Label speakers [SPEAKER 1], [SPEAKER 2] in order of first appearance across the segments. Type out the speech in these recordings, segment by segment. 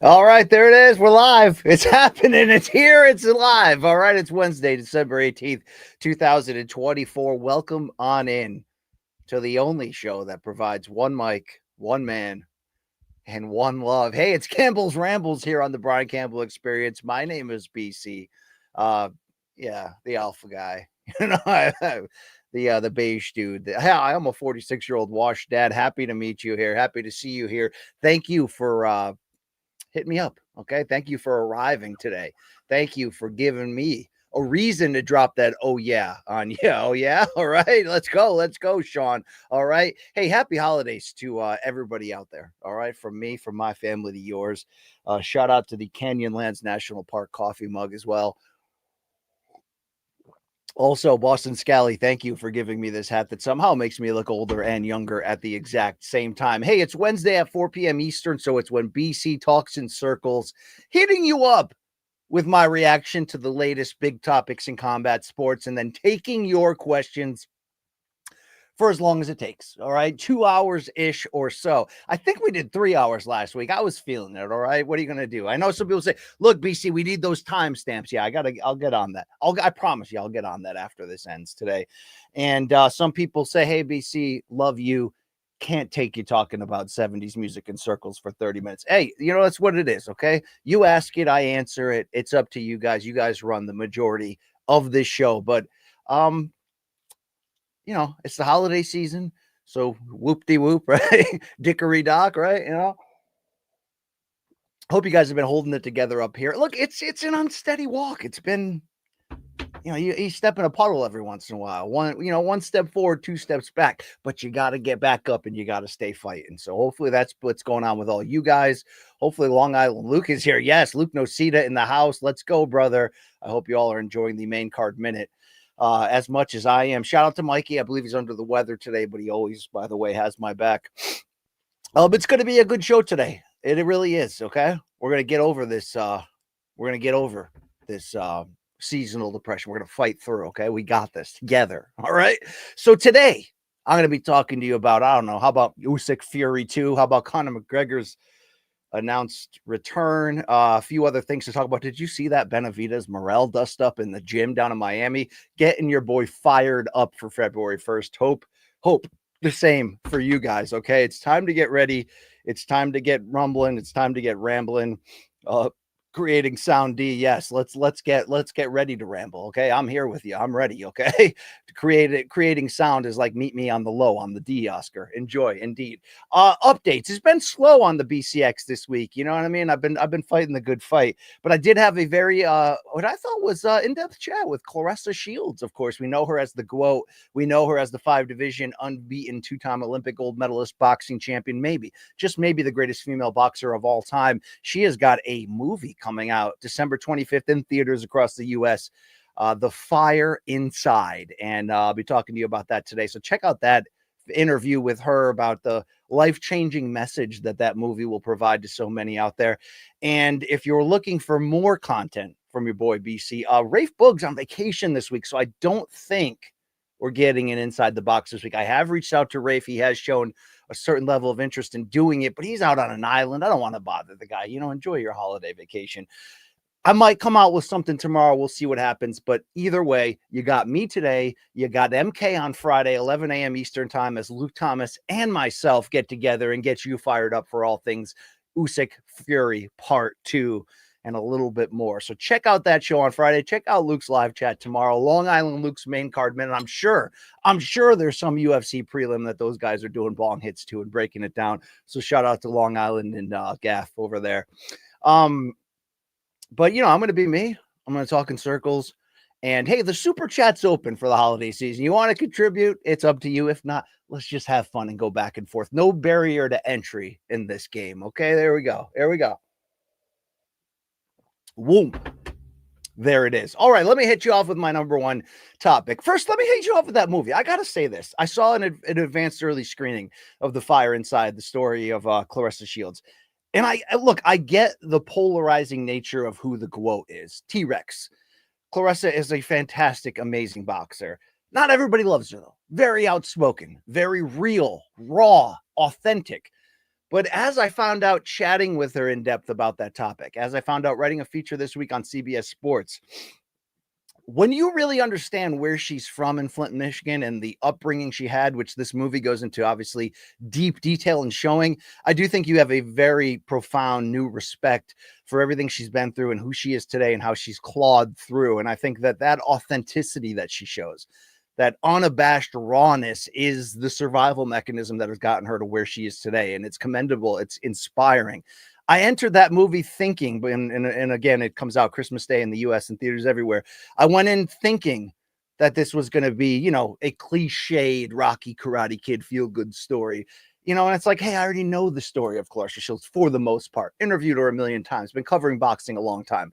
[SPEAKER 1] All right, there it is. We're live. It's happening. It's here. It's live. All right, it's Wednesday, December 18th, 2024. Welcome on in to the only show that provides one mic, one man, and one love. Hey, it's Campbell's Rambles here on the Brian Campbell Experience. My name is BC. Uh, yeah, the alpha guy. You know, the beige dude. I am a 46-year-old wash dad. Happy to meet you here. Happy to see you here. Thank you for hit me up. Okay. Thank you for arriving today. Thank you for giving me a reason to drop that. Oh, yeah. On you. Oh, yeah. All right. Let's go. Let's go, Sean. All right. Hey, happy holidays to everybody out there. All right. From me, from my family to yours. Shout out to the Canyonlands National Park coffee mug as well. Also, Boston Scally, thank you for giving me this hat that somehow makes me look older and younger at the exact same time. Hey, it's Wednesday at 4 p.m. Eastern, so it's when BC talks in circles, hitting you up with my reaction to the latest big topics in combat sports and then taking your questions for as long as it takes. All right. 2 hours ish or so. I think we did 3 hours last week. I was feeling it. All right. What are you going to do? I know some people say, look, BC, we need those timestamps. Yeah, I'll get on that. I promise you, I'll get on that after this ends today. And some people say, hey, BC, love you. Can't take you talking about 70s music in circles for 30 minutes. Hey, you know, that's what it is. Okay. You ask it, I answer it. It's up to you guys. You guys run the majority of this show. But, you know, it's the holiday season. So whoop-de-whoop, right? Dickory-dock, right? You know, hope you guys have been holding it together up here. Look, it's an unsteady walk. It's been, you know, you step in a puddle every once in a while. One step forward, two steps back, but you got to get back up and you got to stay fighting. So hopefully that's what's going on with all you guys. Hopefully Long Island Luke is here. Yes, Luke Nocita in the house. Let's go, brother. I hope you all are enjoying the main card minute as much as I am. Shout out to Mikey. I believe he's under the weather today, but he always, by the way, has my back. It's going to be a good show today. It really is. Okay. We're going to get over this. Seasonal depression. We're going to fight through. Okay. We got this together. All right. So today I'm going to be talking to you about, I don't know, how about Usyk Fury 2? How about Conor McGregor's announced return? A few other things to talk about. Did you see that Benavidez-Morrell dust up in the gym down in Miami? Getting your boy fired up for February 1st. Hope the same for you guys. Okay. It's time to get ready. It's time to get rumbling. It's time to get rambling. Creating sound D. Yes, let's get ready to ramble. Okay, I'm here with you. I'm ready. Okay, creating sound is like meet me on the low on the D, Oscar. Enjoy indeed. Updates. It's been slow on the BCX this week. You know what I mean? I've been fighting the good fight, but I did have a very what I thought was in-depth chat with Claressa Shields. Of course, we know her as the GOAT. We know her as the 5-division unbeaten 2-time Olympic gold medalist, boxing champion. Maybe, just maybe the greatest female boxer of all time. She has got a movie coming out December 25th in theaters across the U.S., The Fire Inside. And I'll be talking to you about that today. So check out that interview with her about the life-changing message that movie will provide to so many out there. And if you're looking for more content from your boy BC, Rafe Boog's on vacation this week, so I don't think we're getting an Inside the Box this week. I have reached out to Rafe. He has shown a certain level of interest in doing it, but he's out on an island. I don't want to bother the guy. You know, enjoy your holiday vacation. I might come out with something tomorrow. We'll see what happens. But either way, you got me today. You got MK on Friday, 11 a.m. Eastern time, as Luke Thomas and myself get together and get you fired up for all things Usyk Fury Part 2 and a little bit more. So check out that show on Friday. Check out Luke's live chat tomorrow. Long Island Luke's main card minute. I'm sure there's some UFC prelim that those guys are doing bong hits to and breaking it down. So shout out to Long Island and Gaff over there. But you know, I'm going to be me. I'm going to talk in circles. And hey, the super chat's open for the holiday season. You want to contribute? It's up to you. If not, let's just have fun and go back and forth. No barrier to entry in this game. Okay, there we go. There we go. Whoop. There it is. All right, let me hit you off with my number one topic. First, let me hit you off with that movie. I got to say this. I saw an advanced early screening of The Fire Inside, the story of Claressa Shields. And I get the polarizing nature of who the GOAT is. T-Rex. Claressa is a fantastic, amazing boxer. Not everybody loves her, though. Very outspoken, very real, raw, authentic. But as I found out chatting with her in depth about that topic, as I found out writing a feature this week on CBS Sports, when you really understand where she's from in Flint, Michigan, and the upbringing she had, which this movie goes into obviously deep detail and showing, I do think you have a very profound new respect for everything she's been through and who she is today and how she's clawed through. And I think that that authenticity that she shows, that unabashed rawness, is the survival mechanism that has gotten her to where she is today. And it's commendable. It's inspiring. I entered that movie thinking, and again, it comes out Christmas Day in the US and theaters everywhere. I went in thinking that this was going to be, a cliched Rocky Karate Kid feel good story, and it's like, hey, I already know the story of Clarissa Shields for the most part, interviewed her a million times, been covering boxing a long time.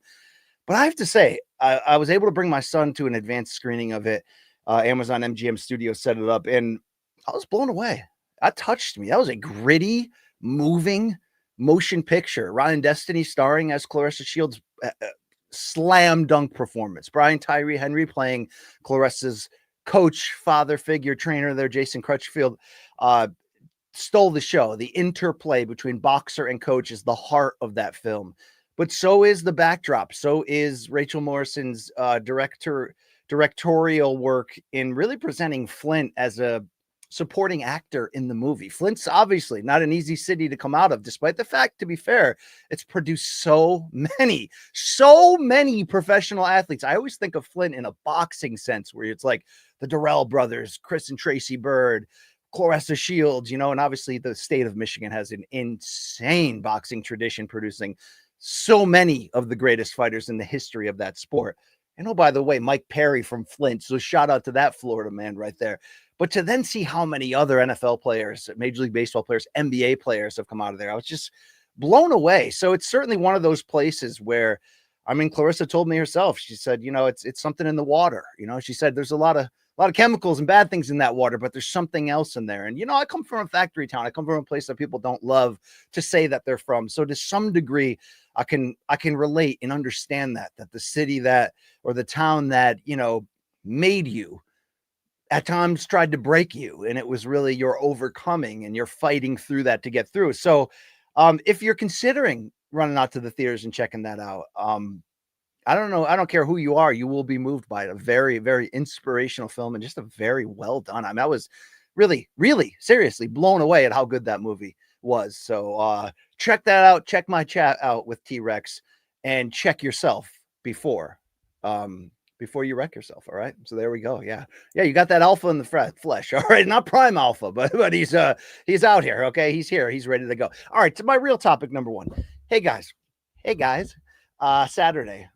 [SPEAKER 1] But I have to say, I was able to bring my son to an advanced screening of it. Amazon MGM Studios set it up, and I was blown away. That touched me. That was a gritty, moving motion picture. Ryan Destiny starring as Clarissa Shields, slam dunk performance. Brian Tyree Henry playing Clarissa's coach, father figure, trainer there, Jason Crutchfield, stole the show. The interplay between boxer and coach is the heart of that film. But so is the backdrop. So is Rachel Morrison's directorial work in really presenting Flint as a supporting actor in the movie. Flint's obviously not an easy city to come out of, despite the fact, to be fair, it's produced so many professional athletes. I always think of Flint in a boxing sense, where it's like the Durrell brothers, Chris and Tracy Bird, Clarissa Shields, and obviously the state of Michigan has an insane boxing tradition, producing so many of the greatest fighters in the history of that sport. And oh, by the way, Mike Perry from Flint. So shout out to that Florida man right there. But to then see how many other NFL players, Major League Baseball players, NBA players have come out of there, I was just blown away. So it's certainly one of those places where, Clarissa told me herself, she said, it's something in the water. She said there's a lot of chemicals and bad things in that water, but there's something else in there. And, I come from a factory town. I come from a place that people don't love to say that they're from. So to some degree, I can relate and understand that the city or the town that, made you at times tried to break you. And it was really your overcoming and you're fighting through that to get through. So if you're considering running out to the theaters and checking that out, I don't know. I don't care who you are. You will be moved by it. A very, very inspirational film and just a very well done. I was really, really seriously blown away at how good that movie was. So check that out. Check my chat out with T-Rex and check yourself before you wreck yourself. All right. So there we go. Yeah. You got that alpha in the flesh. All right. Not prime alpha, but he's out here. Okay. He's here. He's ready to go. All right. To my real topic number one. Hey guys. Saturday.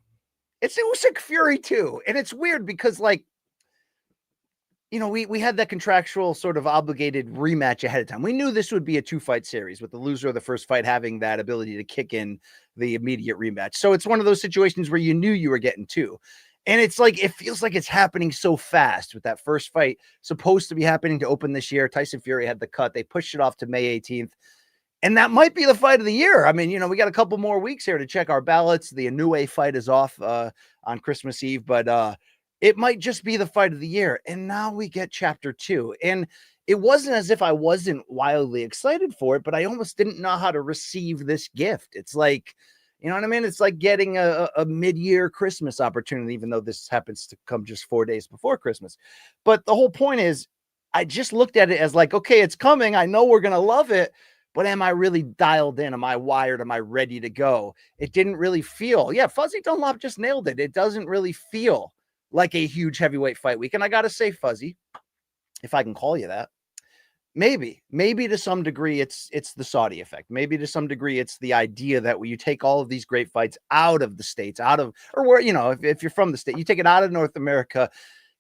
[SPEAKER 1] It's Usyk Fury 2. And it's weird because, we had that contractual sort of obligated rematch ahead of time. We knew this would be a 2-fight series, with the loser of the first fight having that ability to kick in the immediate rematch. So it's one of those situations where you knew you were getting 2. And it's like, it feels like it's happening so fast with that first fight supposed to be happening to open this year. Tyson Fury had the cut. They pushed it off to May 18th. And that might be the fight of the year. We got a couple more weeks here to check our ballots. The Inoue fight is off on Christmas Eve, but it might just be the fight of the year. And now we get chapter 2. And it wasn't as if I wasn't wildly excited for it, but I almost didn't know how to receive this gift. It's like, it's like getting a mid-year Christmas opportunity, even though this happens to come just 4 days before Christmas. But the whole point is, I just looked at it as like, okay, it's coming. I know we're going to love it. But am I really dialed in? Am I wired? Am I ready to go? It didn't really feel. Yeah, Fuzzy Dunlop just nailed it. It doesn't really feel like a huge heavyweight fight week. And I got to say, Fuzzy, if I can call you that, maybe to some degree, it's the Saudi effect. Maybe to some degree, it's the idea that when you take all of these great fights out of the States, or where, if you're from the state, you take it out of North America,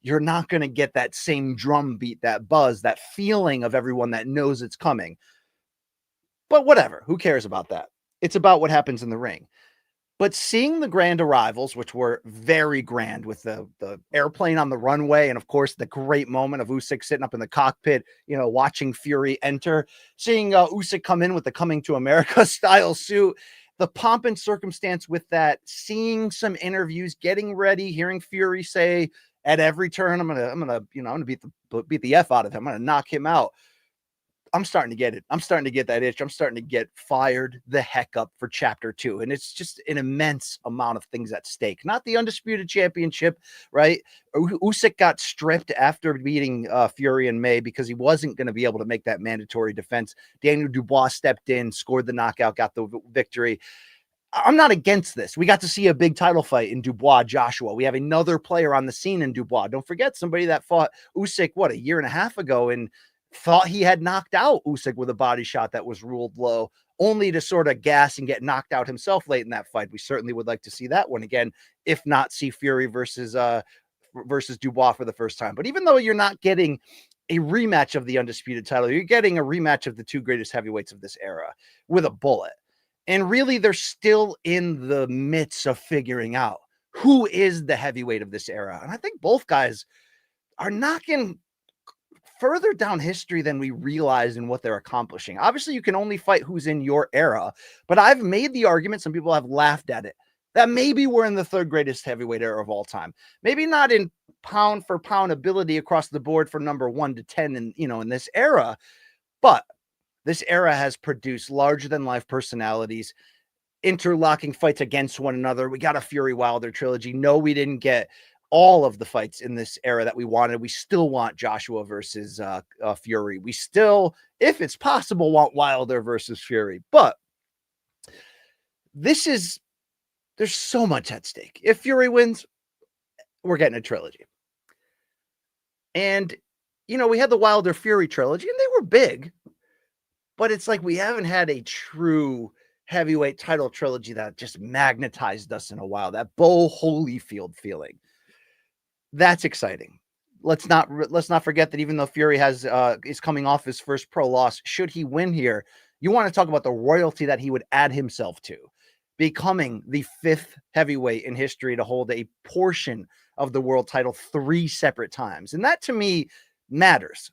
[SPEAKER 1] you're not going to get that same drum beat, that buzz, that feeling of everyone that knows it's coming. But whatever, who cares about that? It's about what happens in the ring. But seeing the grand arrivals, which were very grand, with the airplane on the runway, and of course the great moment of Usyk sitting up in the cockpit, watching Fury enter, seeing Usyk come in with the Coming to America style suit, the pomp and circumstance with that, seeing some interviews, getting ready, hearing Fury say at every turn, I'm gonna beat the F out of him. I'm gonna knock him out. I'm starting to get it. I'm starting to get that itch. I'm starting to get fired the heck up for chapter 2. And it's just an immense amount of things at stake. Not the undisputed championship, right? Usyk got stripped after beating Fury in May because he wasn't going to be able to make that mandatory defense. Daniel Dubois stepped in, scored the knockout, got the victory. I'm not against this. We got to see a big title fight in Dubois, Joshua. We have another player on the scene in Dubois. Don't forget somebody that fought Usyk, a year and a half ago, and thought he had knocked out Usyk with a body shot that was ruled low, only to sort of gas and get knocked out himself late in that fight. We certainly would like to see that one again, if not see Fury versus Dubois for the first time. But even though you're not getting a rematch of the undisputed title, you're getting a rematch of the two greatest heavyweights of this era with a bullet. And really, they're still in the midst of figuring out who is the heavyweight of this era. And I think both guys are knocking further down history than we realize in what they're accomplishing. Obviously, you can only fight who's in your era, but I've made the argument, some people have laughed at it, that maybe we're in the third greatest heavyweight era of all time. Maybe not in pound for pound ability across the board for number 1 to 10 in this era, but this era has produced larger than life personalities, interlocking fights against one another. We got a Fury Wilder trilogy. No, we didn't get all of the fights in this era that we wanted. We still want Joshua versus Fury. We still, if it's possible, want Wilder versus Fury. But there's so much at stake. If Fury wins, we're getting a trilogy. And, we had the Wilder Fury trilogy, and they were big. But it's like we haven't had a true heavyweight title trilogy that just magnetized us in a while. That Bo Holyfield feeling. That's exciting. Let's not forget that even though Fury is coming off his first pro loss, should he win here, you want to talk about the royalty that he would add himself to, becoming the 5th heavyweight in history to hold a portion of the world title 3 separate times. And that to me matters.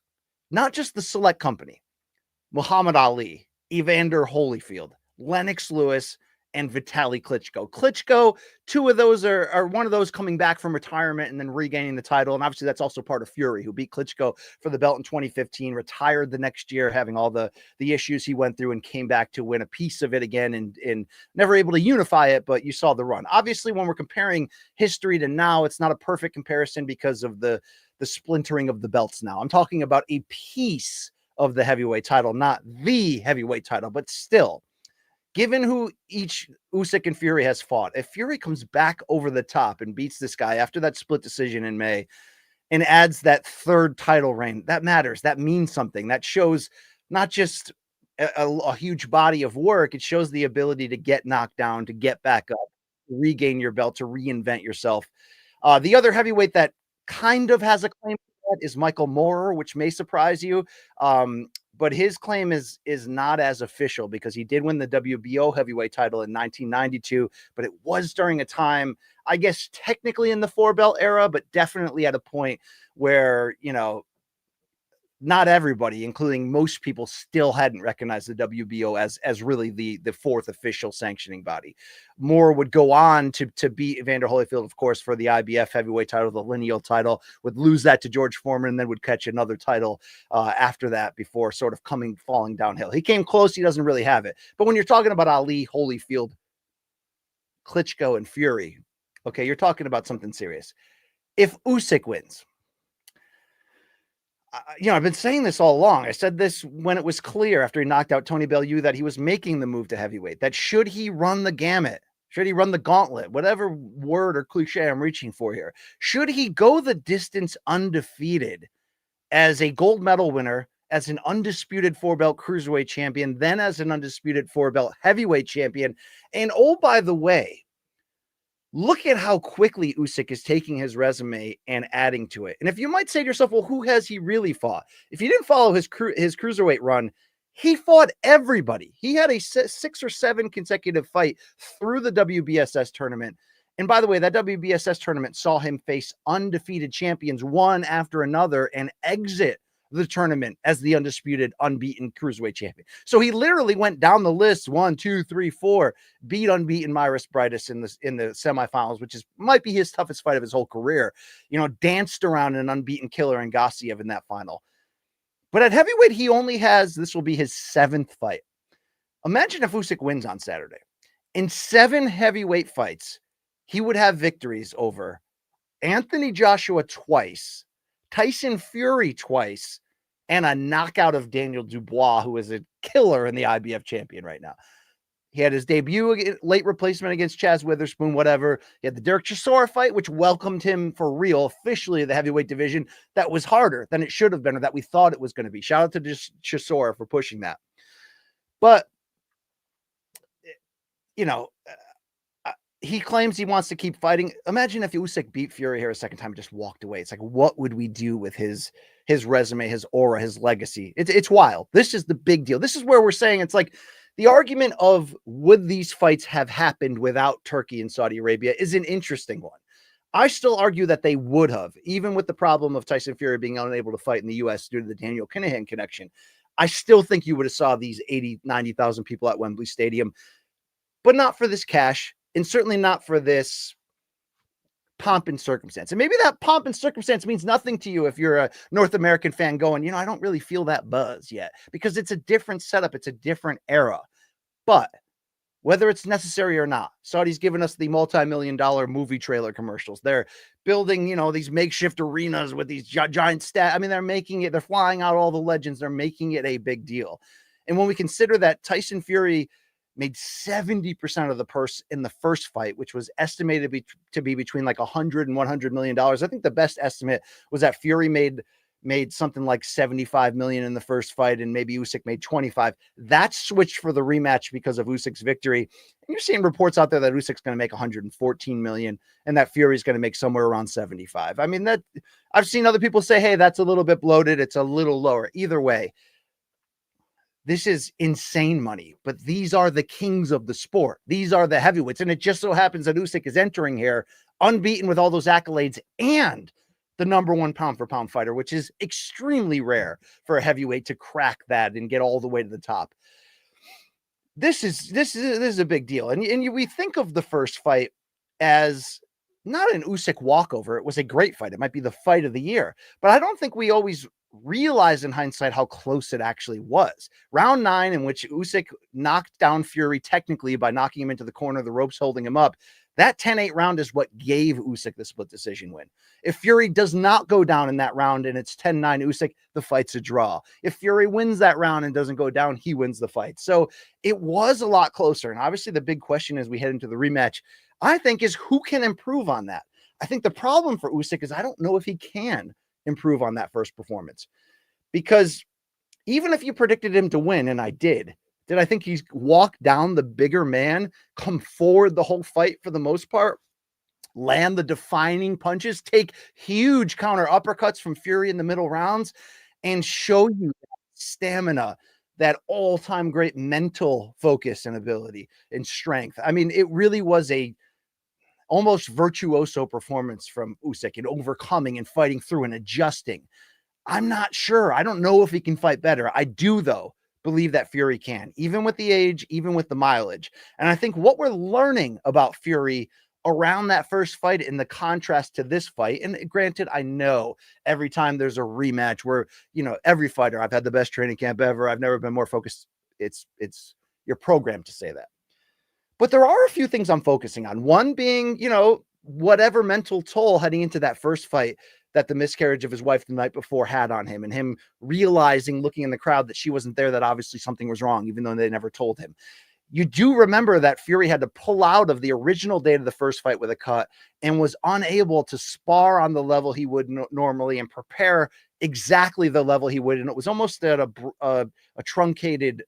[SPEAKER 1] Not just the select company. Muhammad Ali, Evander Holyfield, Lennox Lewis, and Vitaly Klitschko. Klitschko, 2 of those are one of those coming back from retirement and then regaining the title. And obviously that's also part of Fury, who beat Klitschko for the belt in 2015, retired the next year, having all the issues he went through, and came back to win a piece of it again and never able to unify it, but you saw the run. Obviously, when we're comparing history to now, it's not a perfect comparison because of the splintering of the belts now. I'm talking about a piece of the heavyweight title, not the heavyweight title, but still, given who each Usyk and Fury has fought, if Fury comes back over the top and beats this guy after that split decision in May and adds that 3rd title reign, that matters. That means something. That shows not just a huge body of work. It shows the ability to get knocked down, to get back up, regain your belt, to reinvent yourself. The other heavyweight that kind of has a claim is Michael Moorer, which may surprise you. But his claim is not as official because he did win the WBO heavyweight title in 1992, but it was during a time, I guess, technically in the 4-belt era, but definitely at a point where, not everybody, including most people, still hadn't recognized the WBO as really the 4th official sanctioning body. Moore would go on to beat Evander Holyfield, of course, for the IBF heavyweight title, the lineal title, would lose that to George Foreman, and then would catch another title after that before sort of falling downhill. He came close. He doesn't really have it. But when you're talking about Ali, Holyfield, Klitschko, and Fury, okay, you're talking about something serious. If Usyk wins, I've been saying this all along. I said this when it was clear after he knocked out Tony Bellew that he was making the move to heavyweight, that should he run the gamut, should he run the gauntlet, whatever word or cliche I'm reaching for here, should he go the distance undefeated as a gold medal winner, as an undisputed 4-belt cruiserweight champion, then as an undisputed 4-belt heavyweight champion. And oh, by the way, look at how quickly Usyk is taking his resume and adding to it. And if you might say to yourself, well, who has he really fought? If you didn't follow his cruiserweight run, he fought everybody. He had a 6 or 7 consecutive fight through the WBSS tournament. And by the way, that WBSS tournament saw him face undefeated champions one after another and exit the tournament as the undisputed, unbeaten cruiserweight champion. So he literally went down the list 1, 2, 3, 4, beat unbeaten Myris Britus in the semifinals, which might be his toughest fight of his whole career. Danced around an unbeaten Killer and Gassiev in that final. But at heavyweight, he only has, this will be his 7th fight. Imagine if Usyk wins on Saturday. In 7 heavyweight fights, he would have victories over Anthony Joshua twice, Tyson Fury twice, and a knockout of Daniel Dubois, who is a killer in the IBF champion right now. He had his debut, late replacement against Chaz Witherspoon, whatever. He had the Derek Chisora fight, which welcomed him for real, officially the heavyweight division. That was harder than it should have been, or that we thought it was going to be. Shout out to Chisora for pushing that. But, you know, he claims he wants to keep fighting. Imagine if Usyk beat Fury here a second time and just walked away. It's like, what would we do with his resume, his aura, his legacy? It's wild. This is the big deal. This is where we're saying it's like the argument of would these fights have happened without Turkey and Saudi Arabia is an interesting one. I still argue that they would have, even with the problem of Tyson Fury being unable to fight in the U.S. due to the Daniel Kinahan connection. I still think you would have saw these 80, 90,000 people at Wembley Stadium, but not for this cash. And certainly not for this pomp and circumstance. And maybe that pomp and circumstance means nothing to you if you're a North American fan going, I don't really feel that buzz yet, because it's a different setup. It's a different era. But whether it's necessary or not, Saudi's given us the multi-million-dollar movie trailer commercials. They're building, these makeshift arenas with these giant stats. I mean, they're making it, they're flying out all the legends. They're making it a big deal. And when we consider that Tyson Fury made 70% of the purse in the first fight, which was estimated to be between like $100 and $100 million. I think the best estimate was that Fury made something like 75 million in the first fight, and maybe Usyk made 25. That switched for the rematch because of Usyk's victory. And you're seeing reports out there that Usyk's going to make 114 million and that Fury's going to make somewhere around 75. I mean, that I've seen other people say, hey, that's a little bit bloated. It's a little lower. Either way, this is insane money, but these are the kings of the sport. These are the heavyweights. And it just so happens that Usyk is entering here unbeaten with all those accolades and the number 1 pound for pound fighter, which is extremely rare for a heavyweight to crack that and get all the way to the top. This is a big deal. And we think of the first fight as not an Usyk walkover. It was a great fight. It might be the fight of the year, but I don't think we always realize in hindsight how close it actually was. Round 9, in which Usyk knocked down Fury technically by knocking him into the corner, the ropes holding him up. That 10-8 round is what gave Usyk the split decision win. If Fury does not go down in that round and it's 10-9 Usyk, the fight's a draw. If Fury wins that round and doesn't go down, he wins the fight. So it was a lot closer. And obviously the big question as we head into the rematch, I think, is who can improve on that? I think the problem for Usyk is I don't know if he can improve on that first performance, because even if you predicted him to win, and I did I think he's walked down the bigger man, come forward the whole fight for the most part, land the defining punches, take huge counter uppercuts from Fury in the middle rounds, and show you that stamina, that all-time great mental focus and ability and strength. I mean, it really was a almost virtuoso performance from Usyk in overcoming and fighting through and adjusting. I'm not sure. I don't know if he can fight better. I do, though, believe that Fury can, even with the age, even with the mileage. And I think what we're learning about Fury around that first fight in the contrast to this fight, and granted, I know every time there's a rematch where, every fighter, I've had the best training camp ever, I've never been more focused. It's you're programmed to say that. But there are a few things I'm focusing on. One being, whatever mental toll heading into that first fight that the miscarriage of his wife the night before had on him, and him realizing, looking in the crowd, that she wasn't there, that obviously something was wrong, even though they never told him. You do remember that Fury had to pull out of the original date of the first fight with a cut and was unable to spar on the level he would normally and prepare exactly the level he would. And it was almost at a truncated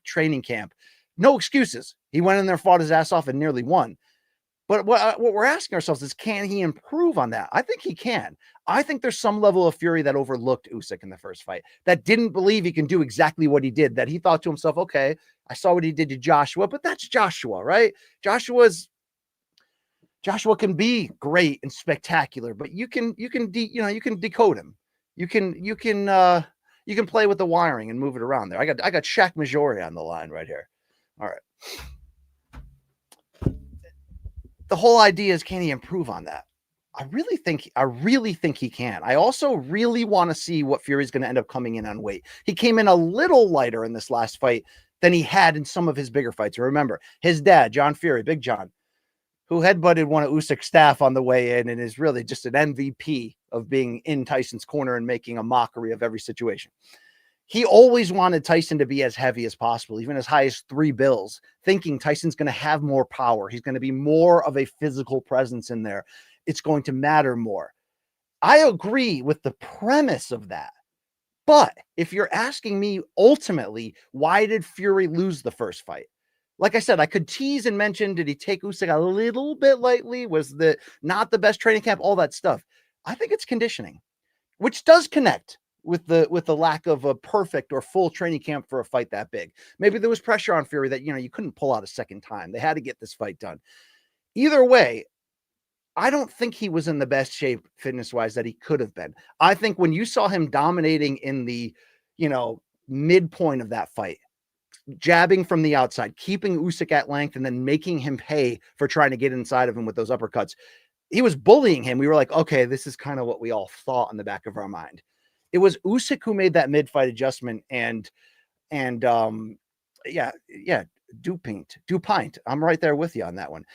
[SPEAKER 1] training camp. No excuses. He went in there, fought his ass off, and nearly won. But what we're asking ourselves is, can he improve on that? I think he can. I think there's some level of Fury that overlooked Usyk in the first fight, that didn't believe he can do exactly what he did, that he thought to himself, okay, I saw what he did to Joshua, but that's Joshua, right? Joshua can be great and spectacular, but you can decode him. You can play with the wiring and move it around there. I got Shaq Majori on the line right here. All right. The whole idea is, can he improve on that? I really think he can. I also really want to see what Fury's going to end up coming in on weight. He came in a little lighter in this last fight than he had in some of his bigger fights. Remember, his dad, John Fury, Big John, who headbutted one of Usyk's staff on the way in and is really just an MVP of being in Tyson's corner and making a mockery of every situation. He always wanted Tyson to be as heavy as possible, even as high as 3 bills, thinking Tyson's going to have more power. He's going to be more of a physical presence in there. It's going to matter more. I agree with the premise of that. But if you're asking me ultimately, why did Fury lose the first fight? Like I said, I could tease and mention, did he take Usyk a little bit lightly? Was the not the best training camp? All that stuff. I think it's conditioning, which does connect with the lack of a perfect or full training camp for a fight that big. Maybe there was pressure on Fury that, you couldn't pull out a second time. They had to get this fight done. Either way, I don't think he was in the best shape fitness-wise that he could have been. I think when you saw him dominating in the, midpoint of that fight, jabbing from the outside, keeping Usyk at length, and then making him pay for trying to get inside of him with those uppercuts, he was bullying him. We were like, okay, this is kind of what we all thought in the back of our mind. It was Usyk who made that mid-fight adjustment and DuPint. I'm right there with you on that one.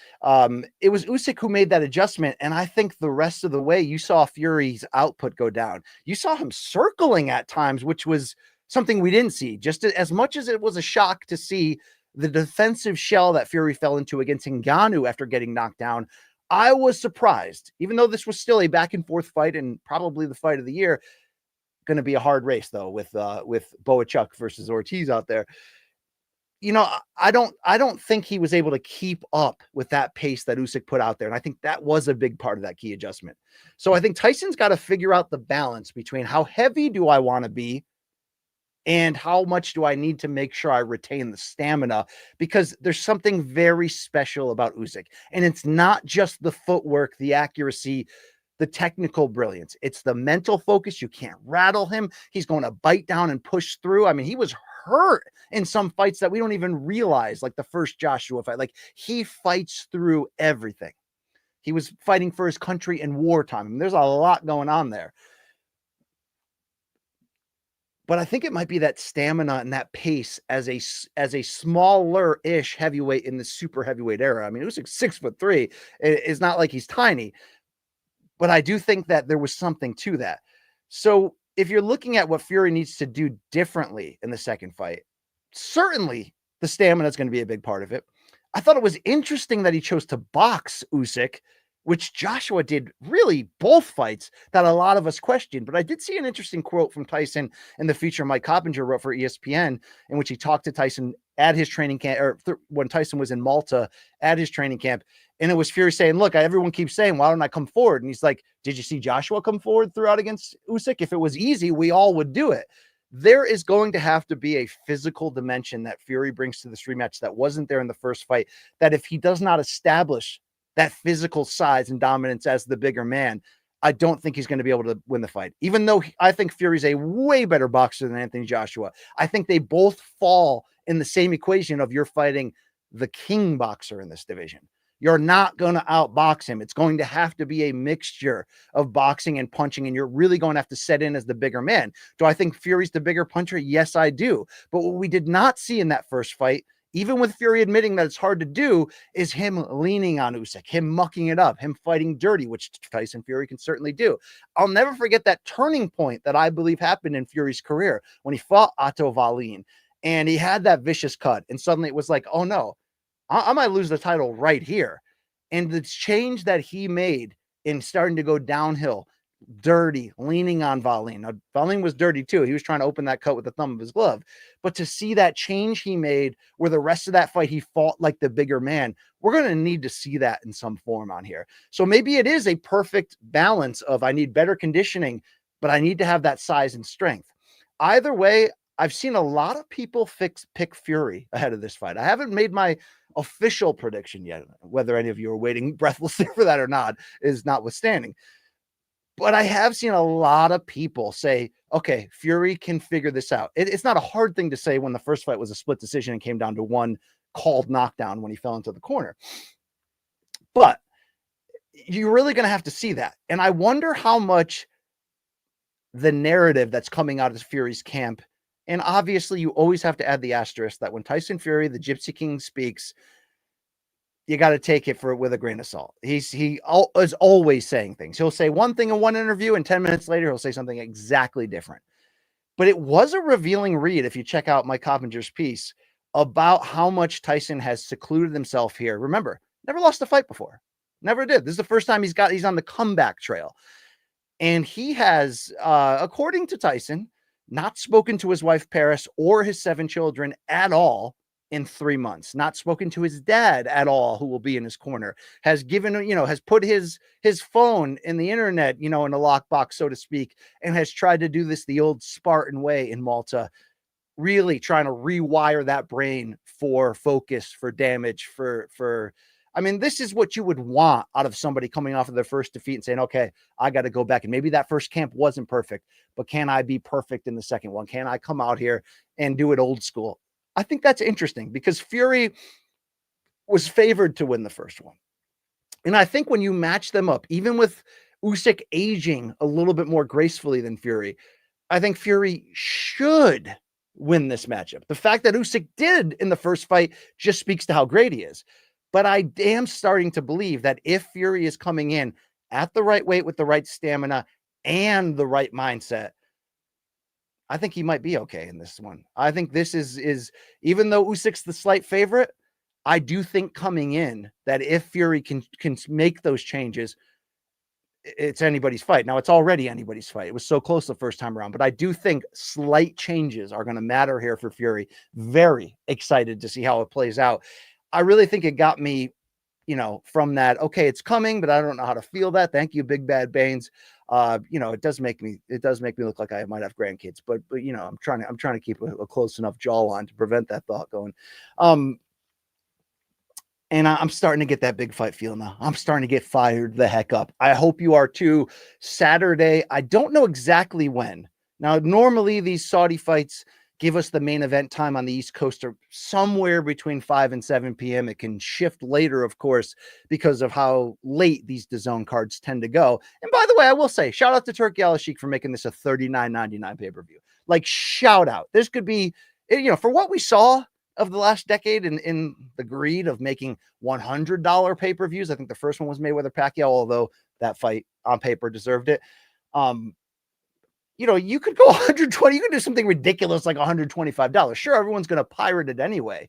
[SPEAKER 1] It was Usyk who made that adjustment, and I think the rest of the way you saw Fury's output go down. You saw him circling at times, which was something we didn't see. Just as much as it was a shock to see the defensive shell that Fury fell into against Ngannou after getting knocked down, I was surprised, even though this was still a back and forth fight and probably the fight of the year. Going to be a hard race though with Boachuk versus Ortiz out there. I don't think he was able to keep up with that pace that Usyk put out there. And I think that was a big part of that key adjustment. So I think Tyson's got to figure out the balance between how heavy do I want to be and how much do I need to make sure I retain the stamina, because there's something very special about Usyk. And it's not just the footwork, the accuracy, the technical brilliance. It's the mental focus. You can't rattle him. He's going to bite down and push through. I mean, he was hurt in some fights that we don't even realize, like the first Joshua fight. Like, he fights through everything. He was fighting for his country in wartime. I mean, there's a lot going on there. But I think it might be that stamina and that pace as a smaller-ish heavyweight in the super heavyweight era. I mean, Usyk's 6'3". It's not like he's tiny. But I do think that there was something to that. So if you're looking at what Fury needs to do differently in the second fight, certainly the stamina is going to be a big part of it. I thought it was interesting that he chose to box Usyk, which Joshua did really both fights that a lot of us questioned. But I did see an interesting quote from Tyson in the feature Mike Coppinger wrote for ESPN, in which he talked to Tyson at his training camp, or when Tyson was in Malta at his training camp. And it was Fury saying, look, everyone keeps saying, why don't I come forward? And he's like, did you see Joshua come forward throughout against Usyk? If it was easy, we all would do it. There is going to have to be a physical dimension that Fury brings to this rematch that wasn't there in the first fight, that if he does not establish that physical size and dominance as the bigger man, I don't think he's going to be able to win the fight. Even though I think Fury's a way better boxer than Anthony Joshua. I think they both fall in the same equation of you're fighting the king boxer in this division. You're not going to outbox him. It's going to have to be a mixture of boxing and punching, and you're really going to have to set in as the bigger man. Do I think Fury's the bigger puncher? Yes, I do. But what we did not see in that first fight, even with Fury admitting that it's hard to do, is him leaning on Usyk, him mucking it up, him fighting dirty, which Tyson Fury can certainly do. I'll never forget that turning point that I believe happened in Fury's career when he fought Otto Wallin, and he had that vicious cut, and suddenly it was like, oh no, I might lose the title right here. And the change that he made in starting to go downhill, dirty, leaning on Wallin. Now, Wallin was dirty too. He was trying to open that cut with the thumb of his glove. But to see that change he made, where the rest of that fight he fought like the bigger man, we're going to need to see that in some form on here. So maybe it is a perfect balance of I need better conditioning, but I need to have that size and strength. Either way, I've seen a lot of people pick Fury ahead of this fight. I haven't made my official prediction yet. Whether any of you are waiting breathlessly for that or not is notwithstanding. But I have seen a lot of people say, okay, Fury can figure this out. It's not a hard thing to say when the first fight was a split decision and came down to one called knockdown when he fell into the corner. But you're really going to have to see that. And I wonder how much the narrative that's coming out of Fury's camp, and obviously you always have to add the asterisk that when Tyson Fury, the Gypsy King, speaks, you got to take it with a grain of salt. He is always saying things. He'll say one thing in one interview, and 10 minutes later, he'll say something exactly different. But it was a revealing read, if you check out Mike Coppinger's piece, about how much Tyson has secluded himself here. Remember, never lost a fight before. Never did. This is the first time he's on the comeback trail. And he has, according to Tyson, not spoken to his wife, Paris, or his 7 children at all in 3 months, not spoken to his dad at all, who will be in his corner, has given, has put his phone in the internet, in a lockbox, so to speak, and has tried to do this the old Spartan way in Malta, really trying to rewire that brain for focus, for damage, I mean, this is what you would want out of somebody coming off of their first defeat and saying, okay, I got to go back. And maybe that first camp wasn't perfect, but can I be perfect in the second one? Can I come out here and do it old school? I think that's interesting because Fury was favored to win the first one. And I think when you match them up, even with Usyk aging a little bit more gracefully than Fury, I think Fury should win this matchup. The fact that Usyk did in the first fight just speaks to how great he is. But I am starting to believe that if Fury is coming in at the right weight with the right stamina and the right mindset, I think he might be okay in this one. I think this is even though Usyk's the slight favorite, I do think coming in that if Fury can make those changes, it's anybody's fight. Now, it's already anybody's fight. It was so close the first time around, but I do think slight changes are going to matter here for Fury. Very excited to see how it plays out. I really think it got me, from that, okay, it's coming, but I don't know how to feel that. Thank you, Big Bad Baines. It does make me look like I might have grandkids, but I'm trying to keep a close enough jawline to prevent that thought going. And I'm starting to get that big fight feel now. I'm starting to get fired the heck up. I hope you are too. Saturday, I don't know exactly when. Now, normally these Saudi fights give us the main event time on the East Coast or somewhere between 5 and 7 p.m. It can shift later, of course, because of how late these DAZN cards tend to go. And by the way, I will say, shout out to Turki Al-Sheikh for making this a $39.99 pay-per-view. Like, shout out. This could be, for what we saw of the last decade in the greed of making $100 pay-per-views. I think the first one was Mayweather-Pacquiao, although that fight on paper deserved it. You could go 120, you could do something ridiculous like $125. Sure, everyone's going to pirate it anyway.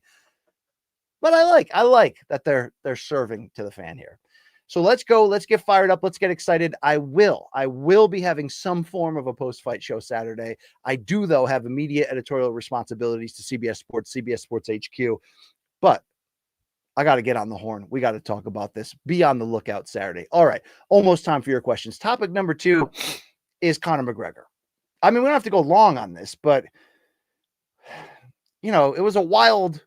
[SPEAKER 1] But I like that they're serving to the fan here. So let's go, let's get fired up, let's get excited. I will be having some form of a post-fight show Saturday. I do, though, have immediate editorial responsibilities to CBS Sports HQ. But I got to get on the horn. We got to talk about this. Be on the lookout Saturday. All right, almost time for your questions. Topic number 2 is Conor McGregor. I mean, we don't have to go long on this, but, it was a wild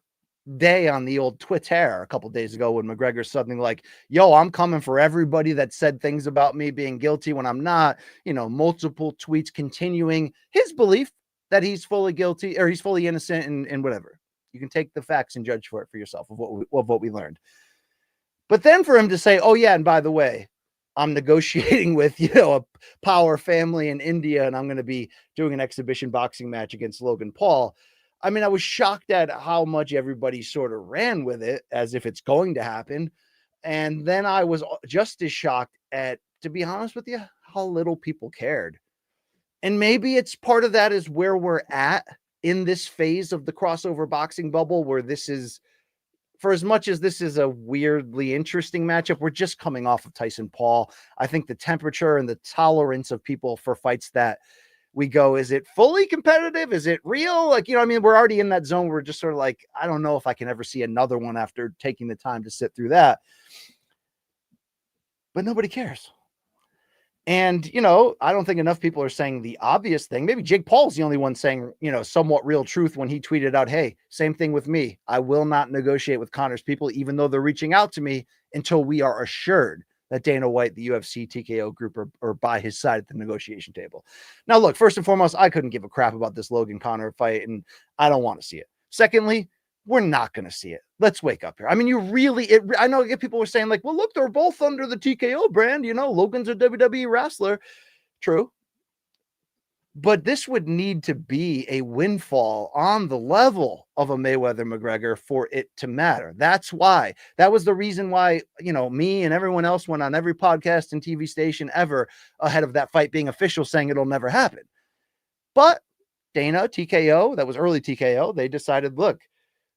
[SPEAKER 1] day on the old Twitter a couple days ago when McGregor suddenly like, yo, I'm coming for everybody that said things about me being guilty when I'm not, multiple tweets continuing his belief that he's fully guilty or he's fully innocent and whatever. You can take the facts and judge for it for yourself of what we learned. But then for him to say, oh yeah, and by the way, I'm negotiating with, a power family in India, and I'm going to be doing an exhibition boxing match against Logan Paul. I mean, I was shocked at how much everybody sort of ran with it as if it's going to happen. And then I was just as shocked at, to be honest with you, how little people cared. And maybe it's part of that is where we're at in this phase of the crossover boxing bubble, where this is, for as much as this is a weirdly interesting matchup, we're just coming off of Tyson Paul. I think the temperature and the tolerance of people for fights that we go, is it fully competitive? Is it real? Like, we're already in that zone. We're just sort of like, I don't know if I can ever see another one after taking the time to sit through that. But nobody cares. And, I don't think enough people are saying the obvious thing. Maybe Jake Paul's the only one saying, somewhat real truth when he tweeted out, hey, same thing with me. I will not negotiate with Conor's people, even though they're reaching out to me, until we are assured that Dana White, the UFC TKO group are by his side at the negotiation table. Now, look, first and foremost, I couldn't give a crap about this Logan Conor fight, and I don't want to see it. Secondly, we're not going to see it. Let's wake up here. I mean, I know people were saying like, well, look, they're both under the TKO brand. Logan's a WWE wrestler. True. But this would need to be a windfall on the level of a Mayweather-McGregor for it to matter. That was the reason why, me and everyone else went on every podcast and TV station ever ahead of that fight being official saying it'll never happen. But Dana, TKO, that was early TKO, they decided, look,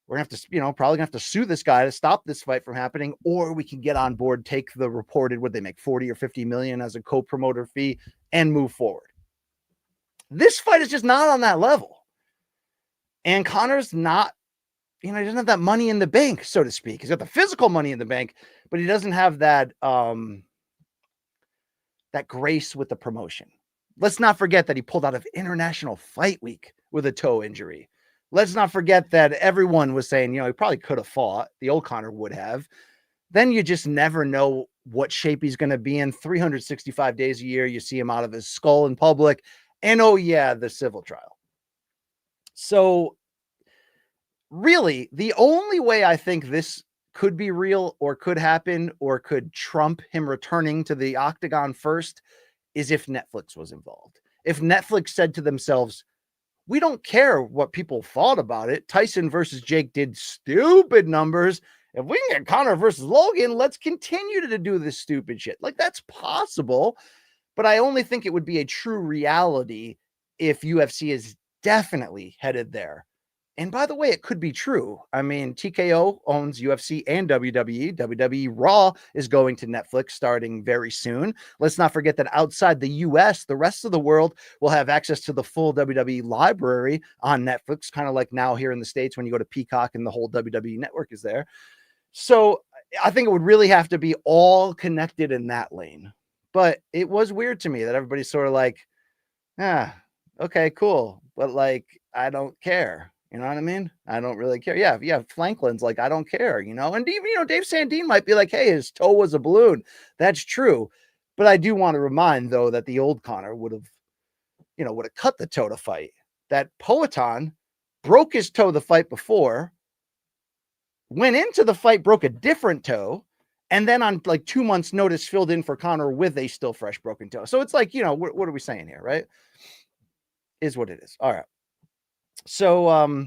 [SPEAKER 1] we're going to have to, probably going to have to sue this guy to stop this fight from happening, or we can get on board, take the reported, what they make, 40 or 50 million as a co-promoter fee and move forward. This fight is just not on that level. And Conor's not, he doesn't have that money in the bank, so to speak. He's got the physical money in the bank, but he doesn't have that grace with the promotion. Let's not forget that he pulled out of International Fight Week with a toe injury. Let's not forget that everyone was saying, he probably could have fought. The old Conor would have. Then you just never know what shape he's going to be in. 365 days a year, you see him out of his skull in public. And the civil trial. So really, the only way I think this could be real or could happen or could trump him returning to the octagon first is if Netflix was involved. If Netflix said to themselves, we don't care what people thought about it. Tyson versus Jake did stupid numbers. If we can get Conor versus Logan, let's continue to do this stupid shit. Like, that's possible. But I only think it would be a true reality if UFC is definitely headed there. And by the way, it could be true. I mean, TKO owns UFC and WWE. WWE Raw is going to Netflix starting very soon. Let's not forget that outside the US, the rest of the world will have access to the full WWE library on Netflix, kind of like now here in the States when you go to Peacock and the whole WWE network is there. So I think it would really have to be all connected in that lane. But it was weird to me that everybody's sort of like, okay, cool. But like, I don't care. You know what I mean? I don't really care. Yeah. Franklin's like, I don't care, And even, Dave Sandine might be like, hey, his toe was a balloon. That's true. But I do want to remind, though, that the old Conor would have cut the toe to fight. That Poatan broke his toe the fight before, went into the fight, broke a different toe, and then on like 2 months' notice, filled in for Conor with a still fresh broken toe. So it's like, what are we saying here, right? Is what it is. All right. So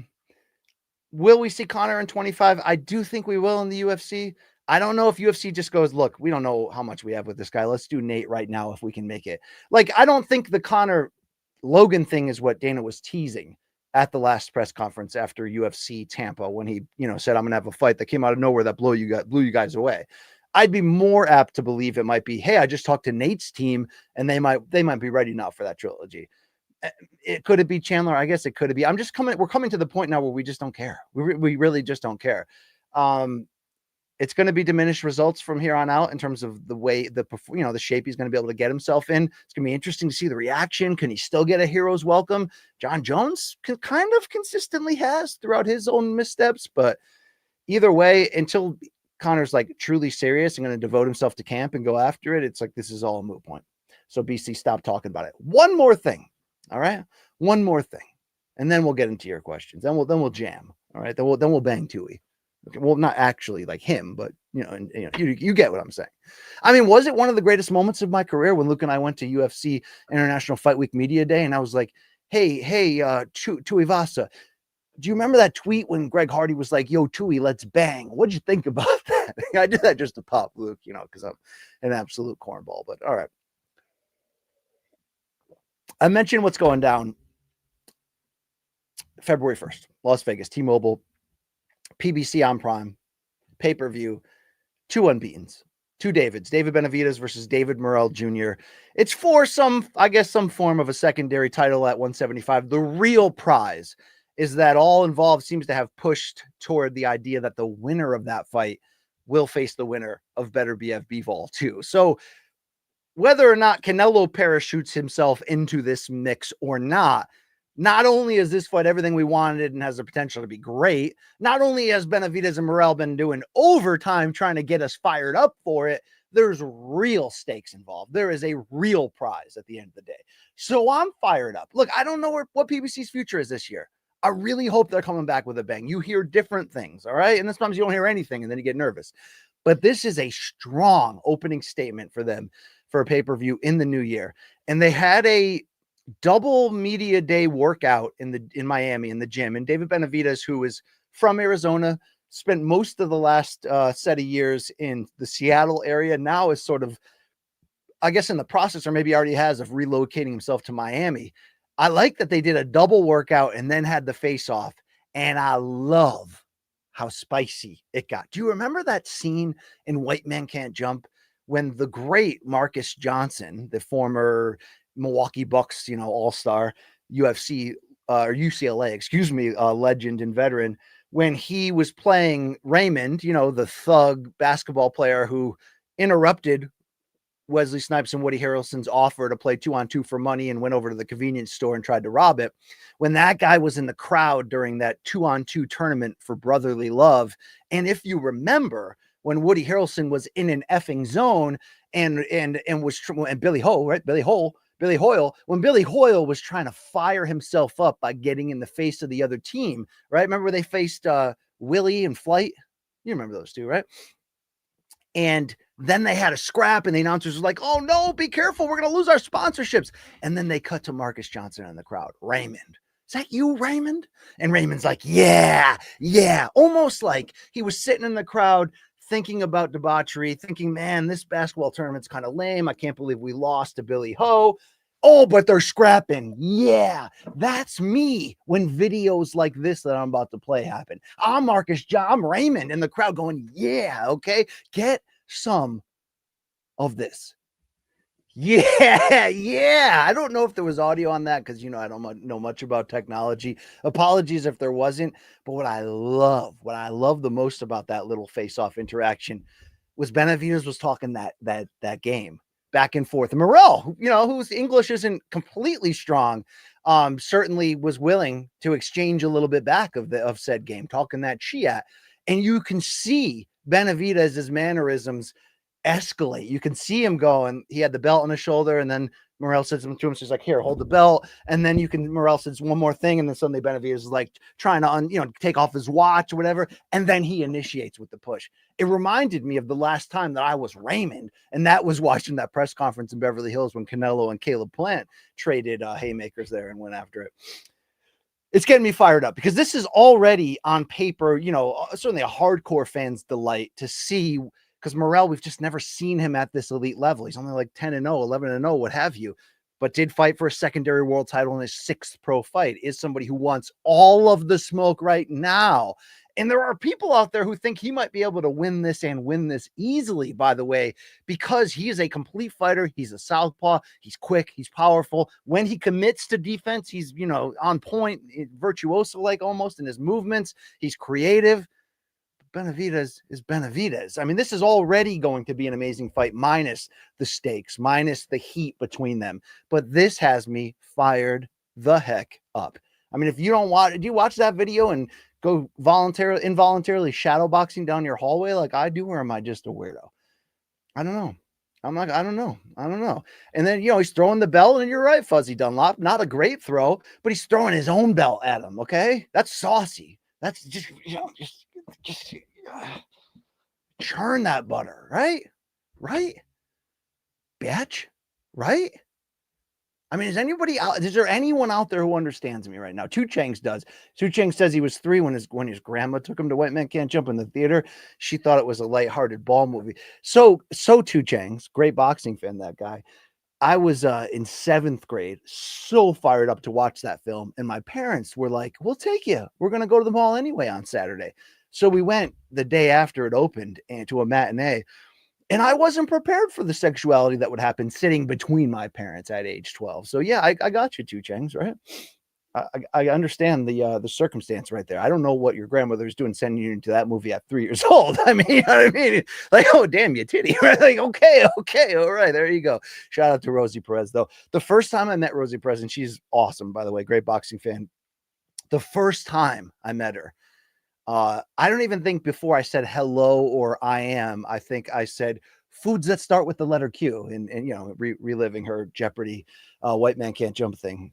[SPEAKER 1] will we see Conor in 25? I do think we will in the UFC. I don't know if UFC just goes, look, we don't know how much we have with this guy. Let's do Nate right now if we can make it. Like, I don't think the Conor Logan thing is what Dana was teasing at the last press conference after UFC Tampa when he, said, I'm going to have a fight that came out of nowhere that blew you guys away. I'd be more apt to believe it might be, hey, I just talked to Nate's team and they might be ready now for that trilogy. Could it be Chandler? I guess it could be. We're coming to the point now where we just don't care. We really just don't care. It's going to be diminished results from here on out in terms of the way the shape he's going to be able to get himself in. It's going to be interesting to see the reaction. Can he still get a hero's welcome? John Jones kind of consistently has throughout his own missteps, but either way, until Conor's like truly serious and going to devote himself to camp and go after it, it's like, this is all a moot point. So BC, stop talking about it. One more thing. All right. One more thing. And then we'll get into your questions. Then we'll jam. All right. Then we'll bang Tui. Okay, well, not actually like him, but you get what I'm saying. I mean, was it one of the greatest moments of my career when Luke and I went to UFC International Fight Week Media Day and I was like, hey, Tuivasa, do you remember that tweet when Greg Hardy was like, yo, Tui, let's bang? What'd you think about that? I did that just to pop Luke, because I'm an absolute cornball, but all right. I mentioned what's going down February 1st, Las Vegas, T-Mobile, PBC on Prime, pay-per-view, 2 unbeatens, 2 Davids, David Benavidez versus David Morrell Jr. It's for some form of a secondary title at 175. The real prize is that all involved seems to have pushed toward the idea that the winner of that fight will face the winner of Better BF Bivol too. So whether or not Canelo parachutes himself into this mix or not only is this fight everything we wanted and has the potential to be great, not only has Benavidez and Morrell been doing overtime trying to get us fired up for it, there's real stakes involved. There is a real prize at the end of the day. So I'm fired up. Look, I don't know what PBC's future is this year. I really hope they're coming back with a bang. You hear different things, all right? And sometimes you don't hear anything, and then you get nervous. But this is a strong opening statement for them for a pay-per-view in the new year. And they had a double media day workout in Miami in the gym. And David Benavidez, who is from Arizona, spent most of the last set of years in the Seattle area, now is sort of, I guess, in the process, or maybe already has, of relocating himself to Miami. I like that they did a double workout and then had the face off. And I love how spicy it got. Do you remember that scene in White Man Can't Jump when the great Marcus Johnson, the former Milwaukee Bucks, all-star UFC or UCLA, excuse me, legend and veteran, when he was playing Raymond, the thug basketball player who interrupted Wesley Snipes and Woody Harrelson's offer to play 2-on-2 for money and went over to the convenience store and tried to rob it. When that guy was in the crowd during that 2-on-2 tournament for brotherly love. And if you remember, when Woody Harrelson was in an effing zone and Billy Ho, right? Billy Hoyle, when Billy Hoyle was trying to fire himself up by getting in the face of the other team, right? Remember they faced Willie and Flight? You remember those two, right? And then they had a scrap, and the announcers were like, oh, no, be careful. We're going to lose our sponsorships. And then they cut to Marcus Johnson in the crowd. Raymond, is that you, Raymond? And Raymond's like, yeah. Almost like he was sitting in the crowd thinking about debauchery, thinking, man, this basketball tournament's kind of lame. I can't believe we lost to Billy Ho. Oh, but they're scrapping. Yeah, that's me when videos like this that I'm about to play happen. I'm Raymond in the crowd going, yeah, okay, get some of this. Yeah. I don't know if there was audio on that because, I don't know much about technology. Apologies if there wasn't. But what I love the most about that little face-off interaction was Benavidez was talking that game back and forth. And Morrell, whose English isn't completely strong, certainly was willing to exchange a little bit back of said game, talking that Chiat. And you can see Benavidez's mannerisms escalate. You can see him go, and he had the belt on his shoulder, and then Morrell says something to him. She's like, here, hold the belt. And then Morrell says one more thing, and then suddenly Benavidez is like trying to take off his watch or whatever. And then he initiates with the push. It reminded me of the last time that I was Raymond, and that was watching that press conference in Beverly Hills when Canelo and Caleb Plant traded haymakers there and went after it. It's getting me fired up because this is already on paper, certainly a hardcore fan's delight to see. Because Morrell, we've just never seen him at this elite level. He's only like 10-0, 11-0, what have you, but did fight for a secondary world title in his 6th pro fight, is somebody who wants all of the smoke right now. And there are people out there who think he might be able to win this and win this easily, by the way, because he is a complete fighter. He's a southpaw. He's quick. He's powerful. When he commits to defense, he's, on point, virtuoso-like almost in his movements. He's creative. Benavidez is Benavidez. I mean, this is already going to be an amazing fight, minus the stakes, minus the heat between them. But this has me fired the heck up. I mean, if you don't watch, do you watch that video and go involuntarily shadowboxing down your hallway like I do, or am I just a weirdo? I don't know. I don't know. And then, he's throwing the belt, and you're right, Fuzzy Dunlop. Not a great throw, but he's throwing his own belt at him. Okay. That's saucy. That's just churn that butter, right? Bitch, right? I mean, is there anyone out there who understands me right now? Two Changs does. Two Chang says he was 3 when his grandma took him to White Man Can't Jump in the theater. She thought it was a lighthearted ball movie. So Two Changs, great boxing fan, that guy. I was in 7th grade, so fired up to watch that film. And my parents were like, we'll take you. We're going to go to the mall anyway on Saturday. So we went the day after it opened and to a matinee. And I wasn't prepared for the sexuality that would happen sitting between my parents at age 12. So yeah, I got you, Two Changs, right? I understand the circumstance right there. I don't know what your grandmother's doing sending you into that movie at 3 years old. I mean, you know what I mean? Like, oh, damn, you titty. Right? Like, okay. All right. There you go. Shout out to Rosie Perez, though. The first time I met Rosie Perez, and she's awesome, by the way, great boxing fan. The first time I met her, I don't even think before I said hello or I am, I think I said foods that start with the letter Q, and reliving her Jeopardy White Man Can't Jump thing.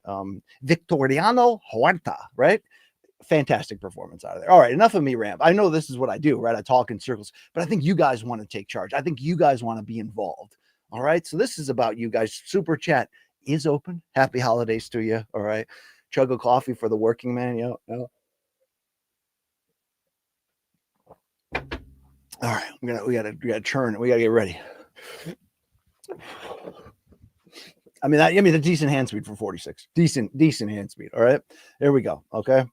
[SPEAKER 1] Victoriano Huerta, right? fantastic performance out of there. All right, enough of me ramp. I know this is what I do, right? I talk in circles, but I think you guys want to take charge. I think you guys want to be involved. All right, so this is about you guys. Super chat is open. Happy holidays to you. All right, chug a coffee for the working man. All right, we gotta churn. We gotta get ready. I mean, a decent hand speed for 46. Decent hand speed. All right, there we go. Okay,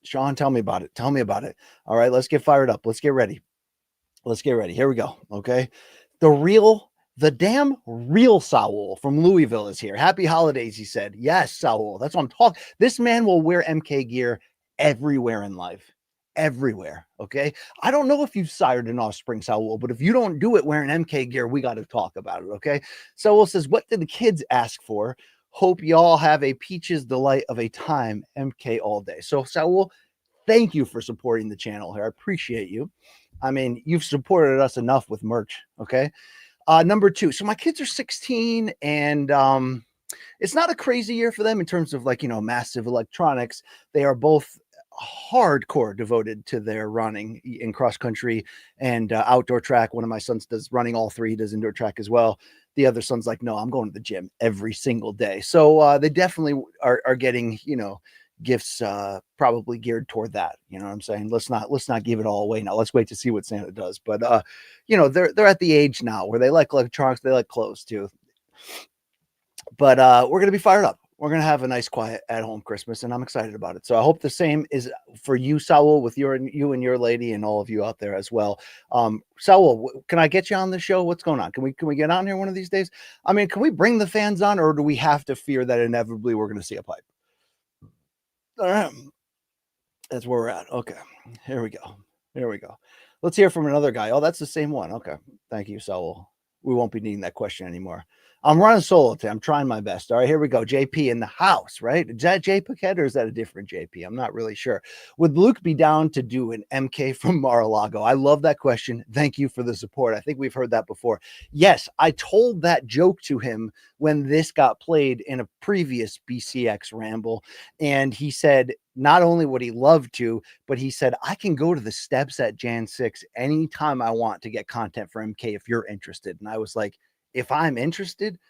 [SPEAKER 1] Sean, tell me about it. Tell me about it. All right, let's get fired up. Let's get ready. Let's get ready. Here we go. Okay, the damn real Saul from Louisville is here. Happy holidays, he said. Yes, Saul. That's what I'm talking. This man will wear MK gear everywhere in life. Everywhere. Okay. I don't know if you've sired an offspring, Saul, but if you don't do it wearing MK gear, we got to talk about it. Okay. Saul says, what did the kids ask for? Hope y'all have a peaches delight of a time, MK all day. So, Saul, thank you for supporting the channel here. I appreciate you. I mean, you've supported us enough with merch. Okay. Number 2. So my kids are 16 and it's not a crazy year for them in terms of massive electronics. They are both hardcore devoted to their running in cross country and outdoor track. One of my sons does running all 3. He does indoor track as well. The other son's like, no, I'm going to the gym every single day. So they definitely are getting, gifts probably geared toward that. You know what I'm saying? Let's not give it all away now. Let's wait to see what Santa does. But they're at the age now where they like electronics, they like clothes too. But we're gonna be fired up. We're gonna have a nice quiet at home Christmas, and I'm excited about it. So I hope the same is for you, Saul, with you and your lady and all of you out there as well. Saul, can I get you on the show? What's going on? Can we get on here one of these days? I mean, can we bring the fans on, or do we have to fear that inevitably we're gonna see a pipe? All right. That's where we're at. Okay. Here we go. Let's hear from another guy. Oh, that's the same one. Okay. Thank you, Saul. We won't be needing that question anymore. I'm running solo today. I'm trying my best. All right, here we go. JP in the house, right? Is that Jay Paquette or is that a different JP? I'm not really sure. Would Luke be down to do an MK from Mar-a-Lago? I love that question. Thank you for the support. I think we've heard that before. Yes, I told that joke to him when this got played in a previous BCX ramble. And he said, not only would he love to, but he said, I can go to the steps at Jan 6 anytime I want to get content for MK if you're interested. And I was like, if I'm interested,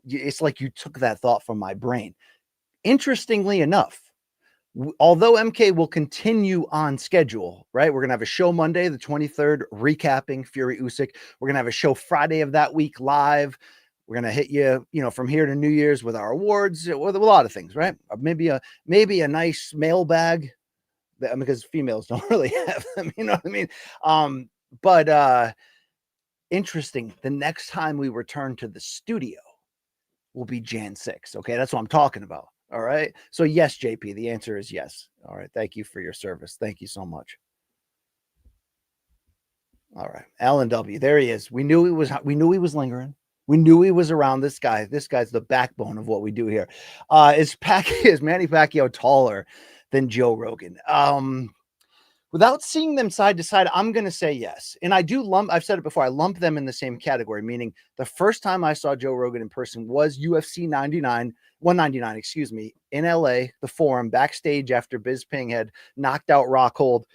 [SPEAKER 1] it's like you took that thought from my brain. Interestingly enough, although MK will continue on schedule, right? We're going to have a show Monday, the 23rd, recapping Fury Usyk. We're going to have a show Friday of that week live. We're going to hit you, from here to New Year's with our awards, with a lot of things, right? Maybe a nice mailbag, because females don't really have them, you know what I mean? But interesting. The next time we return to the studio will be Jan 6. Okay. That's what I'm talking about. All right. So yes, JP, the answer is yes. All right. Thank you for your service. Thank you so much. All right. Alan W. There he is. We knew he was lingering. We knew he was around. This guy's the backbone of what we do here. Is Manny Pacquiao taller than Joe Rogan? Without seeing them side to side, I'm going to say yes. And I've said it before, I lump them in the same category, meaning the first time I saw Joe Rogan in person was UFC 199, in LA, the Forum, backstage after Bisping had knocked out Rockhold.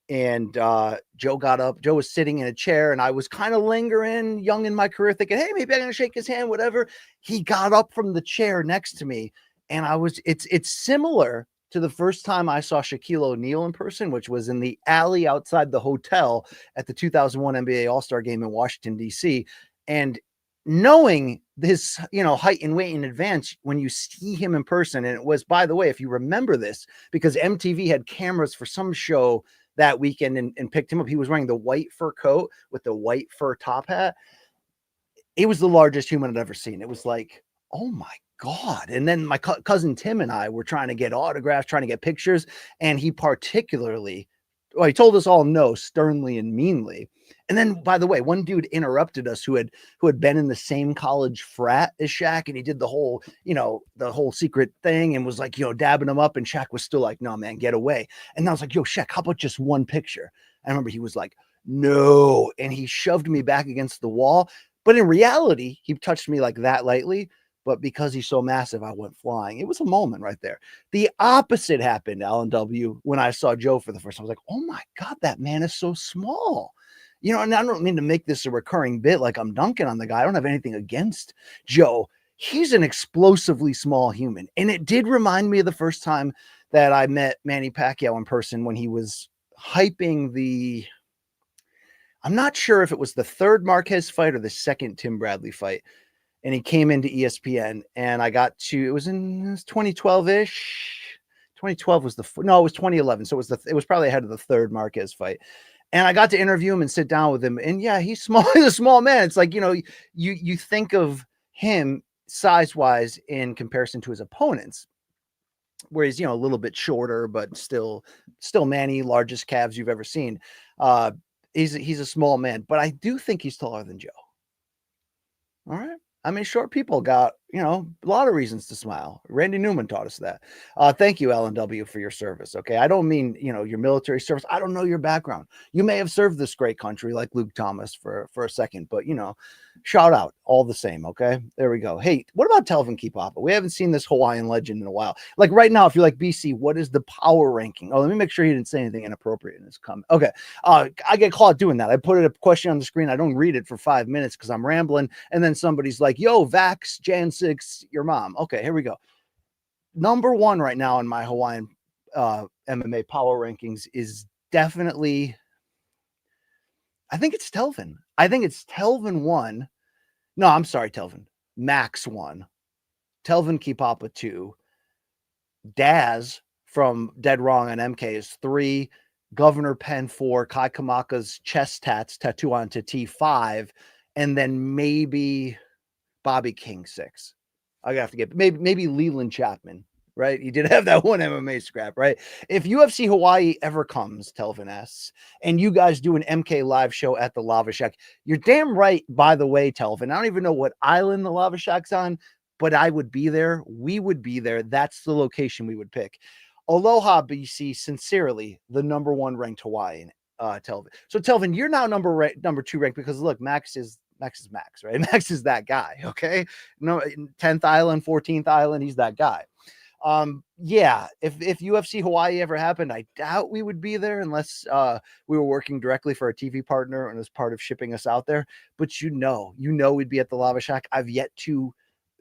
[SPEAKER 1] And Joe got up. Joe was sitting in a chair, and I was kind of lingering, young in my career, thinking, hey, maybe I'm going to shake his hand, whatever. He got up from the chair next to me, and it's similar to the first time I saw Shaquille O'Neal in person, which was in the alley outside the hotel at the 2001 NBA All-Star Game in Washington, D.C. And knowing this, height and weight in advance, when you see him in person, and it was, by the way, if you remember this, because MTV had cameras for some show that weekend and picked him up. He was wearing the white fur coat with the white fur top hat. It was the largest human I'd ever seen. It was like, oh my God. And then my cousin Tim and I were trying to get autographs, trying to get pictures. And he he told us all no, sternly and meanly. And then, by the way, one dude interrupted us who had been in the same college frat as Shaq, and he did the whole secret thing and was like, dabbing him up, and Shaq was still like, no, man, get away. And I was like, yo, Shaq, how about just one picture? I remember he was like, no, and he shoved me back against the wall. But in reality, he touched me like that lightly. but because he's so massive, I went flying. It was a moment right there. The opposite happened, Alan W., when I saw Joe for the first time. I was like, oh my God, that man is so small. You know, and I don't mean to make this a recurring bit like I'm dunking on the guy. I don't have anything against Joe. He's an explosively small human. And it did remind me of the first time that I met Manny Pacquiao in person when he was hyping I'm not sure if it was the third Marquez fight or the second Tim Bradley fight. And he came into ESPN and it was 2012-ish. 2012 was it was 2011. So it was probably ahead of the third Marquez fight. And I got to interview him and sit down with him. And yeah, he's small. He's a small man. It's like, you think of him size-wise in comparison to his opponents, where he's, a little bit shorter, but still Manny, largest calves you've ever seen. He's a small man, but I do think he's taller than Joe. All right. I mean, short people got, a lot of reasons to smile. Randy Newman taught us that. Thank you, LNW, for your service. Okay. I don't mean, your military service. I don't know your background. You may have served this great country like Luke Thomas for a second, but, shout out all the same. Okay. There we go. Hey, what about Telvin Kipapa? We haven't seen this Hawaiian legend in a while. Like right now, if you're like, BC, what is the power ranking? Oh, let me make sure he didn't say anything inappropriate in his comment. Okay. I get caught doing that. I put a question on the screen. I don't read it for 5 minutes because I'm rambling. And then somebody's like, yo, Vax, Jan 6, your mom. Okay, here we go. Number one right now in my Hawaiian MMA power rankings is definitely, I think it's Telvin. I think it's Telvin 1. No, I'm sorry, Telvin. Max 1. Telvin Kipapa 2. Daz from Dead Wrong on MK is 3. Governor Penn 4. Kai Kamaka's chest tattoo on Tati 5. And then maybe Bobby King 6. I have to get maybe Leland Chapman, right? He did have that one MMA scrap, right? If UFC Hawaii ever comes, Telvin asks, and you guys do an MK live show at the Lava Shack, you're damn right, by the way, Telvin. I don't even know what island the Lava Shack's on, but I would be there. We would be there. That's the location we would pick. Aloha, BC, sincerely, the number 1 ranked Hawaiian, Telvin. So, Telvin, you're now number 2 ranked because, look, Max is Max, right? Max is that guy, okay? No, 10th island, 14th island, he's that guy. Yeah, if UFC Hawaii ever happened, I doubt we would be there unless we were working directly for a TV partner and as part of shipping us out there. But we'd be at the Lava Shack. I've yet to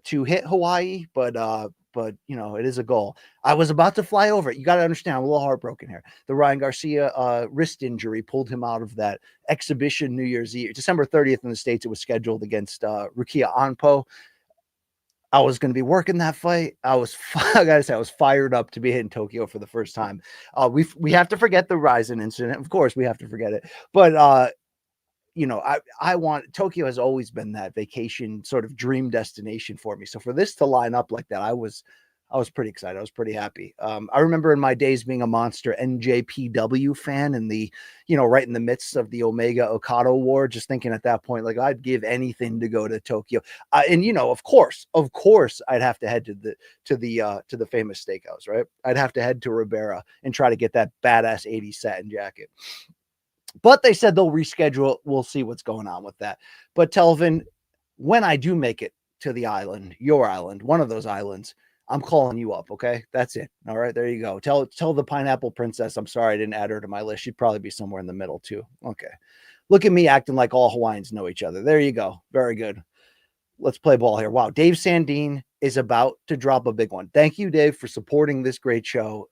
[SPEAKER 1] hit Hawaii, but it is a goal. I was about to fly over it. You got to understand, I'm a little heartbroken here. The Ryan Garcia wrist injury pulled him out of that exhibition New Year's Eve. December 30th in the States, it was scheduled against Rukia Anpo. I was going to be working that fight. I gotta say, I was fired up to be hitting Tokyo for the first time. We have to forget the Ryzen incident. Of course, we have to forget it. But I want Tokyo has always been that vacation sort of dream destination for me. So for this to line up like that, I was pretty excited. I was pretty happy. I remember in my days being a monster NJPW fan and right in the midst of the Omega Okada war, just thinking at that point, like I'd give anything to go to Tokyo. And of course, I'd have to head to the famous steakhouse, right? I'd have to head to Ribera and try to get that badass 80s satin jacket. But they said they'll reschedule. We'll see what's going on with that. But Telvin, when I do make it to the island, your island, one of those islands, I'm calling you up. Okay. That's it. All right. There you go. Tell the Pineapple Princess, I'm sorry I didn't add her to my list. She'd probably be somewhere in the middle too. Okay. Look at me acting like all Hawaiians know each other. There you go. Very good. Let's play ball here. Wow. Dave Sandine is about to drop a big one. Thank you, Dave, for supporting this great show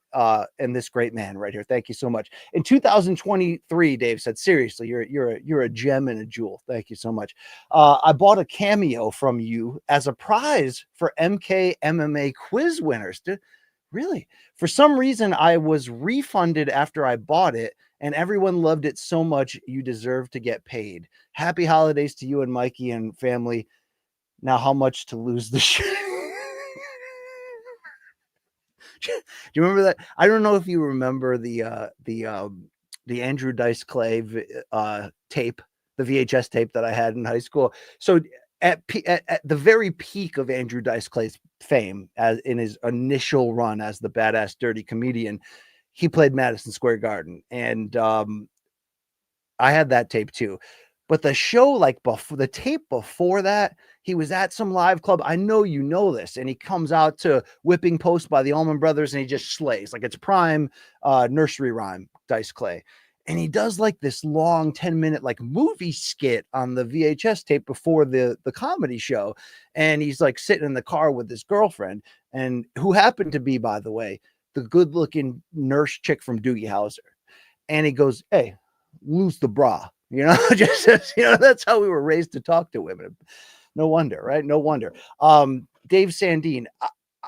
[SPEAKER 1] and this great man right here. Thank you so much. In 2023, Dave said, seriously, you're a gem and a jewel. Thank you so much. I bought a cameo from you as a prize for MK MMA quiz winners. Really? For some reason, I was refunded after I bought it, and everyone loved it so much. You deserve to get paid. Happy holidays to you and Mikey and family. Now, how much to lose the shirt? Do you remember that? I don't know if you remember the Andrew Dice Clay tape, the VHS tape that I had in high school. So at the very peak of Andrew Dice Clay's fame, as in his initial run as the badass dirty comedian, he played Madison Square Garden, and I had that tape too. But the show, like before the tape before that, he was at some live club. I know you know this, and he comes out to Whipping Post by the Allman Brothers, and he just slays like it's prime nursery rhyme, Dice Clay. And he does like this long 10-minute like movie skit on the VHS tape before the comedy show. And he's like sitting in the car with his girlfriend, and who happened to be, by the way, the good-looking nurse chick from Doogie Howser. And he goes, "Hey, lose the bra." Just that's how we were raised to talk to women. No wonder, right? No wonder. Dave Sandine,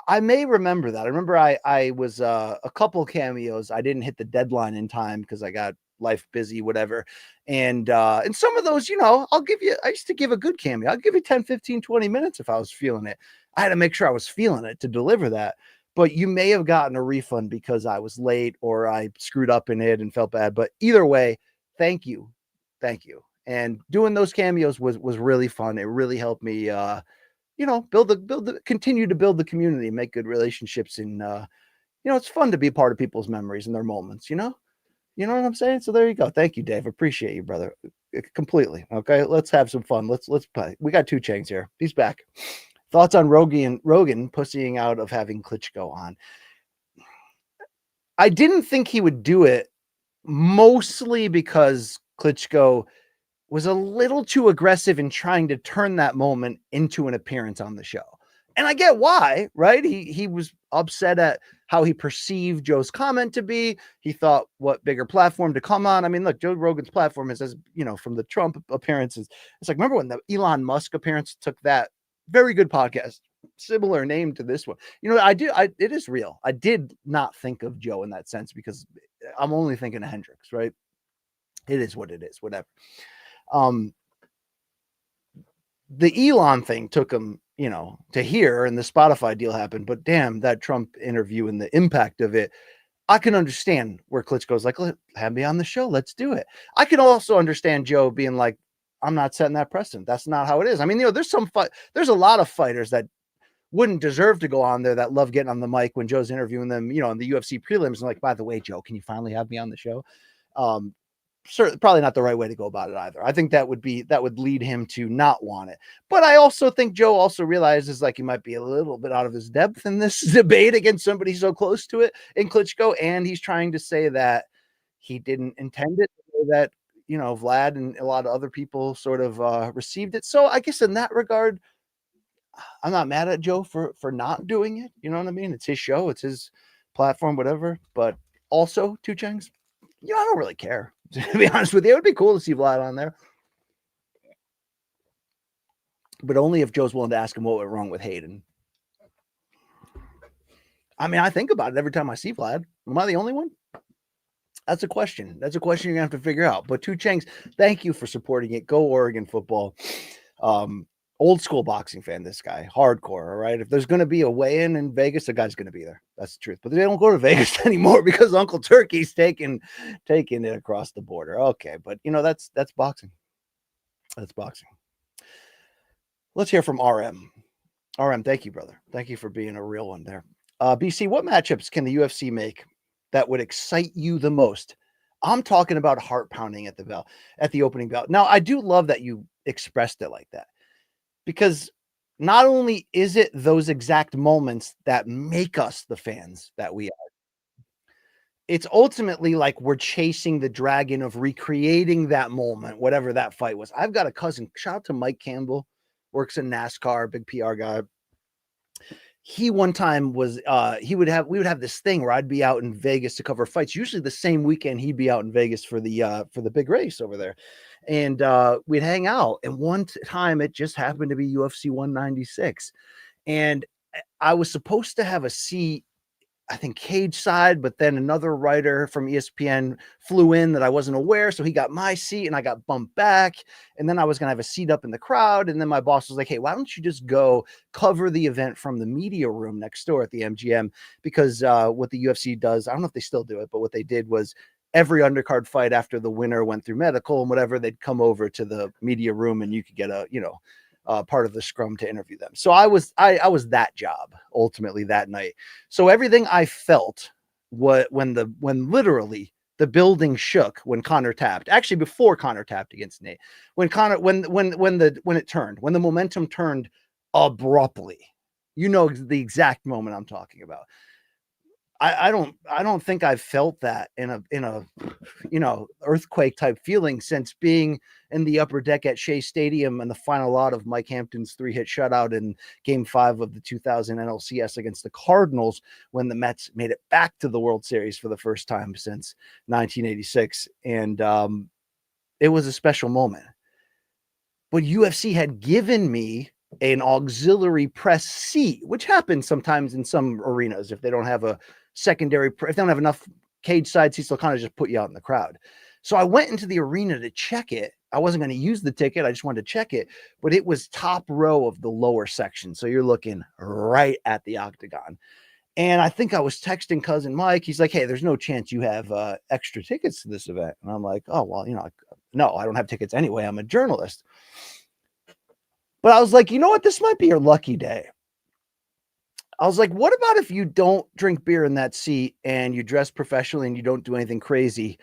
[SPEAKER 1] I may remember that. I remember I was a couple cameos. I didn't hit the deadline in time because I got life busy, whatever. And some of those, I'll give you, I used to give a good cameo. I'll give you 10, 15, 20 minutes if I was feeling it. I had to make sure I was feeling it to deliver that. But you may have gotten a refund because I was late or I screwed up in it and felt bad. But either way, thank you. Thank you. And doing those cameos was really fun. It really helped me, continue to build the community, make good relationships. And, it's fun to be part of people's memories and their moments, you know what I'm saying? So there you go. Thank you, Dave. Appreciate you, brother. Completely. Okay. Let's have some fun. Let's play. We got two Changs here. He's back. Thoughts on Rogan pussying out of having Klitschko on. I didn't think he would do it, mostly because Klitschko was a little too aggressive in trying to turn that moment into an appearance on the show. And I get why, right? He was upset at how he perceived Joe's comment to be. He thought, what bigger platform to come on? I mean, look, Joe Rogan's platform is, as from the Trump appearances. It's like, remember when the Elon Musk appearance took that very good podcast, similar name to this one. It is real. I did not think of Joe in that sense because I'm only thinking of Hendrix, right? It is what it is, whatever. The Elon thing took him, to here, and the Spotify deal happened, but damn, that Trump interview and the impact of it, I can understand where Klitschko's like, have me on the show. Let's do it. I can also understand Joe being like, I'm not setting that precedent. That's not how it is. I mean, there's a lot of fighters that wouldn't deserve to go on there that love getting on the mic when Joe's interviewing them, in the UFC prelims, and like, by the way, Joe, can you finally have me on the show? Certainly, probably not the right way to go about it either. I think that would lead him to not want it. But I also think Joe also realizes like he might be a little bit out of his depth in this debate against somebody so close to it in Klitschko, and he's trying to say that he didn't intend it, that Vlad and a lot of other people sort of received it. So I guess in that regard, I'm not mad at Joe for not doing it. You know what I mean? It's his show, it's his platform, whatever. But also, Two Chengs, I don't really care. To be honest with you, it would be cool to see Vlad on there. But only if Joe's willing to ask him what went wrong with Hayden. I mean, I think about it every time I see Vlad. Am I the only one? That's a question. That's a question you're going to have to figure out. But Two Chengs, thank you for supporting it. Go Oregon football. Old school boxing fan, this guy. Hardcore, all right? If there's going to be a weigh-in in Vegas, the guy's going to be there. That's the truth. But they don't go to Vegas anymore because Uncle Turkey's taking it across the border. Okay, but, that's boxing. That's boxing. Let's hear from RM. RM, thank you, brother. Thank you for being a real one there. BC, what matchups can the UFC make that would excite you the most? I'm talking about heart pounding at the opening bell. Now, I do love that you expressed it like that, because not only is it those exact moments that make us the fans that we are, it's ultimately like we're chasing the dragon of recreating that moment, whatever that fight was. I've got a cousin, shout out to Mike Campbell, works in NASCAR, big PR guy. He one time was we would have this thing where I'd be out in Vegas to cover fights. Usually the same weekend he'd be out in Vegas for the big race over there. And we'd hang out. And one time it just happened to be UFC 196. And I was supposed to have a seat, I think, cage side, but then another writer from ESPN flew in that I wasn't aware. So he got my seat and I got bumped back. And then I was going to have a seat up in the crowd. And then my boss was like, hey, why don't you just go cover the event from the media room next door at the MGM? Because what the UFC does, I don't know if they still do it, but what they did was every undercard fight after the winner went through medical and whatever, they'd come over to the media room and you could get a, part of the scrum to interview them. So I was that job ultimately that night. So everything I felt when literally the building shook when Conor tapped. Actually, before Conor tapped against Nate, when the momentum turned abruptly. You know the exact moment I'm talking about. I don't think I've felt that in a earthquake type feeling since being in the upper deck at Shea Stadium in the final out of Mike Hampton's 3-hit shutout in Game 5 of the 2000 NLCS against the Cardinals when the Mets made it back to the World Series for the first time since 1986, and it was a special moment. But UFC had given me an auxiliary press seat, which happens sometimes in some arenas if they don't have a secondary, if they don't have enough cage side seats, they'll kind of just put you out in the crowd. So I went into the arena to check it. I wasn't going to use the ticket. I just wanted to check it, but it was top row of the lower section. So you're looking right at the octagon. And I think I was texting cousin Mike. He's like, hey, there's no chance you have extra tickets to this event. And I'm like, oh, well, no, I don't have tickets anyway. I'm a journalist. But I was like, you know what? This might be your lucky day. I was like, what about if you don't drink beer in that seat and you dress professionally and you don't do anything crazy?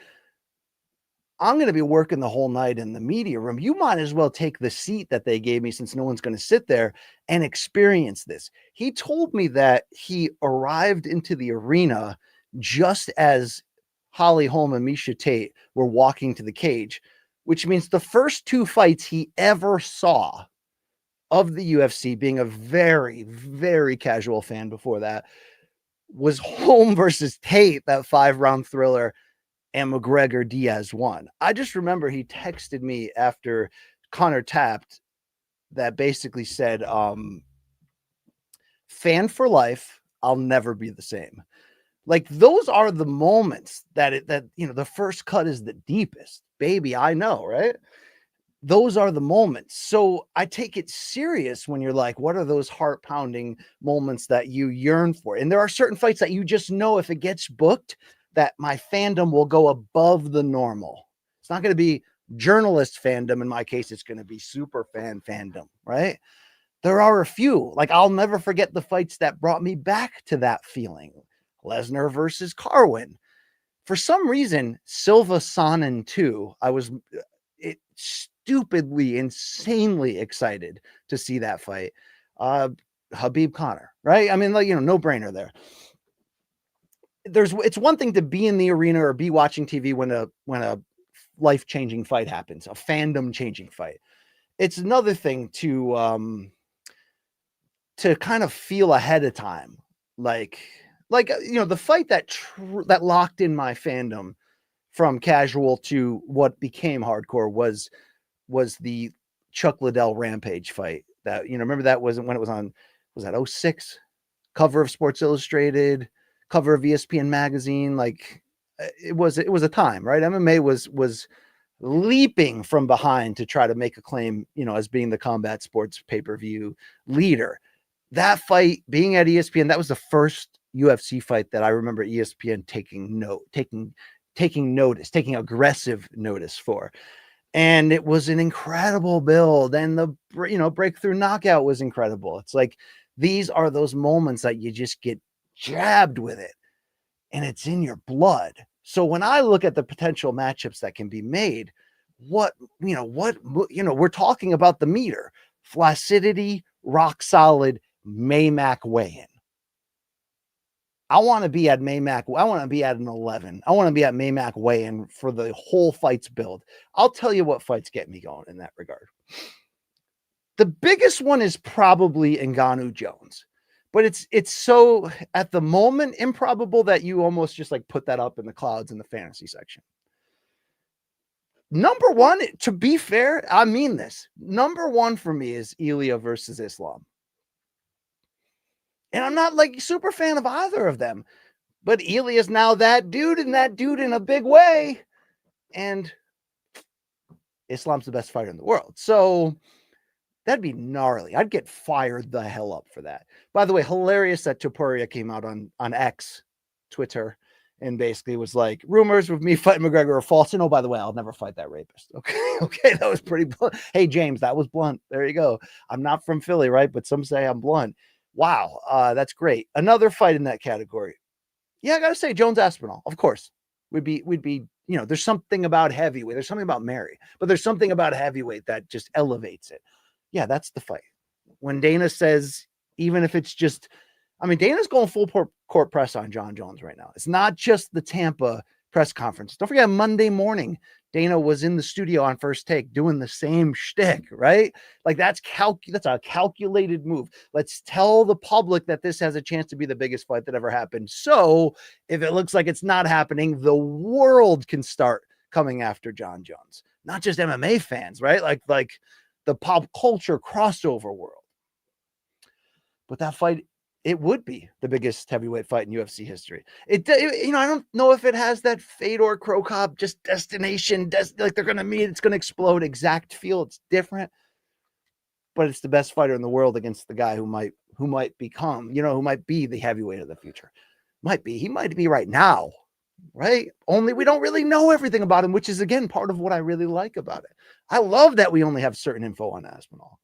[SPEAKER 1] I'm going to be working the whole night in the media room. You might as well take the seat that they gave me since no one's going to sit there and experience this. He told me that he arrived into the arena just as Holly Holm and Miesha Tate were walking to the cage, which means the first 2 fights he ever saw of the UFC, being a very, very casual fan before that, was Holm versus Tate, that 5-round thriller, and McGregor Diaz won. I just remember he texted me after Conor tapped that basically said, fan for life, I'll never be the same. Like, those are the moments that the first cut is the deepest. Baby, I know, right? Those are the moments. So I take it serious when you're like, what are those heart-pounding moments that you yearn for? And there are certain fights that you just know if it gets booked, that my fandom will go above the normal. It's not going to be journalist fandom. In my case, it's going to be super fan fandom, right? There are a few. Like, I'll never forget the fights that brought me back to that feeling. Lesnar versus Carwin. For some reason, Silva Sonnen 2, I was stupidly, insanely excited to see that fight. Khabib Conor, right? I mean, like, no brainer there. It's one thing to be in the arena or be watching TV when a life-changing fight happens, a fandom-changing fight. It's another thing to kind of feel ahead of time, like the fight that locked in my fandom from casual to what became hardcore was the Chuck Liddell Rampage fight. That, remember that wasn't when it was on, was that 06? Cover of Sports Illustrated, cover of ESPN magazine. Like, it was a time, right? MMA was leaping from behind to try to make a claim, as being the combat sports pay-per-view leader. That fight being at ESPN, that was the first UFC fight that I remember ESPN taking notice, taking aggressive notice for. And it was an incredible build. And the, breakthrough knockout was incredible. It's like, these are those moments that you just get jabbed with it and it's in your blood. So when I look at the potential matchups that can be made, we're talking about the meter, flaccidity, rock solid, Maymac weigh-in. I want to be at Maymac. I want to be at an 11. I want to be at Maymac weigh-in for the whole fight's build. I'll tell you what fights get me going in that regard. The biggest one is probably Ngannou Jones, but it's so at the moment improbable that you almost just like put that up in the clouds in the fantasy section. Number one, to be fair, I mean this. Number one for me is Ilya versus Islam. And I'm not like super fan of either of them, but Ilya is now that dude in a big way. And Islam's the best fighter in the world. So that'd be gnarly. I'd get fired the hell up for that. By the way, hilarious that Topuria came out on X, Twitter, and basically was like, rumors of me fighting McGregor are false. And oh, by the way, I'll never fight that rapist. Okay, that was pretty blunt. Hey, James, that was blunt. There you go. I'm not from Philly, right? But some say I'm blunt. Wow, that's great. Another fight in that category. Yeah, I got to say, Jones Aspinall, of course. would be, you know, there's something about heavyweight. There's something about Mary, but there's something about heavyweight that just elevates it. Yeah, that's the fight. When Dana says, even if it's just, I mean, Dana's going full court press on John Jones right now. It's not just the Tampa press conference. Don't forget, Monday morning, Dana was in the studio on First Take doing the same shtick, right? Like that's a calculated move. Let's tell the public that this has a chance to be the biggest fight that ever happened. So if it looks like it's not happening, the world can start coming after John Jones, not just MMA fans, right? Like the pop culture crossover world. But that fight, it would be the biggest heavyweight fight in UFC history. It you know, I don't know if it has that Fedor Krokop just destination, like they're going to meet, it's going to explode exact feel. It's different, but it's the best fighter in the world against the guy who might become, you know, who might be the heavyweight of the future. He might be right now, right? Only we don't really know everything about him, which is again part of what I really like about it. I love that we only have certain info on Aspinall.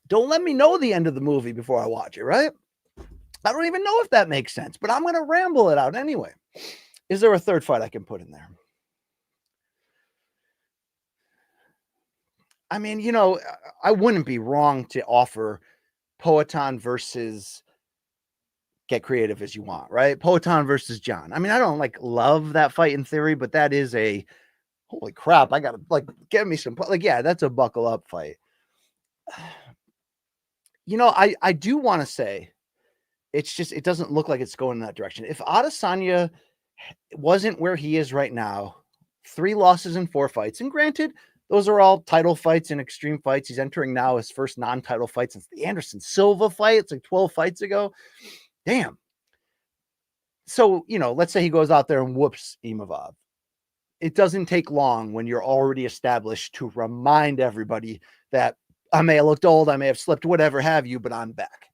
[SPEAKER 1] Don't let me know the end of the movie before I watch it, right? I don't even know if that makes sense, but I'm going to ramble it out anyway. Is there a third fight I can put in there? I mean, you know, I wouldn't be wrong to offer Poatan versus, get creative as you want, right? Poatan versus John. I mean, I don't like love that fight in theory, but that is a, holy crap, I got to like, give me some, like, yeah, that's a buckle up fight. You know, I do want to say, it's just, it doesn't look like it's going in that direction. If Adesanya wasn't where he is right now, 3 losses in 4 fights, and granted, those are all title fights and extreme fights. He's entering now his first non-title fight since the Anderson Silva fight. It's like 12 fights ago. Damn. So, you know, let's say he goes out there and whoops Imavov. It doesn't take long when you're already established to remind everybody that I may have looked old, I may have slipped, whatever have you, but I'm back.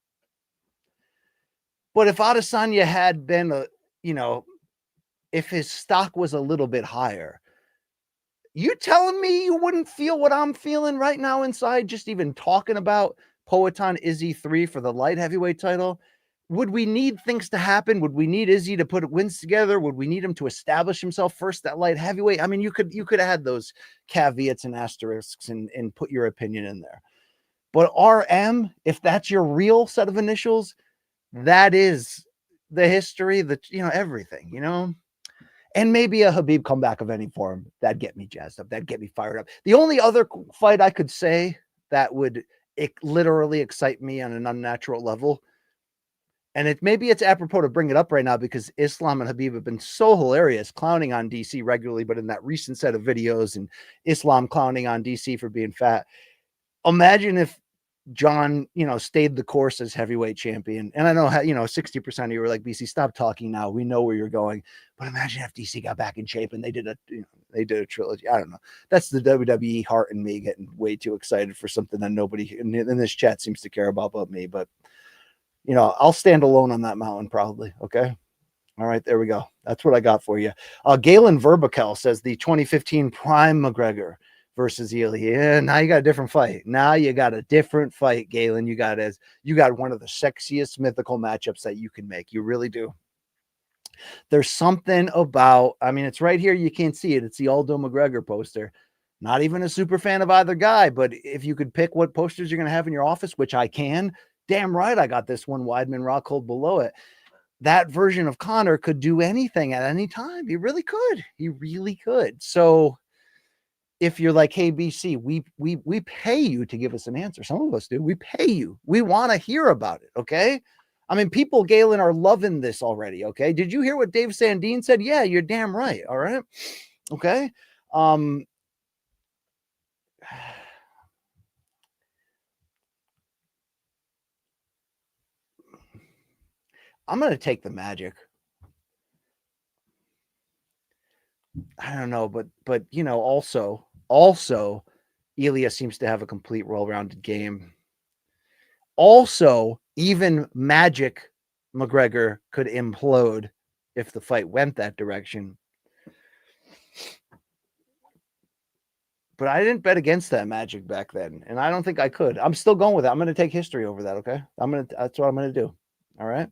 [SPEAKER 1] But if Adesanya had been you know, if his stock was a little bit higher, you telling me you wouldn't feel what I'm feeling right now inside, just even talking about Poatan Izzy 3 for the light heavyweight title? Would we need things to happen? Would we need Izzy to put wins together? Would we need him to establish himself first at light heavyweight? I mean, you could add those caveats and asterisks and put your opinion in there. But RM, if that's your real set of initials, that is the history, you know, everything, you know. And maybe a Khabib comeback of any form, that'd get me jazzed up. That'd get me fired up. The only other fight I could say that would literally excite me on an unnatural level, and maybe it's apropos to bring it up right now because Islam and Khabib have been so hilarious, clowning on DC regularly, but in that recent set of videos and Islam clowning on DC for being fat. Imagine if John, you know, stayed the course as heavyweight champion. And I know, you know, 60% of you were like, BC, stop talking now. We know where you're going. But imagine if DC got back in shape and they did a trilogy. I don't know. That's the WWE heart in me getting way too excited for something that nobody in this chat seems to care about but me. But, you know, I'll stand alone on that mountain probably. Okay. All right, there we go. That's what I got for you. Galen Verbakel says the 2015 Prime McGregor versus Ely. Yeah, now you got a different fight. Now you got a different fight, Galen. You got one of the sexiest mythical matchups that you can make. You really do. There's something about, I mean, it's right here. You can't see it. It's the Aldo McGregor poster. Not even a super fan of either guy, but if you could pick what posters you're going to have in your office, which I can, damn right I got this one Weidman Rockhold below it. That version of Conor could do anything at any time. He really could. He really could. So if you're like, hey, BC, we pay you to give us an answer. Some of us do. We pay you. We want to hear about it. Okay. I mean, people, Galen, are loving this already. Okay. Did you hear what Dave Sandine said? Yeah, you're damn right. All right. Okay. I'm going to take the Magic. I don't know, but you know, also Ilya seems to have a complete well-rounded game. Also, even Magic McGregor could implode if the fight went that direction. But I didn't bet against that Magic back then, and I don't think I could. I'm still going with it. I'm going to take history over that, okay? That's what I'm going to do. All right?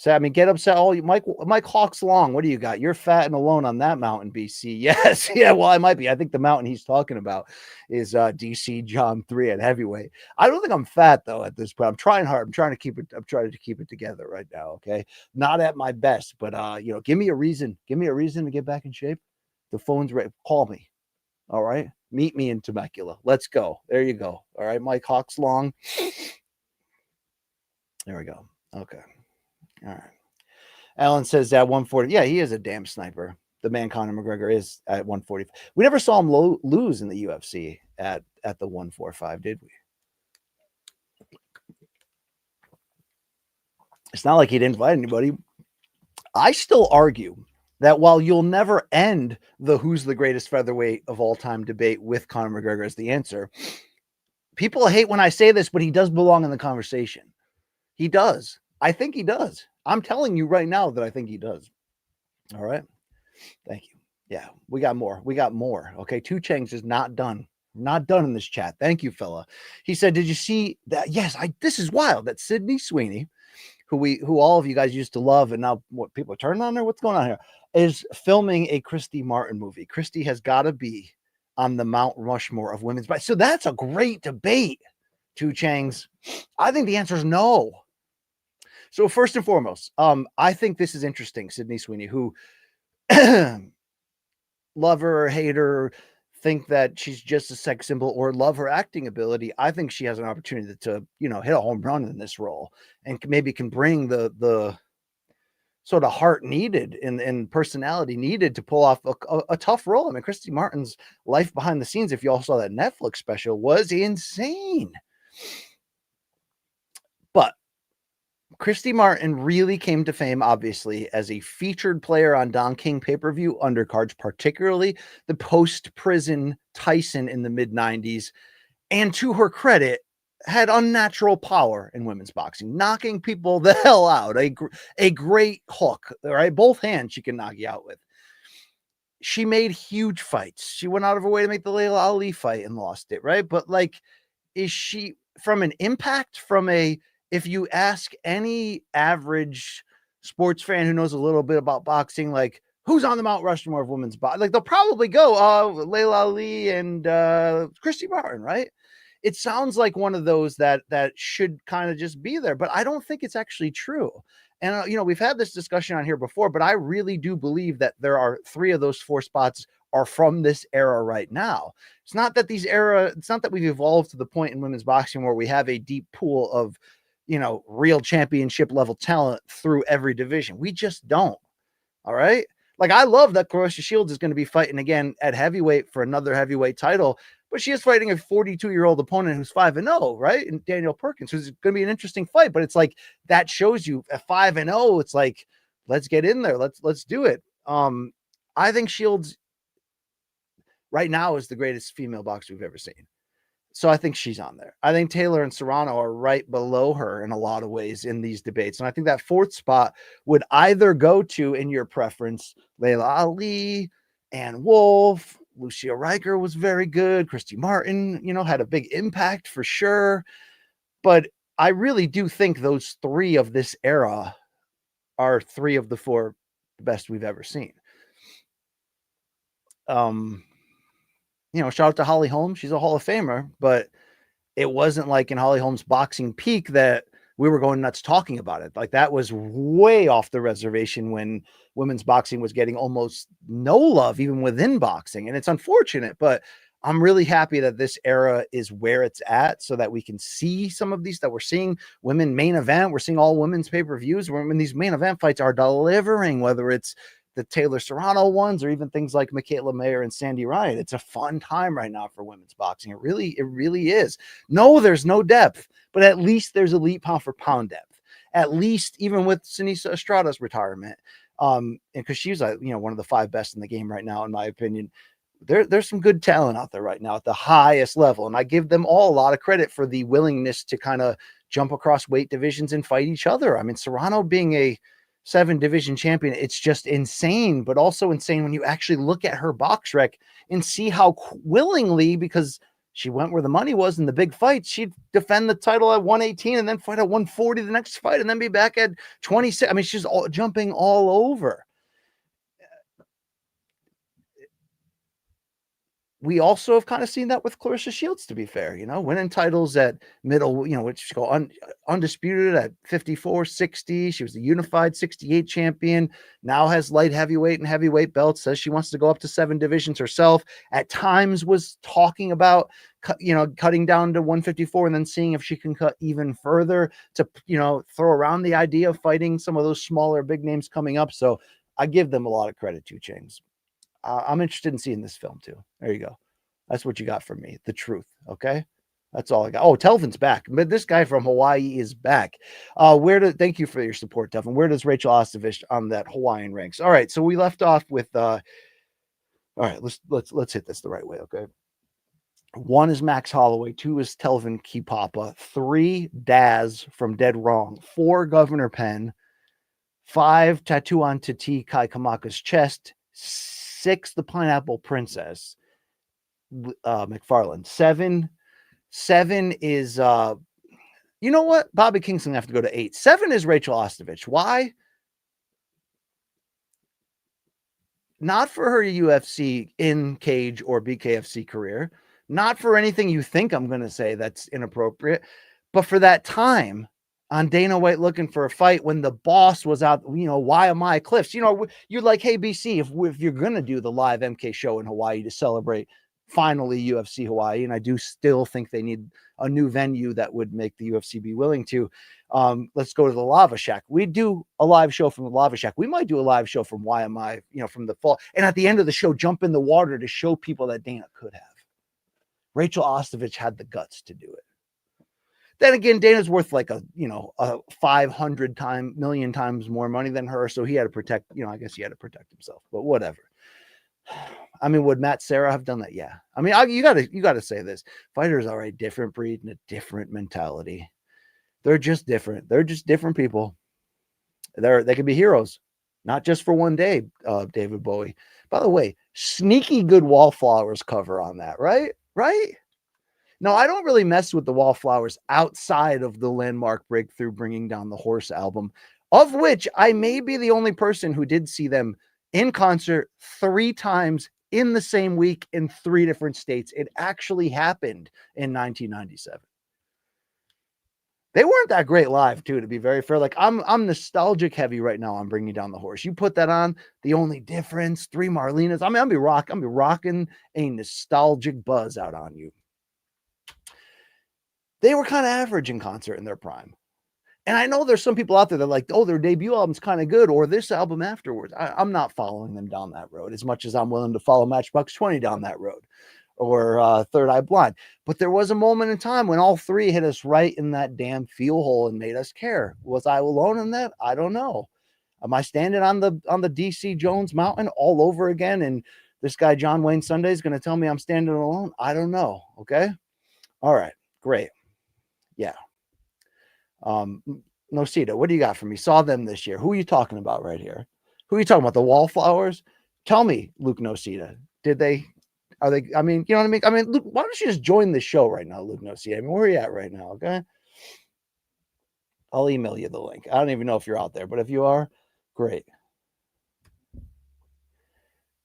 [SPEAKER 1] So I mean, get upset. Oh, Mike Hawks Long. What do you got? You're fat and alone on that mountain, BC. Yes, yeah. Well, I might be. I think the mountain he's talking about is DC John 3 at heavyweight. I don't think I'm fat though at this point. I'm trying hard. I'm trying to keep it. I'm trying to keep it together right now. Okay, not at my best, but give me a reason. Give me a reason to get back in shape. The phone's ready. Call me. All right. Meet me in Temecula. Let's go. There you go. All right, Mike Hawks Long. There we go. Okay. All right. Alan says that 140. Yeah, he is a damn sniper. The man Conor McGregor is at 140. We never saw him lose in the UFC at the 145, did we? It's not like he didn't fight anybody. I still argue that while you'll never end the who's the greatest featherweight of all time debate with Conor McGregor as the answer, people hate when I say this, but he does belong in the conversation. He does. I think he does. I'm telling you right now that I think he does. All right. Thank you. Yeah, we got more. We got more. Okay. Two Changs is not done. Not done in this chat. Thank you, fella. He said, did you see that? Yes, this is wild that Sydney Sweeney, who all of you guys used to love, and now what people are turning on there? What's going on here? Is filming a Christy Martin movie. Christy has got to be on the Mount Rushmore of women's bikes. So that's a great debate. Two Changs. I think the answer is no. So first and foremost, I think this is interesting. Sydney Sweeney, who love her or hate her, think that she's just a sex symbol, or love her acting ability. I think she has an opportunity to, hit a home run in this role, and maybe can bring the sort of heart needed and personality needed to pull off a tough role. I mean, Christy Martin's life behind the scenes, if you all saw that Netflix special, was insane. But Christy Martin really came to fame, obviously, as a featured player on Don King pay-per-view undercards, particularly the post-prison Tyson in the mid-90s. And to her credit, had unnatural power in women's boxing, knocking people the hell out. A great hook, right? Both hands she can knock you out with. She made huge fights. She went out of her way to make the Layla Ali fight and lost it, right? But is she, from an impact, if you ask any average sports fan who knows a little bit about boxing, who's on the Mount Rushmore of women's boxing, they'll probably go, Layla Ali and Christy Martin, right? It sounds like one of those that should kind of just be there, but I don't think it's actually true. And, we've had this discussion on here before, but I really do believe that there are 3 of those 4 spots are from this era right now. It's not that it's not that we've evolved to the point in women's boxing where we have a deep pool of, real championship level talent through every division. We just don't. All right. I love that Clarissa Shields is going to be fighting again at heavyweight for another heavyweight title, but she is fighting a 42-year-old opponent who's 5-0, right? And Daniel Perkins, who's going to be an interesting fight, but it's that shows you at 5-0, it's let's get in there. Let's do it. I think Shields right now is the greatest female boxer we've ever seen. So I think she's on there. I think Taylor and Serrano are right below her in a lot of ways in these debates. And I think that 4th spot would either go to, in your preference, Layla Ali, Ann Wolfe, Lucia Riker was very good. Christy Martin, had a big impact for sure. But I really do think those 3 of this era are 3 of the 4 best we've ever seen. Shout out to Holly Holm. She's a Hall of Famer, but it wasn't like in Holly Holm's boxing peak that we were going nuts talking about it. That was way off the reservation when women's boxing was getting almost no love, even within boxing. And it's unfortunate, but I'm really happy that this era is where it's at so that we can see some of these that we're seeing. Women main event. We're seeing all women's pay-per-views when these main event fights are delivering, whether it's the Taylor Serrano ones, or even things like Michaela Mayer and Sandy Ryan. It's a fun time right now for women's boxing. It really is. No, there's no depth, but at least there's elite pound for pound depth. At least even with Sinisa Estrada's retirement, and because she's one of the 5 best in the game right now, in my opinion. There's some good talent out there right now at the highest level, and I give them all a lot of credit for the willingness to kind of jump across weight divisions and fight each other. I mean, Serrano being a 7-division champion, it's just insane, but also insane when you actually look at her box rec and see how willingly, because She went where the money was in the big fights. She'd defend the title at 118 and then fight at 140 the next fight and then be back at 26. I mean, she's jumping all over. We also have kind of seen that with Clarissa Shields, to be fair, winning titles at middle, which go undisputed at 54, 60. She was the unified 68 champion, now has light heavyweight and heavyweight belts, says she wants to go up to 7 divisions herself. At times was talking about, cutting down to 154 and then seeing if she can cut even further to, throw around the idea of fighting some of those smaller big names coming up. So I give them a lot of credit too, James. I'm interested in seeing this film too. There you go. That's what you got from me. The truth. Okay. That's all I got. Oh, Telvin's back. But this guy from Hawaii is back. Thank you for your support, Telvin. Where does Rachel Ostovich on that Hawaiian ranks? All right. So we left off with, all right, let's hit this the right way. Okay. 1 is Max Holloway. 2 is Telvin Kipapa. 3, Daz from Dead Wrong. 4, Governor Penn. 5, tattoo on Tati Kai Kamaka's chest. 6, the Pineapple Princess, McFarland. 7 is, you know what? Bobby Kingston have to go to 8. 7 is Rachel Ostovich. Why? Not for her UFC in cage or BKFC career. Not for anything you think I'm going to say that's inappropriate, but for that time on Dana White looking for a fight when the boss was out, why am I Cliffs? You're like, hey, BC, if you're going to do the live MK show in Hawaii to celebrate finally UFC Hawaii, and I do still think they need a new venue that would make the UFC be willing to, let's go to the Lava Shack. We do a live show from the Lava Shack. We might do a live show from YMI, from the fall. And at the end of the show, jump in the water to show people that Dana could have. Rachel Ostovich had the guts to do it. Then again, Dana's worth like a 500 million times more money than her. So he had to protect, I guess he had to protect himself, but whatever. I mean, would Matt Serra have done that? Yeah. I mean, you gotta say this. Fighters are a different breed and a different mentality. They're just different. They're just different people. They can be heroes, not just for one day, David Bowie. By the way, sneaky good Wallflowers cover on that, right? Right? No, I don't really mess with the Wallflowers outside of the landmark breakthrough Bringing Down the Horse album, of which I may be the only person who did see them in concert 3 times in the same week in 3 different states. It actually happened in 1997. They weren't that great live, too, to be very fair. Like, I'm nostalgic heavy right now on Bringing Down the Horse. You put that on, The Only Difference, 3 Marlenas. I mean, I'll be rocking a nostalgic buzz out on you. They were kind of average in concert in their prime. And I know there's some people out there that are like, oh, their debut album's kind of good, or this album afterwards. I'm not following them down that road as much as I'm willing to follow Matchbox 20 down that road, or Third Eye Blind. But there was a moment in time when all 3 hit us right in that damn feel hole and made us care. Was I alone in that? I don't know. Am I standing on the DC Jones Mountain all over again? And this guy, John Wayne Sunday, is going to tell me I'm standing alone? I don't know. Okay. All right. Great. Yeah. Nocita, what do you got for me? Saw them this year. Who are you talking about right here? Who are you talking about? The Wallflowers? Tell me, Luke Nocita. Are they, I mean, you know what I mean? I mean, Luke, why don't you just join the show right now, Luke Nocita? I mean, where are you at right now? Okay. I'll email you the link. I don't even know if you're out there, but if you are, great.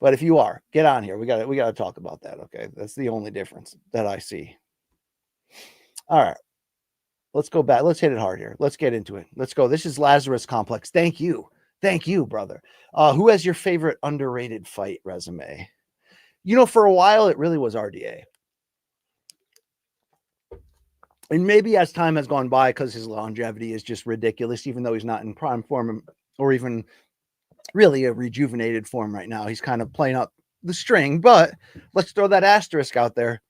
[SPEAKER 1] But if you are, get on here. We got to talk about that. Okay. That's the only difference that I see. All right. Let's go back. Let's hit it hard here. Let's get into it. Let's go. This is Lazarus Complex. Thank you. Thank you, brother. Who has your favorite underrated fight resume? For a while, it really was RDA. And maybe as time has gone by, because his longevity is just ridiculous, even though he's not in prime form or even really a rejuvenated form right now. He's kind of playing up the string, but let's throw that asterisk out there.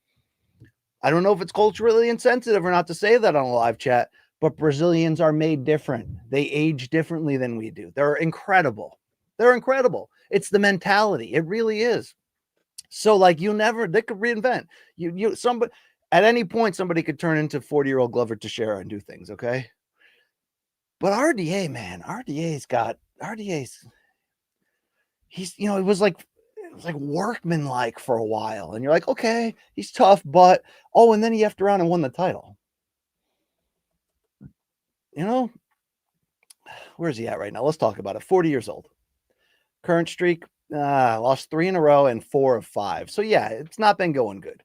[SPEAKER 1] I don't know if it's culturally insensitive or not to say that on a live chat, but Brazilians are made different. They age differently than we do. They're incredible. They're incredible. It's the mentality. It really is. So like they could reinvent somebody at any point, somebody could turn into 40-year-old Glover Teixeira and do things. Okay. But RDA, man, it was like, it was like workmanlike for a while. And you're like, okay, he's tough, but and then he effed around and won the title. You know, where's he at right now? Let's talk about it. 40 years old. Current streak, lost 3 in a row and 4 of 5. So yeah, it's not been going good.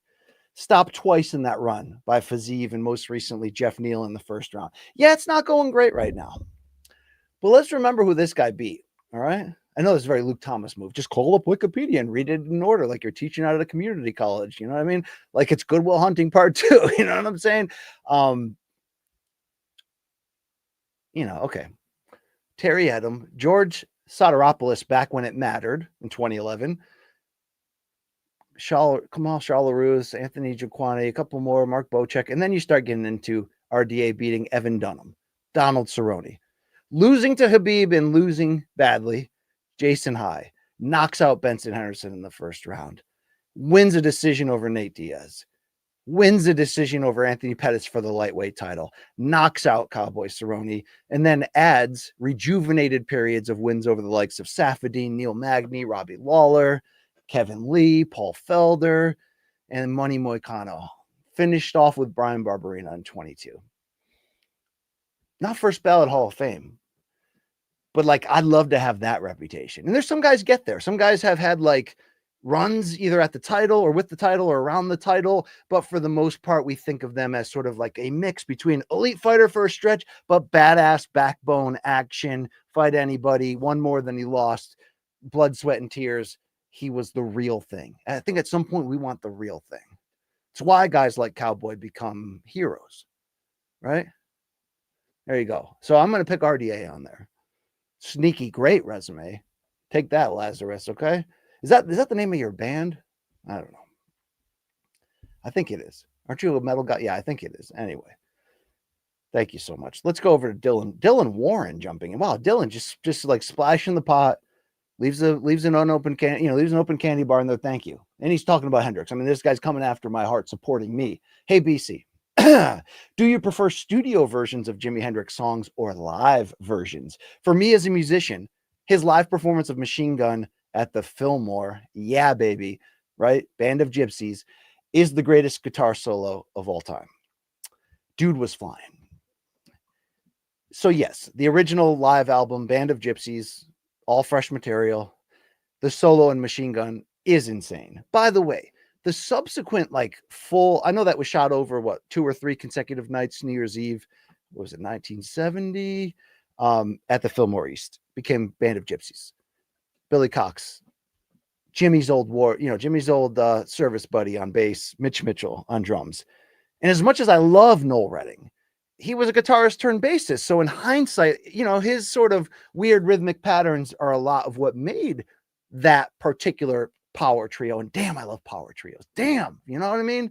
[SPEAKER 1] Stopped twice in that run by Fiziev and most recently Jeff Neal in the first round. Yeah, it's not going great right now. But let's remember who this guy beat. All right. I know this is a very Luke Thomas move. Just call up Wikipedia and read it in order, like you're teaching out at a community college. You know what I mean? Like it's Good Will Hunting Part 2. You know what I'm saying? Okay. Terry Edom, George Soteropoulos back when it mattered in 2011. Kamal Charleroux, Anthony Giaquani, a couple more, Mark Bocek, and then you start getting into RDA beating Evan Dunham, Donald Cerrone, losing to Khabib and losing badly. Jason High knocks out Benson Henderson in the first round, wins a decision over Nate Diaz, wins a decision over Anthony Pettis for the lightweight title, knocks out Cowboy Cerrone, and then adds rejuvenated periods of wins over the likes of Safadine, Neil Magny, Robbie Lawler, Kevin Lee, Paul Felder, and Money Moicano. Finished off with Brian Barberina in 22. Not first ballot Hall of Fame, but like I'd love to have that reputation. And there's some guys get there. Some guys have had like runs either at the title or with the title or around the title, but for the most part, we think of them as sort of like a mix between elite fighter for a stretch, but badass backbone action, fight anybody, won more than he lost, blood, sweat, and tears. He was the real thing. And I think at some point we want the real thing. It's why guys like Cowboy become heroes, right? There you go. So I'm going to pick RDA on there. Sneaky, great resume. Take that, Lazarus, okay? Is that the name of your band? I don't know. I think it is. Aren't you a metal guy? Yeah, I think it is. Anyway, thank you so much. Let's go over to Dylan. Dylan Warren jumping in. Wow, Dylan just like splashing the pot. Leaves an unopened leaves an open candy bar in there. Thank you. And he's talking about Hendrix. I mean, this guy's coming after my heart, supporting me. Hey, BC, do you prefer studio versions of Jimi Hendrix songs or live versions? For me as a musician, his live performance of Machine Gun at the Fillmore, yeah, baby, right? Band of Gypsies is the greatest guitar solo of all time. Dude was flying. So yes, the original live album, Band of Gypsies, all fresh material. The solo and Machine Gun is insane. By the way, the subsequent I know that was shot over 2 or 3 consecutive nights, New Year's Eve. What was it, 1970? At the Fillmore East, became Band of Gypsies. Billy Cox, Jimmy's old service buddy on bass, Mitch Mitchell on drums. And as much as I love Noel Redding, he was a guitarist turned bassist. So in hindsight, his sort of weird rhythmic patterns are a lot of what made that particular power trio. And damn, I love power trios. Damn, you know what I mean?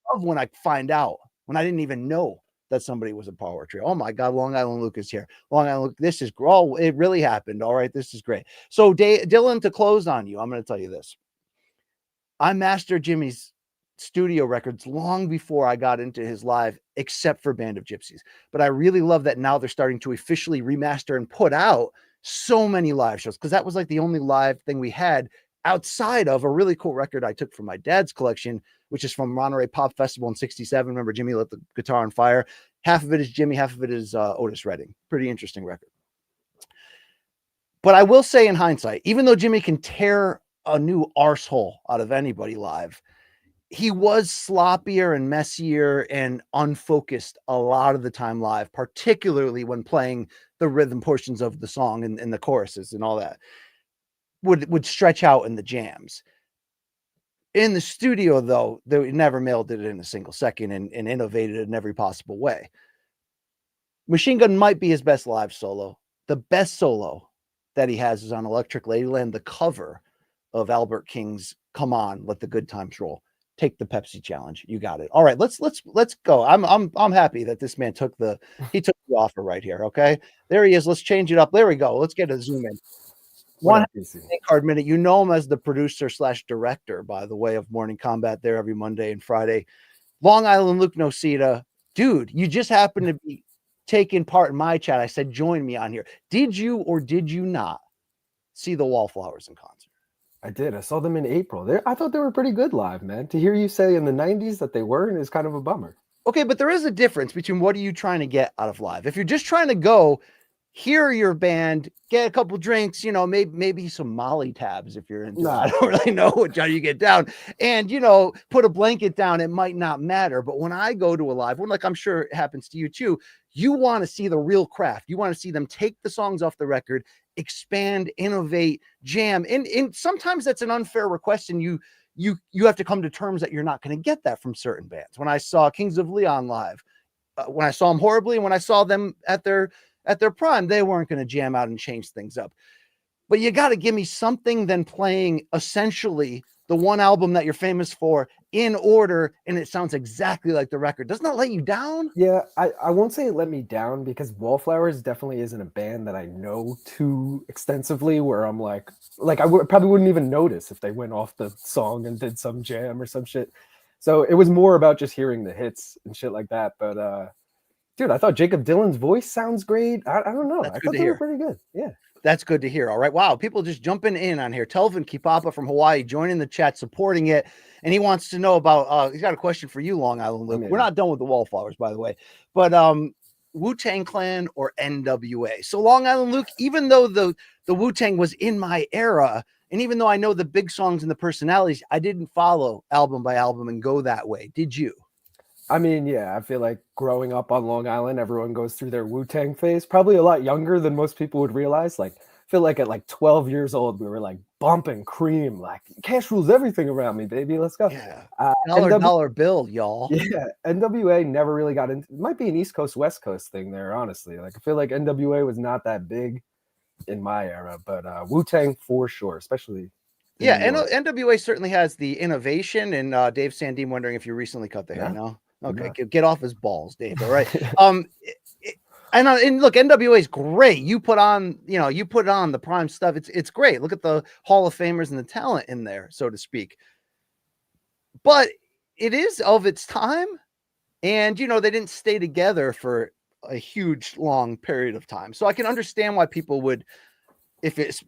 [SPEAKER 1] I love when I find out, when I didn't even know that somebody was a power trio. Oh my God, Long Island Luke is here. Long Island Luke, this is great. Oh, it really happened. All right, this is great. So Dylan, to close on you, I'm going to tell you this. I mastered Jimmy's studio records long before I got into his live, except for Band of Gypsies. But I really love that now they're starting to officially remaster and put out so many live shows, because that was like the only live thing we had outside of a really cool record I took from my dad's collection, which is from Monterey Pop Festival in 67. Remember, Jimmy lit the guitar on fire. Half of it is Jimmy, half of it is Otis Redding. Pretty interesting record. But I will say in hindsight, even though Jimmy can tear a new arsehole out of anybody live, he was sloppier and messier and unfocused a lot of the time live, particularly when playing the rhythm portions of the song and the choruses and all that would stretch out in the jams. In the studio, though, they never mailed it in a single second and innovated in every possible way. Machine Gun might be his best live solo. The best solo that he has is on Electric Ladyland, the cover of Albert King's "Come On, Let the Good Times Roll." Take the Pepsi challenge. You got it. All right, let's go. I'm happy that this man took the offer right here. Okay, there he is. Let's change it up. There we go. Let's get a zoom in. One card minute. You know him as the producer / director, by the way, of Morning Combat there every Monday and Friday. Long Island Luke Nocita, dude, you just happened to be taking part in my chat. I said, join me on here. Did you or did you not see the Wallflowers in concert?
[SPEAKER 2] I did. I saw them in April. I thought they were pretty good live, man. To hear you say in the 90s that they weren't is kind of a bummer.
[SPEAKER 1] Okay, but there is a difference between what are you trying to get out of live. If you're just trying to go hear your band, get a couple drinks, maybe some Molly tabs if you're into it. I don't really know how you get down. And, put a blanket down, it might not matter. But when I go to a live one, like I'm sure it happens to you too, you want to see the real craft. You want to see them take the songs off the record, expand, innovate, jam. And sometimes that's an unfair request, and you have to come to terms that you're not going to get that from certain bands. When I saw Kings of Leon live, when I saw them horribly, and when I saw them at their prime, they weren't going to jam out and change things up. But you got to give me something than playing essentially the one album that you're famous for in order, and it sounds exactly like the record. Doesn't that let you down?
[SPEAKER 2] Yeah, I won't say it let me down, because Wallflowers definitely isn't a band that I know too extensively, where I'm like probably wouldn't even notice if they went off the song and did some jam or some shit. So it was more about just hearing the hits and shit like that. But dude, I thought Jacob Dylan's voice sounds great. I don't know. I thought they were pretty good. Yeah.
[SPEAKER 1] That's good to hear. All right. Wow. People just jumping in on here. Telvin Kipapa from Hawaii joining the chat, supporting it. And he wants to know about, he's got a question for you, Long Island Luke. We're not done with the Wallflowers, by the way. But Wu-Tang Clan or NWA? So Long Island Luke, even though the Wu-Tang was in my era, and even though I know the big songs and the personalities, I didn't follow album by album and go that way. Did you?
[SPEAKER 2] I mean, yeah, I feel like growing up on Long Island, everyone goes through their Wu-Tang phase, probably a lot younger than most people would realize. Like, I feel like at like 12 years old, we were like bumping Cream, like cash rules everything around me, baby. Let's go.
[SPEAKER 1] Yeah. Dollar bill, y'all.
[SPEAKER 2] Yeah. NWA never really got into, it might be an East Coast, West Coast thing there, honestly. Like, I feel like NWA was not that big in my era, but Wu-Tang for sure, especially.
[SPEAKER 1] Yeah, and NWA certainly has the innovation. And Dave Sandine wondering if you recently cut the hair. No? Okay, get off his balls, Dave. All right. And look, NWA is great. You put on the prime stuff. It's great. Look at the Hall of Famers and the talent in there, so to speak. But it is of its time, and they didn't stay together for a huge long period of time. So I can understand why people would,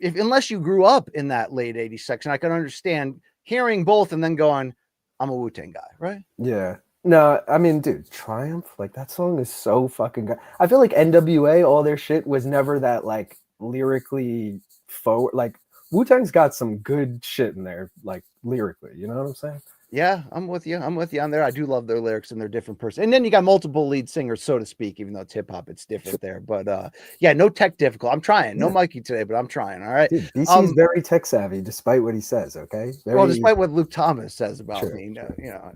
[SPEAKER 1] unless you grew up in that late 80s section, I can understand hearing both and then going, I'm a Wu-Tang guy, right?
[SPEAKER 2] Yeah. No, I mean, dude, Triumph, like that song is so fucking good. I feel like NWA, all their shit was never that like lyrically forward. Like Wu-Tang's got some good shit in there, like lyrically. You know what I'm saying?
[SPEAKER 1] Yeah, I'm with you. I'm with you on there. I do love their lyrics and their different person. And then you got multiple lead singers, so to speak, even though it's hip hop, it's different there. But yeah, no tech difficult. I'm trying. No Mikey today, but I'm trying. All right.
[SPEAKER 2] Dude, BC's very tech savvy, despite what he says. Okay.
[SPEAKER 1] Well, despite what Luke Thomas says about me,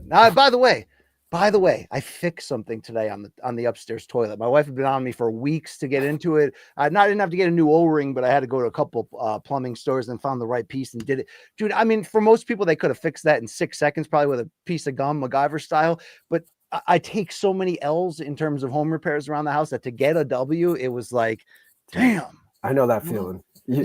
[SPEAKER 1] Now, by the way, I fixed something today on the upstairs toilet. My wife had been on me for weeks to get into it. I didn't have to get a new O-ring, but I had to go to a couple plumbing stores and found the right piece and did it. Dude, I mean, for most people, they could have fixed that in 6 seconds, probably with a piece of gum, MacGyver style. But I take so many L's in terms of home repairs around the house that to get a W, it was like, damn.
[SPEAKER 2] I know that feeling.
[SPEAKER 1] You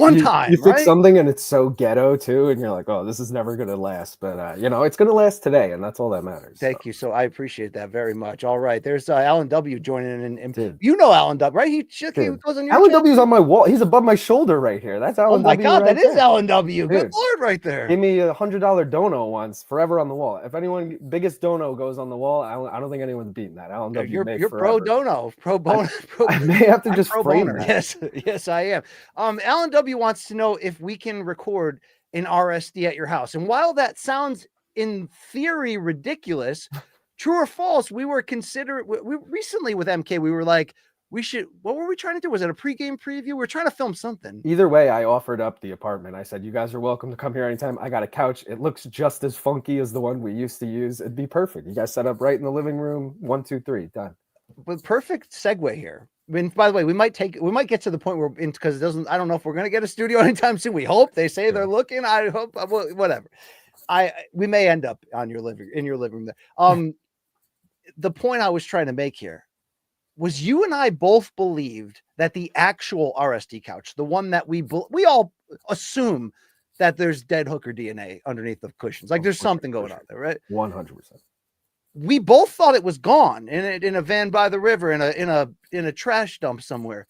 [SPEAKER 2] fix something and it's so ghetto too, and you're like, oh, this is never gonna last. But it's gonna last today, and that's all that matters.
[SPEAKER 1] Thank you. So I appreciate that very much. All right, there's Alan W joining in, and you know Alan W, right? He goes on your
[SPEAKER 2] Alan W's on my wall. He's above my shoulder right here. That's Alan.
[SPEAKER 1] Oh my
[SPEAKER 2] W
[SPEAKER 1] God,
[SPEAKER 2] right
[SPEAKER 1] that is Alan W. Dude, good Lord, right there.
[SPEAKER 2] Give me $100 dono once, forever on the wall. If anyone biggest dono goes on the wall, I don't think anyone's beating that. Alan W.
[SPEAKER 1] You're pro dono, pro bono.
[SPEAKER 2] I may have to just frame that.
[SPEAKER 1] Yes, I am. Alan W wants to know if we can record an RSD at your house. And while that sounds in theory ridiculous, true or false, we were considering, we recently with MK, we were like, what were we trying to do? Was it a pregame preview? We were trying to film something.
[SPEAKER 2] Either way, I offered up the apartment. I said, you guys are welcome to come here anytime. I got a couch. It looks just as funky as the one we used to use. It'd be perfect. You guys set up right in the living room. 1, 2, 3, done.
[SPEAKER 1] But perfect segue here. I mean, by the way, we might get to the point where, because I don't know if we're going to get a studio anytime soon. We hope. They say they're looking. I hope, whatever. We may end up in your living room there. The point I was trying to make here was you and I both believed that the actual RSD couch, the one that we all assume that there's dead hooker DNA underneath the cushions. Like there's something going on there, right?
[SPEAKER 2] 100%.
[SPEAKER 1] We both thought it was gone in a van by the river in a trash dump somewhere.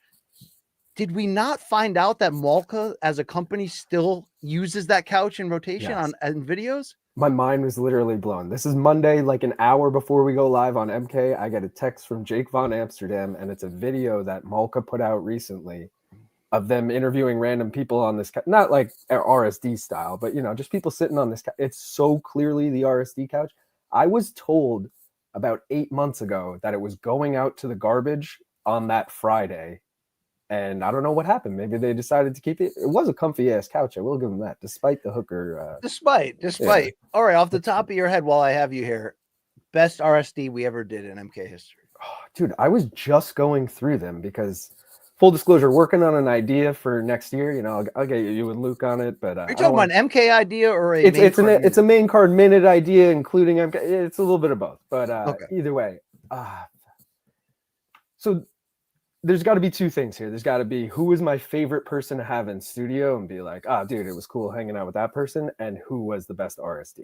[SPEAKER 1] did we not find out that Malka as a company still uses that couch in rotation
[SPEAKER 2] Yes.
[SPEAKER 1] on videos?
[SPEAKER 2] My mind was literally blown. This is Monday, like an hour before we go live on MK. I get a text from Jake Von Amsterdam, and it's a video that Malka put out recently of them interviewing random people on this, not like RSD style, but just people sitting on this couch. It's so clearly the RSD couch. I was told about 8 months ago that it was going out to the garbage on that Friday. And I don't know what happened. Maybe they decided to keep it. It was a comfy ass couch. I will give them that, despite the hooker.
[SPEAKER 1] Despite. Yeah. All right, off the top of your head, while I have you here, best RSD we ever did in MK history.
[SPEAKER 2] Oh, dude, I was just going through them because, full disclosure, working on an idea for next year. I'll get you and Luke on it. But
[SPEAKER 1] are you talking about an MK idea or a?
[SPEAKER 2] It's a main card minute idea, including MK. It's a little bit of both, but Either way. So there's got to be two things here. There's got to be who is my favorite person to have in studio and be like, dude, it was cool hanging out with that person, and who was the best RSD.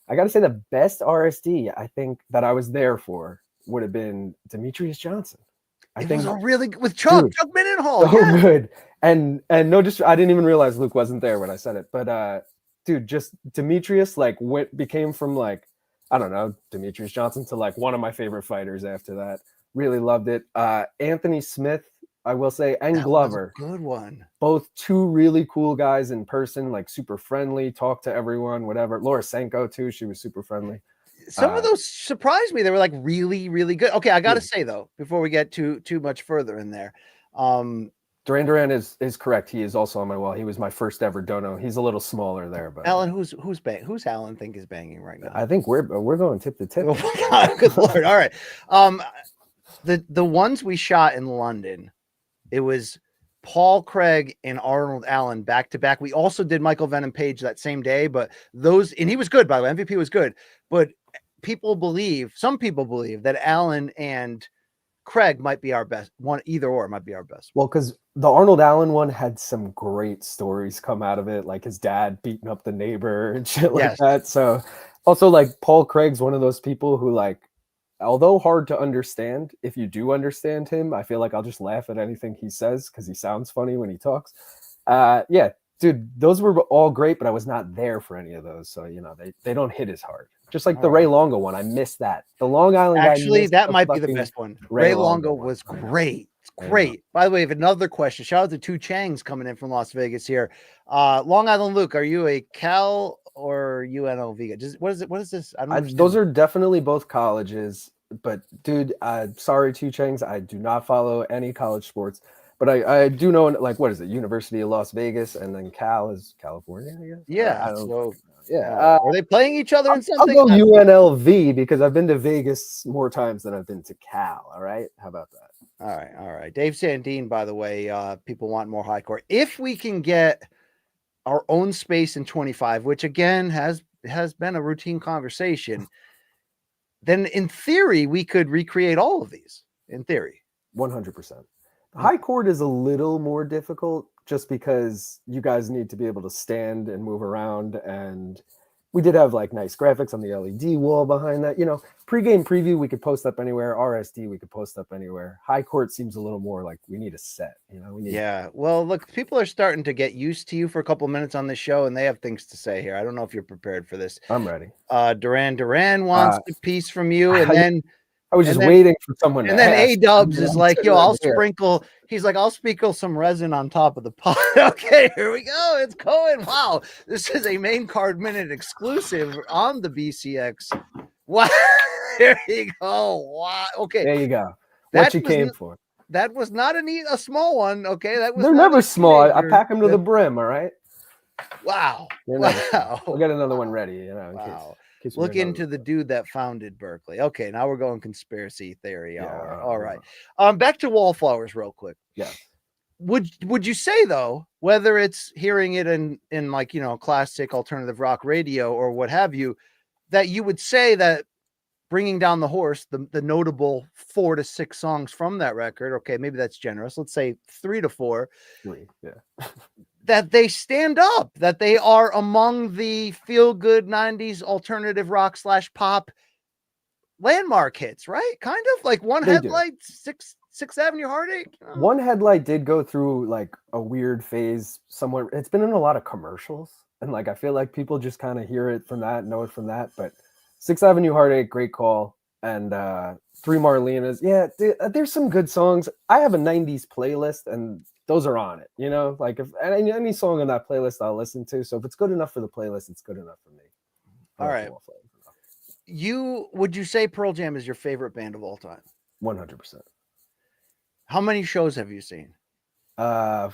[SPEAKER 2] I got to say the best RSD I think that I was there for would have been Demetrius Johnson.
[SPEAKER 1] I think was really with Chuck Mindenhall.
[SPEAKER 2] So good. And no, just I didn't even realize Luke wasn't there when I said it. But dude, just Demetrius became from I don't know, Demetrius Johnson to one of my favorite fighters after that. Really loved it. Anthony Smith, I will say, and that Glover.
[SPEAKER 1] Was a good one.
[SPEAKER 2] Both two really cool guys in person, super friendly, talk to everyone, whatever. Laura Senko too, she was super friendly.
[SPEAKER 1] Some of those surprised me. They were really, really good. Okay, I got to say though, before we get too much further in there,
[SPEAKER 2] Duran is correct. He is also on my wall. He was my first ever dono. He's a little smaller there, but
[SPEAKER 1] Alan, who's Alan think is banging right now?
[SPEAKER 2] I think we're going tip to tip.
[SPEAKER 1] Oh my God, good Lord! All right, the ones we shot in London, it was Paul Craig and Arnold Allen back to back. We also did Michael Venom Page that same day, but and he was good, by the way. MVP was good, but some people believe that Allen and Craig might be our best one. Either or might be our best.
[SPEAKER 2] Well, because the Arnold Allen one had some great stories come out of it, like his dad beating up the neighbor and shit like that. So also Paul Craig's one of those people who although hard to understand, if you do understand him, I feel like I'll just laugh at anything he says because he sounds funny when he talks. Yeah, dude, those were all great, but I was not there for any of those. So, they don't hit as hard. Just like the Ray Longo one. I missed that. The Long Island
[SPEAKER 1] Actually, that might be the best one. Ray Longo was great. It's great. By the way, if another question, shout out to Two Changs coming in from Las Vegas here. Long Island Luke, are you a Cal or UNLV? What is it? What is this? I don't know.
[SPEAKER 2] Those are definitely both colleges, but dude, sorry, Two Changs, I do not follow any college sports, but I do know what is it? University of Las Vegas, and then Cal is California, I guess.
[SPEAKER 1] Yeah. Are they playing each other in something?
[SPEAKER 2] I'll go UNLV because I've been to Vegas more times than I've been to Cal. All right, how about that?
[SPEAKER 1] All right. Dave Sandine, by the way, people want more high court. If we can get our own space in 25, which again has been a routine conversation, then in theory we could recreate all of these. In theory,
[SPEAKER 2] 100%. High court is a little more difficult just because you guys need to be able to stand and move around, and we did have nice graphics on the LED wall behind that. Pre-game preview we could post up anywhere. RSD we could post up anywhere. High court seems a little more we need a set.
[SPEAKER 1] Well, look, people are starting to get used to you for a couple of minutes on the show, and they have things to say here. I don't know if you're prepared for this.
[SPEAKER 2] I'm ready.
[SPEAKER 1] Duran wants a piece from you, and then
[SPEAKER 2] I was just waiting for someone.
[SPEAKER 1] And then A-Dubs is I'll sprinkle. He's I'll sprinkle some resin on top of the pot. Okay, here we go. It's going. Wow, this is a main card minute exclusive on the BCX. Wow, there you go. Wow. Okay,
[SPEAKER 2] there you go. What you came for.
[SPEAKER 1] That was not a small one. Okay,
[SPEAKER 2] they're never small. I pack them to the brim. All right.
[SPEAKER 1] Wow.
[SPEAKER 2] Wow. We'll get another one ready.
[SPEAKER 1] Wow. Look into the dude that founded Berkeley. Okay, now we're going conspiracy theory. All right. Back to Wallflowers real quick.
[SPEAKER 2] Yeah.
[SPEAKER 1] Would you say though, whether it's hearing it in classic alternative rock radio or what have you, that you would say that Bringing Down the Horse, the notable 4 to 6 songs from that record, okay, maybe that's generous. Let's say 3 to 4.
[SPEAKER 2] 3, yeah.
[SPEAKER 1] That they stand up, that they are among the feel-good 90s alternative rock / pop landmark hits, right? Kind of One Headlight, Sixth Avenue Heartache.
[SPEAKER 2] One Headlight did go through like a weird phase somewhere. It's been in a lot of commercials, and like I feel like people just kind of hear it from that, know it from that. But Sixth Avenue Heartache, great call, and Three Marlenas. Yeah, there's some good songs. I have a '90s playlist, and those are on it. You know, like if any song on that playlist I'll listen to. So if it's good enough for the playlist, it's good enough for me.
[SPEAKER 1] All right. Would you say Pearl Jam is your favorite band of all time?
[SPEAKER 2] 100%.
[SPEAKER 1] How many shows have you seen?
[SPEAKER 2] Four.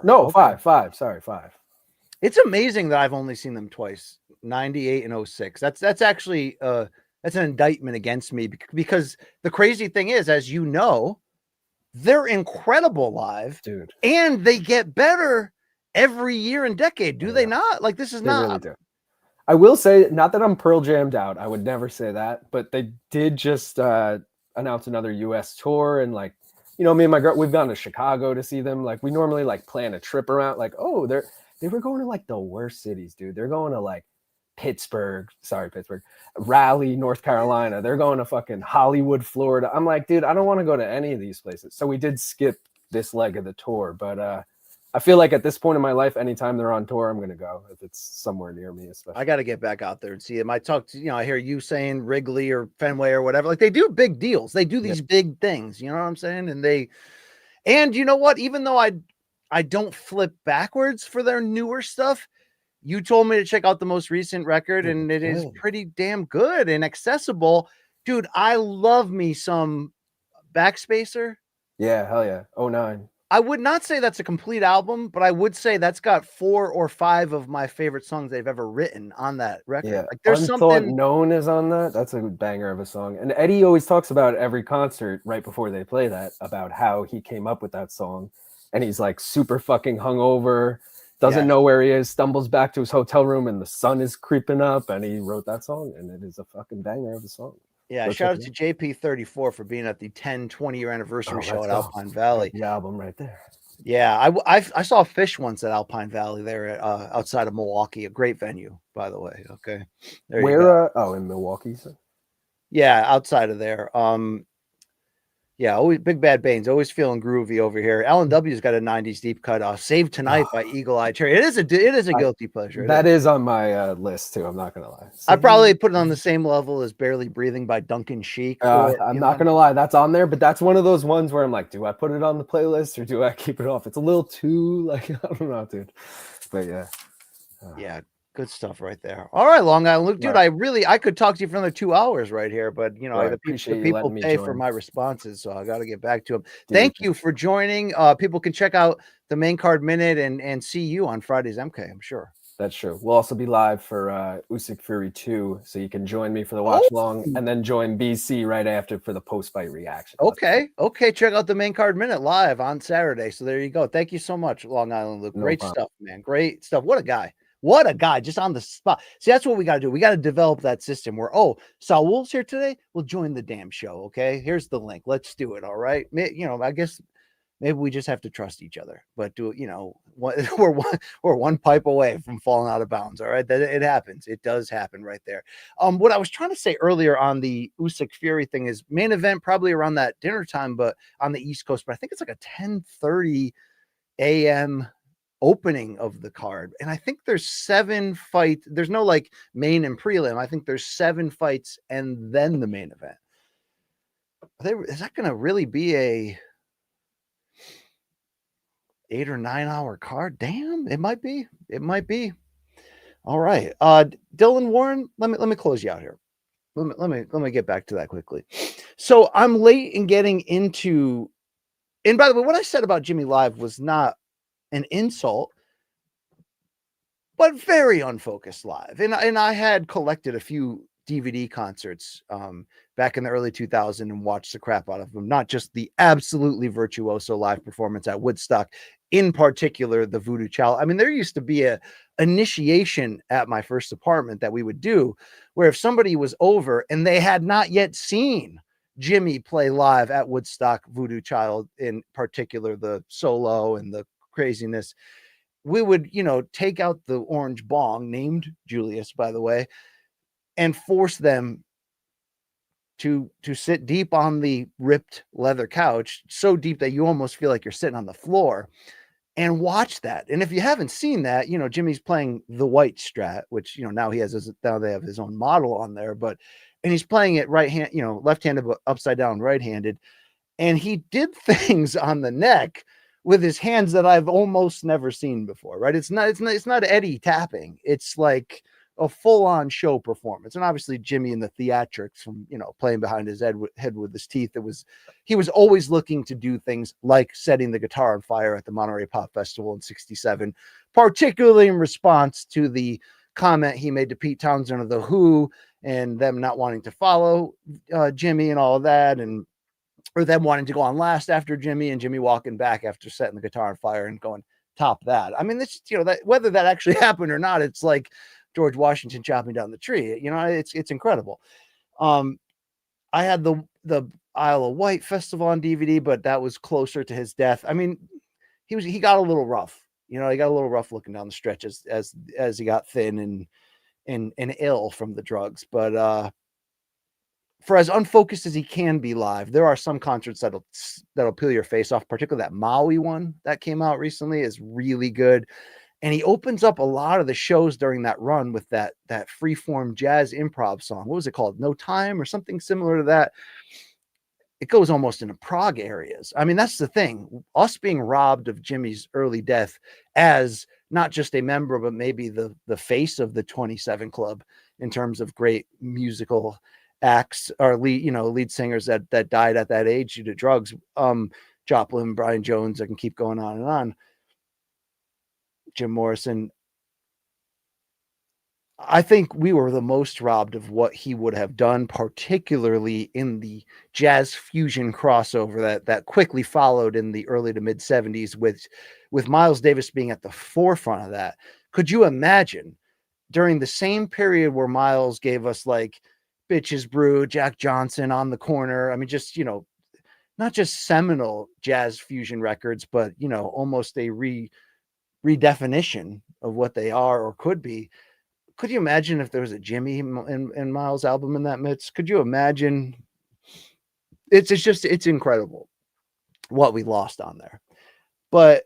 [SPEAKER 2] No,
[SPEAKER 1] okay.
[SPEAKER 2] five. Sorry, 5.
[SPEAKER 1] It's amazing that I've only seen them twice, 98 and 06. That's actually that's an indictment against me because the crazy thing is, as you know, they're incredible live,
[SPEAKER 2] dude,
[SPEAKER 1] and they get better every year and decade. Do they not? Like this is
[SPEAKER 2] they
[SPEAKER 1] not.
[SPEAKER 2] Really do. I will say, not that I'm Pearl Jammed out. I would never say that, but they did just announce another U.S. tour, and like, you know, me and my girl, we've gone to Chicago to see them. Like, we normally like plan a trip around. Like, oh, they were going to like the worst cities, dude. They're going to like Pittsburgh, Raleigh, North Carolina. They're going to fucking Hollywood, Florida. I'm like, dude, I don't want to go to any of these places. So we did skip this leg of the tour, but I feel like at this point in my life, anytime they're on tour, I'm going to go if it's somewhere near me, especially.
[SPEAKER 1] I got to get back out there and see them. I talk to, I hear you saying Wrigley or Fenway or whatever. Like they do big deals. They do these big things. You know what I'm saying? And you know what? Even though I don't flip backwards for their newer stuff, you told me to check out the most recent record, and it is pretty damn good and accessible. Dude, I love me some Backspacer.
[SPEAKER 2] Yeah, hell yeah. 09.
[SPEAKER 1] I would not say that's a complete album, but I would say that's got 4 or 5 of my favorite songs they've ever written on that record.
[SPEAKER 2] Yeah,
[SPEAKER 1] like there's something
[SPEAKER 2] known is on that. That's a banger of a song. And Eddie always talks about every concert right before they play that, about how he came up with that song. And he's like super fucking hungover, doesn't know where he is, stumbles back to his hotel room, and the sun is creeping up, and he wrote that song, and it is a fucking banger of a song.
[SPEAKER 1] Yeah, shout out to JP34 for being at the 20 year anniversary show at Alpine Valley.
[SPEAKER 2] The album right there.
[SPEAKER 1] Yeah, I saw Fish once at Alpine Valley there outside of Milwaukee, a great venue, by the way. Okay,
[SPEAKER 2] there you go. In Milwaukee, so?
[SPEAKER 1] Yeah, outside of there. Yeah, always Big Bad Bane's always feeling groovy over here. Alan W's got a 90s deep cut. Saved Tonight by Eagle Eye Cherry. It is a guilty pleasure.
[SPEAKER 2] That is on my list too. I'm not gonna lie.
[SPEAKER 1] I probably put it on the same level as Barely Breathing by Duncan Sheik.
[SPEAKER 2] I'm not gonna lie, that's on there, but that's one of those ones where I'm like, do I put it on the playlist or do I keep it off? It's a little too like, I don't know, dude. But yeah.
[SPEAKER 1] Yeah. Good stuff right there. All right, Long Island. Dude, I could talk to you for another 2 hours right here, but the people pay for my responses, so I got to get back to them. Thank you for joining. People can check out the Main Card Minute and see you on Friday's MK, I'm sure.
[SPEAKER 2] That's true. We'll also be live for Usyk Fury 2, so you can join me for the watch long and then join BC right after for the post-fight reaction.
[SPEAKER 1] Okay. Check out the Main Card Minute live on Saturday. So there you go. Thank you so much, Long Island Luke. Great stuff, man. Great stuff. What a guy. What a guy, just on the spot. See, that's what we got to do. We got to develop that system where, Saul's here today. We'll join the damn show, okay? Here's the link. Let's do it, all right? I guess maybe we just have to trust each other. But we're one pipe away from falling out of bounds, all right? That it happens. It does happen right there. What I was trying to say earlier on the Usyk Fury thing is main event probably around that dinner time, but on the East Coast. But I think it's like a 10:30 a.m. opening of the card, and I think there's 7 fights. There's no like main and prelim. I think there's 7 fights and then the main event. Is that going to really be a 8 or 9 hour card? Damn, it might be. All right, Dylan Warren. Let me close you out here. Let me get back to that quickly. So I'm late in getting into. And by the way, what I said about Jimmy Live was not an insult, but very unfocused live. And I had collected a few DVD concerts back in the early 2000s and watched the crap out of them. Not just the absolutely virtuoso live performance at Woodstock, in particular the Voodoo Child. I mean, there used to be a initiation at my first apartment that we would do, where if somebody was over and they had not yet seen Jimmy play live at Woodstock, Voodoo Child in particular, the solo and the craziness, we would take out the orange bong, named Julius by the way, and force them to sit deep on the ripped leather couch, so deep that you almost feel like you're sitting on the floor, and watch that. And if you haven't seen that, Jimmy's playing the white Strat, which, now he has now they have his own model on there, and he's playing it right hand, left-handed, but upside down, right-handed. And he did things on the neck with his hands that I've almost never seen before, right? It's not Eddie tapping. It's like a full-on show performance. And obviously Jimmy and the theatrics from, playing behind his head with his teeth. He was always looking to do things like setting the guitar on fire at the Monterey Pop Festival in '67, particularly in response to the comment he made to Pete Townsend of The Who and them not wanting to follow Jimmy and all of that. Or them wanting to go on last after Jimmy, and Jimmy walking back after setting the guitar on fire and going, top that. I mean, this, that whether that actually happened or not, it's like George Washington chopping down the tree. It's incredible. I had the Isle of Wight festival on DVD, but that was closer to his death. I mean, he got a little rough. He got a little rough looking down the stretch as he got thin and ill from the drugs. But for as unfocused as he can be live, there are some concerts that'll peel your face off. Particularly that Maui one that came out recently is really good. And he opens up a lot of the shows during that run with that freeform jazz improv song. What was it called? No Time or something similar to that. It goes almost into prog areas. I mean, that's the thing. Us being robbed of Jimmy's early death as not just a member, but maybe the face of the 27 Club in terms of great musical acts or lead singers that died at that age due to drugs. Joplin, Brian Jones, I can keep going on and on. Jim Morrison. I think we were the most robbed of what he would have done, particularly in the jazz fusion crossover that quickly followed in the early to mid 70s with Miles Davis being at the forefront of that. Could you imagine during the same period where Miles gave us like Bitches Brew, Jack Johnson, On the Corner? I mean, just, not just seminal jazz fusion records, but, almost a redefinition of what they are or could be. Could you imagine if there was a Jimmy and Miles album in that midst? Could you imagine? It's incredible what we lost on there. But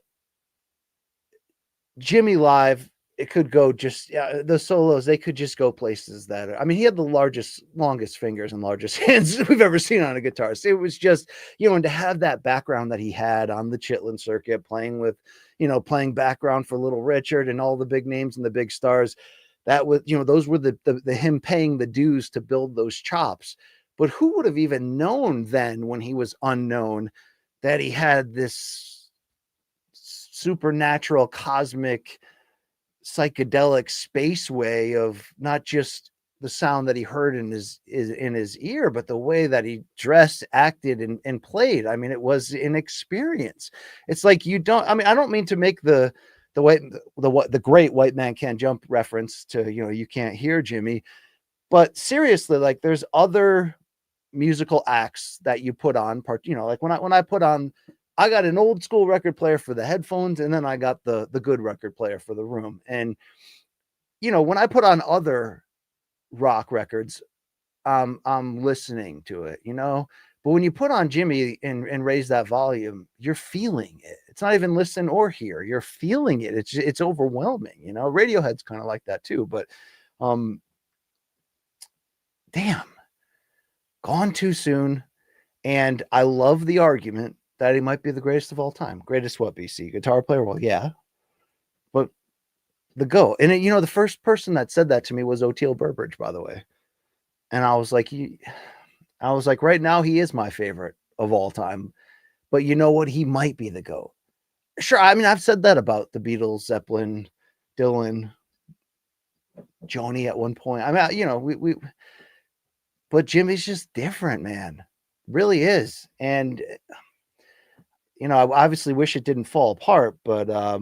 [SPEAKER 1] Jimmy live, it could go just the solos. They could just go places that I mean, he had the longest fingers and largest hands we've ever seen on a guitar. So it was just, and to have that background that he had on the Chitlin circuit, playing with, playing background for Little Richard and all the big names and the big stars. That was, those were the him paying the dues to build those chops. But who would have even known then, when he was unknown, that he had this supernatural, cosmic, psychedelic space way of not just the sound that he heard in his ear, but the way that he dressed, acted, and played. I mean, it was an experience. It's like I don't mean to make the great White Man Can't Jump reference to, you can't hear Jimmy, but seriously, like there's other musical acts that you put on like when I put on, I got an old school record player for the headphones, and then I got the good record player for the room. And, when I put on other rock records, I'm listening to it, but when you put on Jimmy and raise that volume, you're feeling it. It's not even listen or hear. You're feeling it. It's overwhelming. Radiohead's kind of like that too, but damn, gone too soon. And I love the argument that he might be the greatest of all time. Greatest what, BC? Guitar player? Well, yeah. But the GOAT. And the first person that said that to me was O'Teal Burbridge, by the way. And I was like, right now he is my favorite of all time. But you know what? He might be the GOAT. Sure. I mean, I've said that about the Beatles, Zeppelin, Dylan, Joni at one point. I mean, but Jimmy's just different, man. Really is. And, I obviously wish it didn't fall apart, but I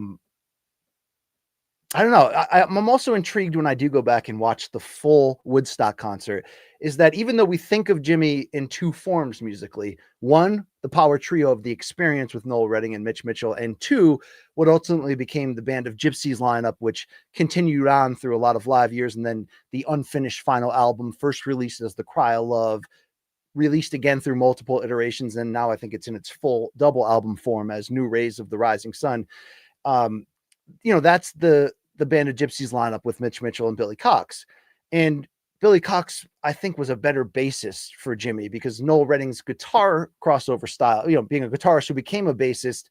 [SPEAKER 1] don't know. I'm also intrigued when I do go back and watch the full Woodstock concert, is that even though we think of Jimmy in two forms musically, one, the power trio of The Experience with Noel Redding and Mitch Mitchell, and two, what ultimately became the Band of Gypsies lineup, which continued on through a lot of live years, and then the unfinished final album, first released as The Cry of Love, released again through multiple iterations, and now I think it's in its full double album form as New Rays of the Rising Sun. That's the Band of Gypsies lineup with Mitch Mitchell and Billy Cox. And Billy Cox, I think, was a better bassist for Jimmy because Noel Redding's guitar crossover style, being a guitarist who became a bassist,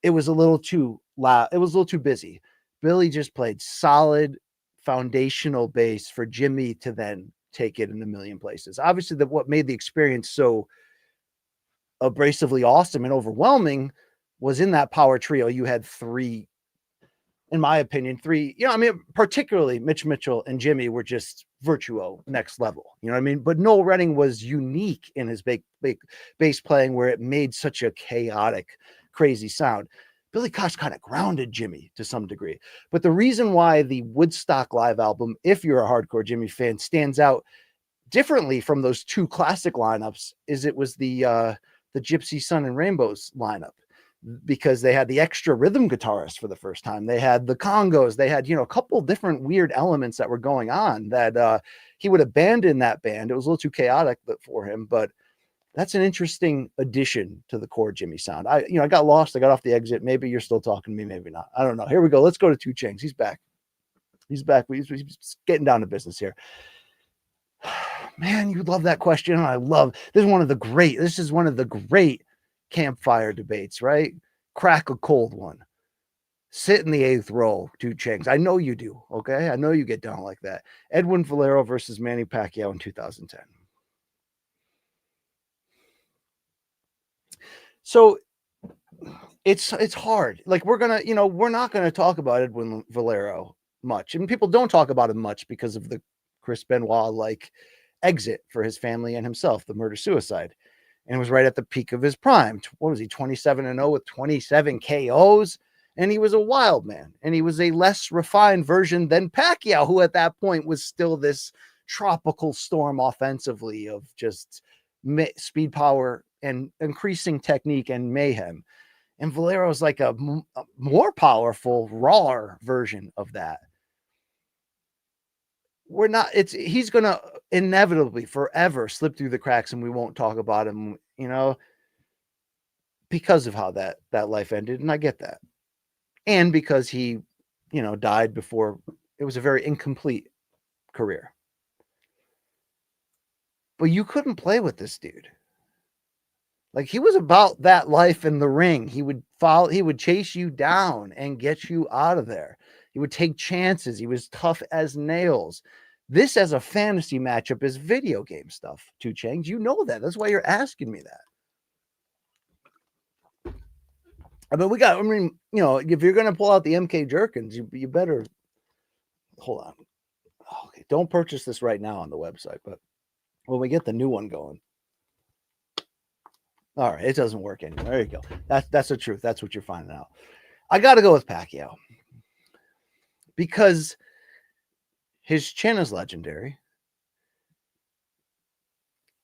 [SPEAKER 1] it was a little too loud. It was a little too busy. Billy just played solid foundational bass for Jimmy to then take it in a million places. Obviously, what made the experience so abrasively awesome and overwhelming was in that power trio. You had three, in my opinion, particularly Mitch Mitchell and Jimmy were just virtuo next level. You know what I mean? But Noel Redding was unique in his bass playing where it made such a chaotic, crazy sound. Billy Cox kind of grounded Jimmy to some degree. But the reason why the Woodstock live album, if you're a hardcore Jimmy fan, stands out differently from those two classic lineups is it was the Gypsy Sun and Rainbows lineup, because they had the extra rhythm guitarist for the first time. They had the congos. They had, a couple different weird elements that were going on that he would abandon that band. It was a little too chaotic for him, but that's an interesting addition to the core Jimmy sound. I got lost. I got off the exit. Maybe you're still talking to me. Maybe not. I don't know. Here we go. Let's go to Two Chainz. He's back. He's He's getting down to business here. Man, you love that question. This is one of the great campfire debates, right? Crack a cold one. Sit in the 8th row, Two Chainz. I know you do, okay? I know you get down like that. Edwin Valero versus Manny Pacquiao in 2010. So it's hard. Like we're not gonna talk about Edwin Valero much, and people don't talk about him much because of the Chris Benoit exit for his family and himself, the murder-suicide. And it was right at the peak of his prime. What was he, 27-0 with 27 KOs? And he was a wild man. And he was a less refined version than Pacquiao, who at that point was still this tropical storm offensively of just speed, power, and increasing technique and mayhem. And Valero is like a more powerful, raw version of that. He's going to inevitably forever slip through the cracks and we won't talk about him, because of how that life ended. And I get that. And because he, died before, it was a very incomplete career. But you couldn't play with this dude. Like he was about that life in the ring. He would chase you down and get you out of there. He would take chances. He was tough as nails. This as a fantasy matchup is video game stuff, Two Chainz. You know that. That's why you're asking me that. If you're going to pull out the MK Jerkins, you better hold on. Okay, don't purchase this right now on the website, but when we get the new one going. All right, it doesn't work anymore. There you go. That's the truth. That's what you're finding out. I got to go with Pacquiao because his chin is legendary.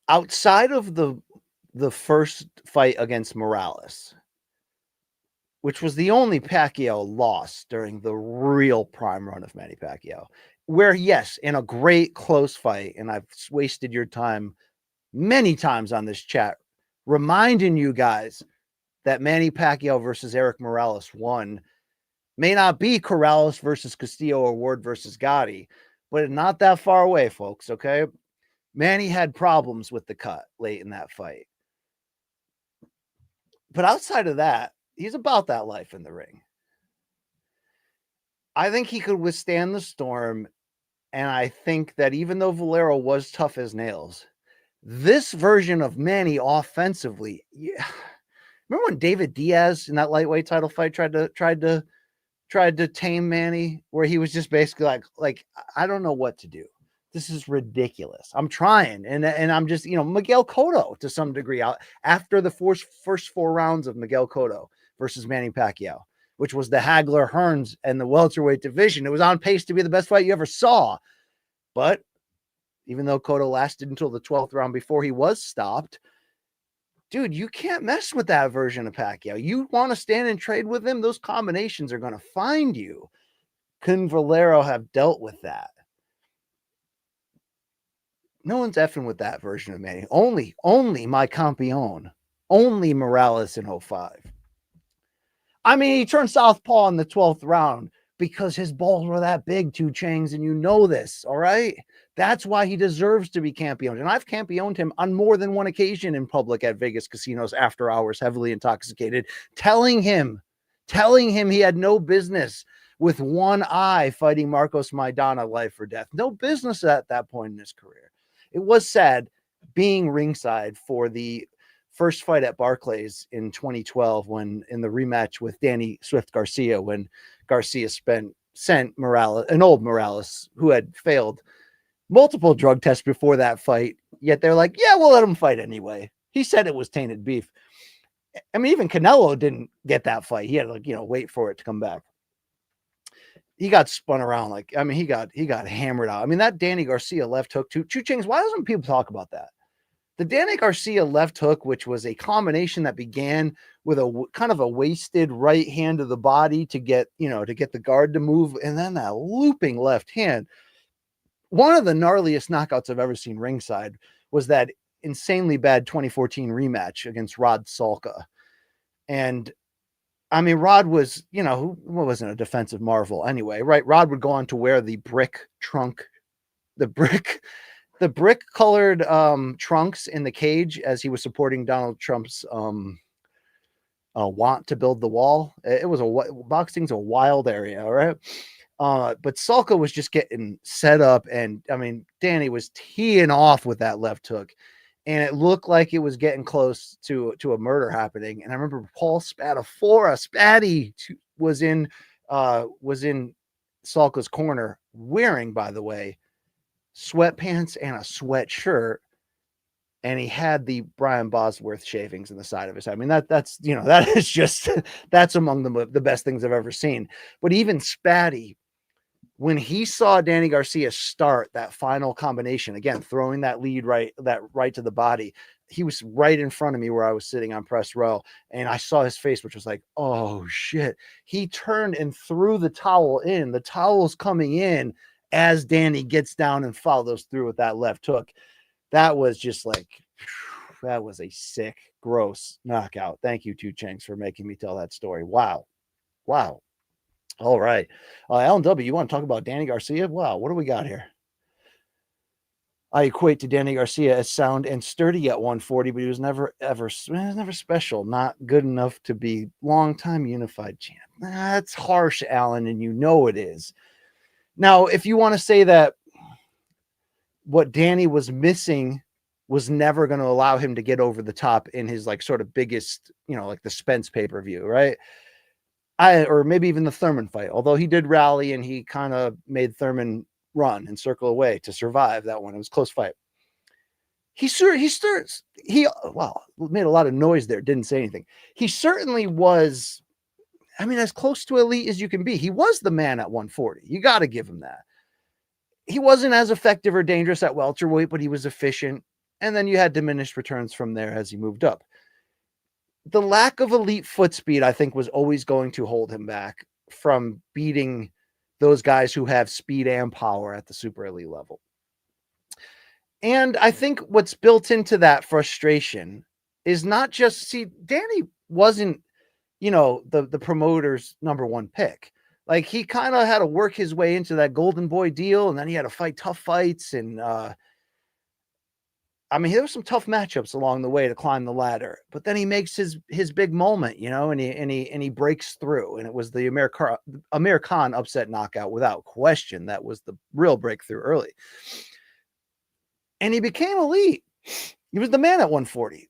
[SPEAKER 1] Outside of the first fight against Morales, which was the only Pacquiao loss during the real prime run of Manny Pacquiao, where, yes, in a great close fight, and I've wasted your time many times on this chat, reminding you guys that Manny Pacquiao versus Eric Morales won may not be Corrales versus Castillo or Ward versus Gotti, but not that far away, folks, okay? Manny had problems with the cut late in that fight. But outside of that, he's about that life in the ring. I think he could withstand the storm, and I think that even though Valero was tough as nails, this version of Manny offensively, yeah. Remember when David Diaz in that lightweight title fight tried to tame Manny, where he was just basically like I don't know what to do. This is ridiculous. I'm trying, and I'm just Miguel Cotto to some degree out after the first 4 rounds of Miguel Cotto versus Manny Pacquiao, which was the Hagler Hearns and the welterweight division. It was on pace to be the best fight you ever saw, but even though Cotto lasted until the 12th round before he was stopped. Dude, you can't mess with that version of Pacquiao. You want to stand and trade with him, those combinations are going to find you. Can Valero have dealt with that? No one's effing with that version of me. Only my campeon. Only Morales in 05. I mean, he turned southpaw in the 12th round because his balls were that big, 2 Chains, and you know this, all right? That's why he deserves to be campioned. And I've campioned him on more than one occasion in public at Vegas casinos after hours, heavily intoxicated, telling him he had no business with one eye fighting Marcos Maidana life or death. No business at that point in his career. It was sad being ringside for the first fight at Barclays in 2012, when in the rematch with Danny Swift Garcia, when Garcia sent Morales, an old Morales who had failed multiple drug tests before that fight, yet they're like, yeah, we'll let him fight anyway. He said it was tainted beef. I mean, even Canelo didn't get that fight. He had to, wait for it to come back. He got spun around. He got hammered out. I mean, that Danny Garcia left hook too. Chu Chings, why doesn't people talk about that? The Danny Garcia left hook, which was a combination that began with a kind of a wasted right hand to the body to get the guard to move, and then that looping left hand. One of the gnarliest knockouts I've ever seen ringside was that insanely bad 2014 rematch against Rod Salka. And I mean, Rod was, wasn't a defensive marvel anyway, right? Rod would go on to wear the brick colored trunks in the cage as he was supporting Donald Trump's want to build the wall. It was boxing's a wild area, all right? But Salka was just getting set up, and I mean, Danny was teeing off with that left hook, and it looked like it was getting close to a murder happening. And I remember Paul Spatty was in Salka's corner, wearing, by the way, sweatpants and a sweatshirt, and he had the Brian Bosworth shavings in the side of his head. I mean, that's that is just that's among the best things I've ever seen. But even Spatty, when he saw Danny Garcia start that final combination, again throwing that right to the body, he was right in front of me where I was sitting on press row, and I saw his face, which was like, oh shit. He turned and threw the towel in. The towel's coming in as Danny gets down and follows through with that left hook. That was just like, that was a sick, gross knockout. Thank you, 2 Chains, for making me tell that story. Wow. All right. Alan W., you want to talk about Danny Garcia? Wow, what do we got here? I equate to Danny Garcia as sound and sturdy at 140, but he was never special, not good enough to be long-time unified champ. That's harsh, Alan, and you know it is. Now, if you want to say that what Danny was missing was never going to allow him to get over the top in his sort of biggest, like the Spence pay-per-view, right? Or maybe even the Thurman fight, although he did rally and he kind of made Thurman run and circle away to survive that one. It was a close fight. He made a lot of noise there, didn't say anything. He certainly was, I mean, as close to elite as you can be. He was the man at 140. You got to give him that. He wasn't as effective or dangerous at welterweight, but he was efficient. And then you had diminished returns from there as he moved up. The lack of elite foot speed, I think, was always going to hold him back from beating those guys who have speed and power at the super elite level. And I think what's built into that frustration is not just, Danny wasn't, the promoter's number one pick. Like, he kind of had to work his way into that Golden Boy deal, and then he had to fight tough fights. And, I mean, there were some tough matchups along the way to climb the ladder, but then he makes his big moment, and he breaks through. And it was the Amir Khan upset knockout without question. That was the real breakthrough early. And he became elite. He was the man at 140.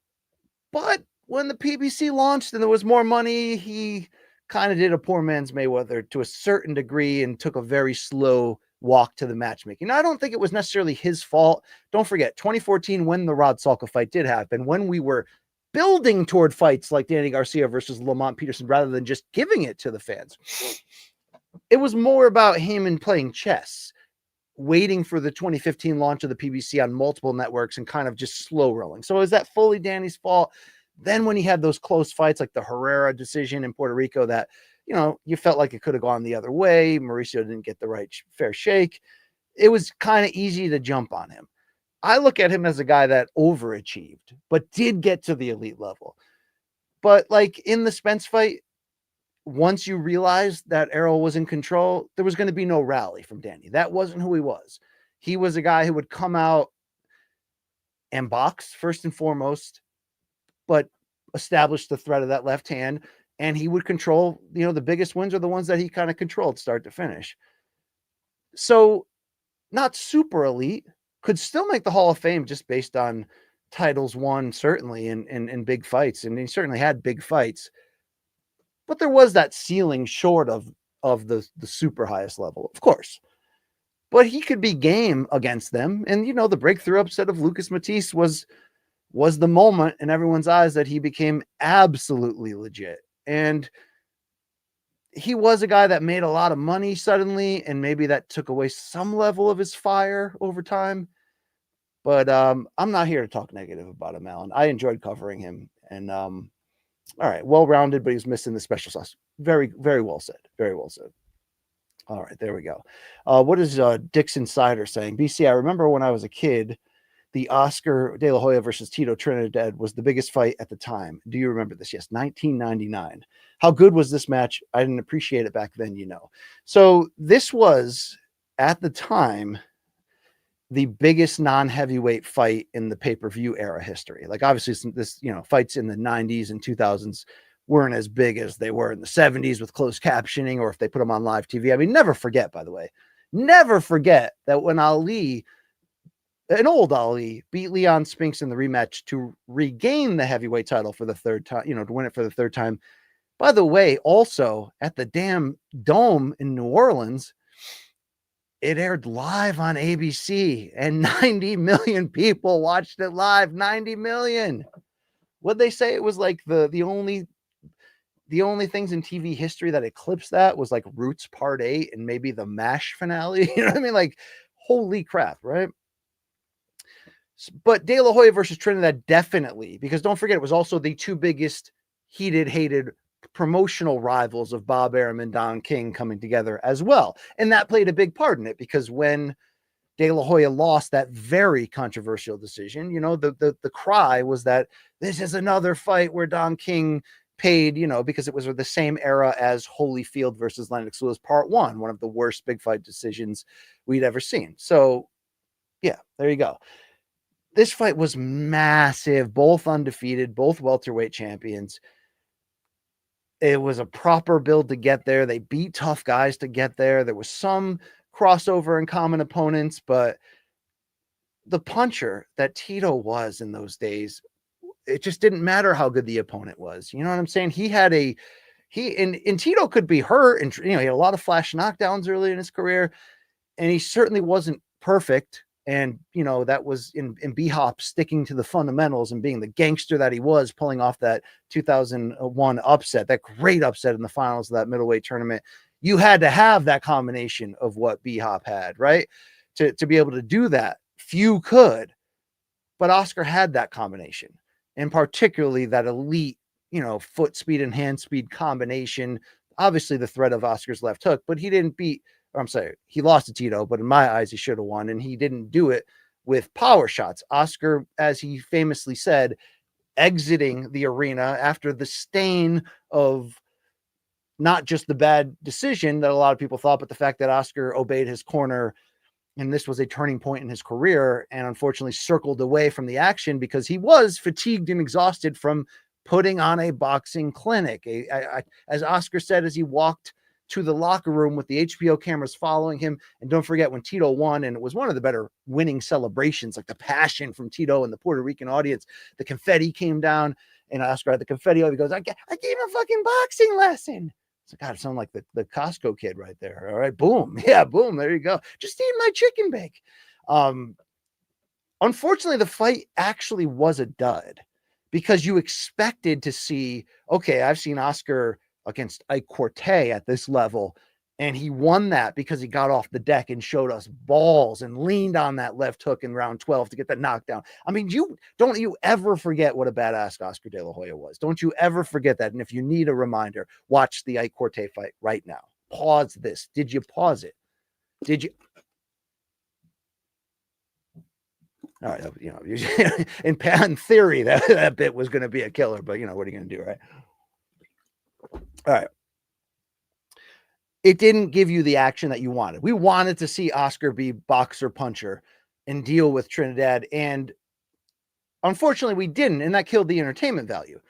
[SPEAKER 1] But when the PBC launched and there was more money, he kind of did a poor man's Mayweather to a certain degree and took a very slow walk to the matchmaking. Now, I don't think it was necessarily his fault. Don't forget, 2014, when the Rod Salka fight did happen, when we were building toward fights like Danny Garcia versus Lamont Peterson, rather than just giving it to the fans, it was more about him and playing chess, waiting for the 2015 launch of the PBC on multiple networks and kind of just slow rolling. So is that fully Danny's fault? Then when he had those close fights like the Herrera decision in Puerto Rico that, you felt like it could have gone the other way, Mauricio didn't get the right fair shake, it was kind of easy to jump on him. I look at him as a guy that overachieved, but did get to the elite level. But like in the Spence fight, once you realized that Errol was in control, there was going to be no rally from Danny. That wasn't who he was. He was a guy who would come out and box first and foremost, but establish the threat of that left hand. And he would control, the biggest wins are the ones that he kind of controlled start to finish. So not super elite, could still make the Hall of Fame just based on titles won, certainly in big fights. And he certainly had big fights. But there was that ceiling short of the super highest level, of course. But he could be game against them. And, the breakthrough upset of Lucas Matisse was the moment in everyone's eyes that he became absolutely legit. And he was a guy that made a lot of money suddenly, and maybe that took away some level of his fire over time. But I'm not here to talk negative about him, Alan. I enjoyed covering him. And all right, well-rounded, but he was missing the special sauce. Very, very well said. Very well said. All right, there we go. What is Dixon Sider saying? BC, I remember when I was a kid, the Oscar De La Hoya versus Tito Trinidad was the biggest fight at the time. Do you remember this? Yes, 1999. How good was this match? I didn't appreciate it back then, So this was, at the time, the biggest non-heavyweight fight in the pay-per-view era history. Like, obviously, this, fights in the 90s and 2000s weren't as big as they were in the 70s with closed captioning, or if they put them on live TV. I mean, never forget, by the way, never forget that when an old Ali, beat Leon Spinks in the rematch to regain the heavyweight title for the third time, to win it for the third time. By the way, also at the damn Dome in New Orleans, it aired live on ABC and 90 million people watched it live. 90 million. What'd they say? It was like the only things in TV history that eclipsed that was like Roots Part 8 and maybe the MASH finale. You know what I mean? Like, holy crap, right? But De La Hoya versus Trinidad, definitely, because don't forget, it was also the two biggest heated, hated promotional rivals of Bob Arum and Don King coming together as well. And that played a big part in it, because when De La Hoya lost that very controversial decision, the cry was that this is another fight where Don King paid, because it was the same era as Holyfield versus Lennox Lewis Part 1, one of the worst big fight decisions we'd ever seen. So, yeah, there you go. This fight was massive, both undefeated, both welterweight champions. It was a proper build to get there. They beat tough guys to get there. There was some crossover and common opponents, but the puncher that Tito was in those days, it just didn't matter how good the opponent was. You know what I'm saying? And Tito could be hurt, and he had a lot of flash knockdowns early in his career, and he certainly wasn't perfect. And, that was in B-Hop sticking to the fundamentals and being the gangster that he was, pulling off that 2001 upset, that great upset in the finals of that middleweight tournament. You had to have that combination of what B-Hop had, right? To be able to do that. Few could, but Oscar had that combination, and particularly that elite, foot speed and hand speed combination. Obviously the threat of Oscar's left hook, but he didn't he lost to Tito, but in my eyes, he should have won. And he didn't do it with power shots. Oscar, as he famously said, exiting the arena after the stain of not just the bad decision that a lot of people thought, but the fact that Oscar obeyed his corner. And this was a turning point in his career, and unfortunately circled away from the action because he was fatigued and exhausted from putting on a boxing clinic. As Oscar said, as he walked to the locker room with the HBO cameras following him. And don't forget, when Tito won, and it was one of the better winning celebrations, like the passion from Tito and the Puerto Rican audience, the confetti came down, and Oscar had the confetti over. He goes, I gave him a fucking boxing lesson. So God, it sounded like the Costco kid right there. All right, boom. Yeah, boom. There you go. Just eating my chicken bake. Unfortunately, the fight actually was a dud, because you expected to see, okay, I've seen Oscar against Ike Quartey at this level, and he won that because he got off the deck and showed us balls and leaned on that left hook in round 12 to get that knockdown. I mean, don't you ever forget what a badass Oscar De La Hoya was. Don't you ever forget that. And if you need a reminder, watch the Ike Quartey fight right now. Pause this. Did you pause it? Did you? All right, in theory, that bit was going to be a killer, but what are you going to do, right? All right. It didn't give you the action that you wanted. We wanted to see Oscar be boxer puncher and deal with Trinidad, and unfortunately, we didn't, and that killed the entertainment value.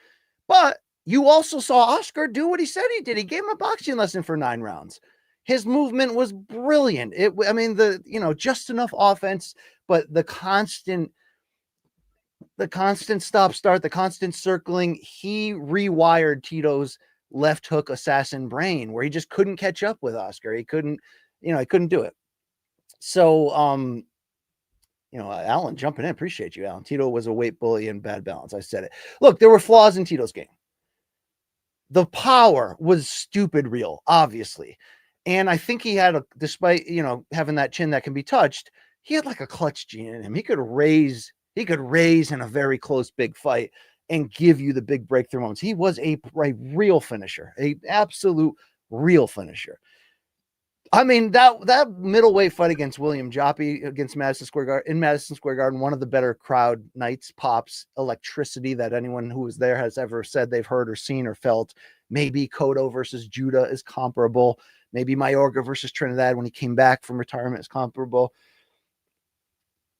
[SPEAKER 1] But you also saw Oscar do what he said he did. He gave him a boxing lesson for 9 rounds. His movement was brilliant. Just enough offense, but the constant stop start, the constant circling, he rewired Tito's left hook assassin brain where he just couldn't catch up with Oscar. He couldn't do it. So, Alan jumping in. Appreciate you, Alan. Tito was a weight bully and bad balance. I said it. Look, there were flaws in Tito's game. The power was stupid real, obviously. And I think he had despite, having that chin that can be touched, he had like a clutch gene in him. He could raise in a very close big fight and give you the big breakthrough moments. He was a real finisher, a absolute real finisher. I mean, that middleweight fight against William Joppy against Madison Square Garden, one of the better crowd nights, pops, electricity that anyone who was there has ever said they've heard or seen or felt. Maybe Cotto versus Judah is comparable. Maybe Mayorga versus Trinidad when he came back from retirement is comparable.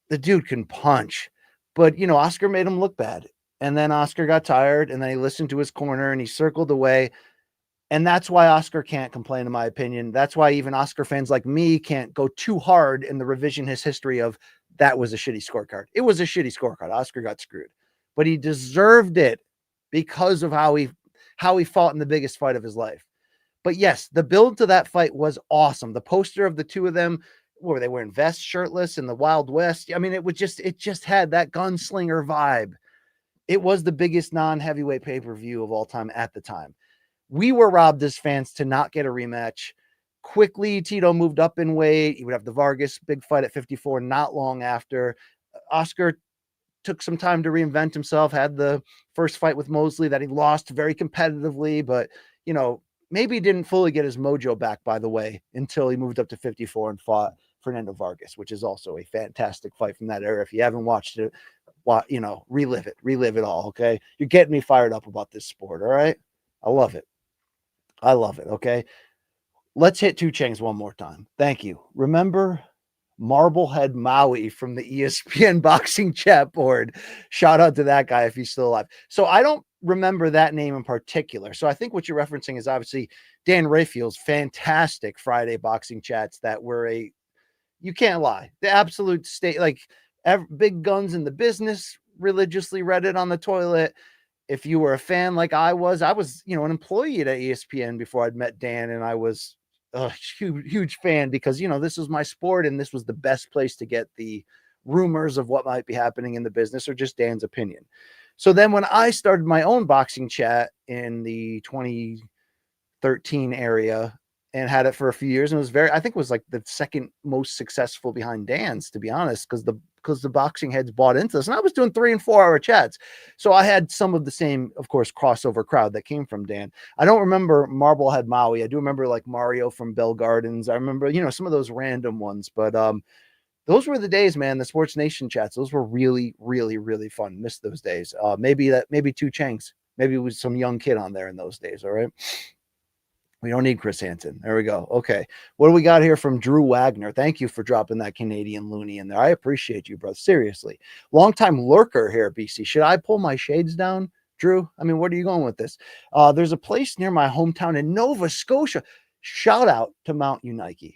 [SPEAKER 1] The dude can punch, but Oscar made him look bad. And then Oscar got tired, and then he listened to his corner and he circled away. And that's why Oscar can't complain, in my opinion. That's why even Oscar fans like me can't go too hard in the revisionist history of that was a shitty scorecard. It was a shitty scorecard. Oscar got screwed, but he deserved it because of how he fought in the biggest fight of his life. But yes, the build to that fight was awesome. The poster of the two of them, were they wearing vests, shirtless in the Wild West? I mean, it just had that gunslinger vibe. It was the biggest non-heavyweight pay-per-view of all time at the time. We were robbed as fans to not get a rematch. Quickly, Tito moved up in weight. He would have the Vargas big fight at 54 not long after. Oscar took some time to reinvent himself, had the first fight with Mosley that he lost very competitively, but, maybe didn't fully get his mojo back, by the way, until he moved up to 54 and fought Fernando Vargas, which is also a fantastic fight from that era. If you haven't watched it, relive it all, okay? You're getting me fired up about this sport, all right? I love it. Okay. Let's hit 2 Chainz one more time. Thank you. Remember Marblehead Maui from the ESPN boxing chat board. Shout out to that guy if he's still alive. So I don't remember that name in particular. So I think what you're referencing is obviously Dan Rayfield's fantastic Friday boxing chats that were you can't lie. The absolute state, like big guns in the business religiously read it on the toilet. If you were a fan like I was, an employee at ESPN before I'd met Dan, and I was a huge fan because, this was my sport and this was the best place to get the rumors of what might be happening in the business or just Dan's opinion. So then when I started my own boxing chat in the 2013 area and had it for a few years, and I think it was like the second most successful behind Dan's, to be honest, because the boxing heads bought into this, and I was doing 3 and 4 hour chats. So I had some of the same, of course, crossover crowd that came from Dan. I don't remember Marblehead Maui. I do remember like Mario from Bell Gardens. I remember, some of those random ones, but those were the days, man. The Sports Nation chats, those were really, really, really fun. Missed those days. Maybe 2 Chainz. Maybe it was some young kid on there in those days. All right. We don't need Chris Hansen. There we go. Okay. What do we got here from Drew Wagner? Thank you for dropping that Canadian loony in there. I appreciate you, bro. Seriously. Longtime lurker here, BC. Should I pull my shades down, Drew? I mean, where are you going with this? There's a place near my hometown in Nova Scotia. Shout out to Mount Unike.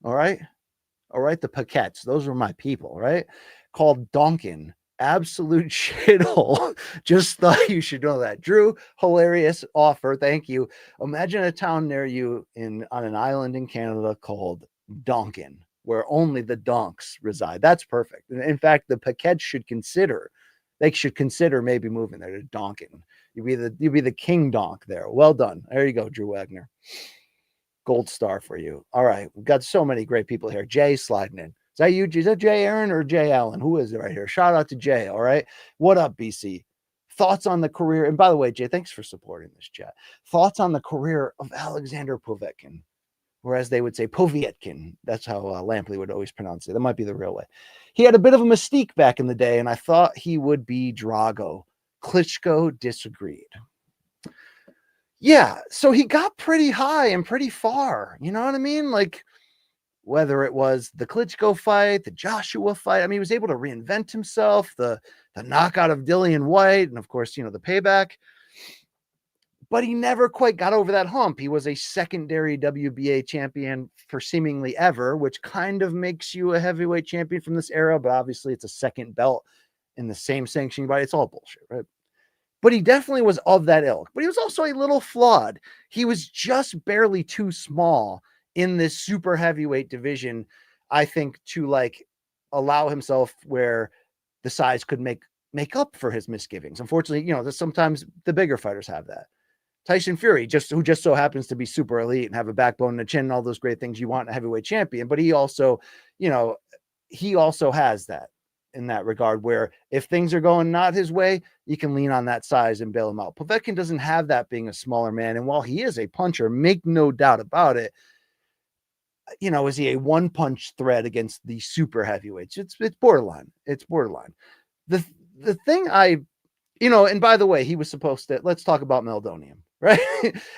[SPEAKER 1] All right. The Paquettes. Those were my people, right? Called Donkin. Absolute shithole. Just thought you should know that. Drew, hilarious offer. Thank you. Imagine a town near you on an island in Canada called Donkin, where only the donks reside. That's perfect. In fact, the Paquettes should consider maybe moving there to Donkin. You'd be the king donk there. Well done. There you go, Drew Wagner. Gold star for you. All right. We've got so many great people here. Jay sliding in. Is that you? Is that Jay Aaron or Jay Allen? Who is it right here? Shout out to Jay. All right. What up, BC? Thoughts on the career? And by the way, Jay, thanks for supporting this chat. Thoughts on the career of Alexander Povetkin. or as they would say, Povetkin. That's how Lampley would always pronounce it. That might be the real way. He had a bit of a mystique back in the day, and I thought he would be Drago. Klitschko disagreed. Yeah, so he got pretty high and pretty far. You know what I mean? Like, whether it was the Klitschko fight, the Joshua fight, I mean, he was able to reinvent himself, the knockout of Dillian White, and of course, the payback. But he never quite got over that hump. He was a secondary WBA champion for seemingly ever, which kind of makes you a heavyweight champion from this era, but obviously it's a second belt in the same sanctioning body. It's all bullshit, right? But he definitely was of that ilk. But he was also a little flawed. He was just barely too small in this super heavyweight division, I think, to like allow himself where the size could make up for his misgivings. Unfortunately, sometimes the bigger fighters have that. Tyson Fury, who just so happens to be super elite and have a backbone and a chin and all those great things you want in a heavyweight champion, but he also has that in that regard, where if things are going not his way, you can lean on that size and bail him out. Povetkin doesn't have that, being a smaller man. And while he is a puncher, make no doubt about it, is he a one punch threat against the super heavyweights? It's borderline. It's borderline. The thing and by the way, he was supposed to, let's talk about Meldonium, right?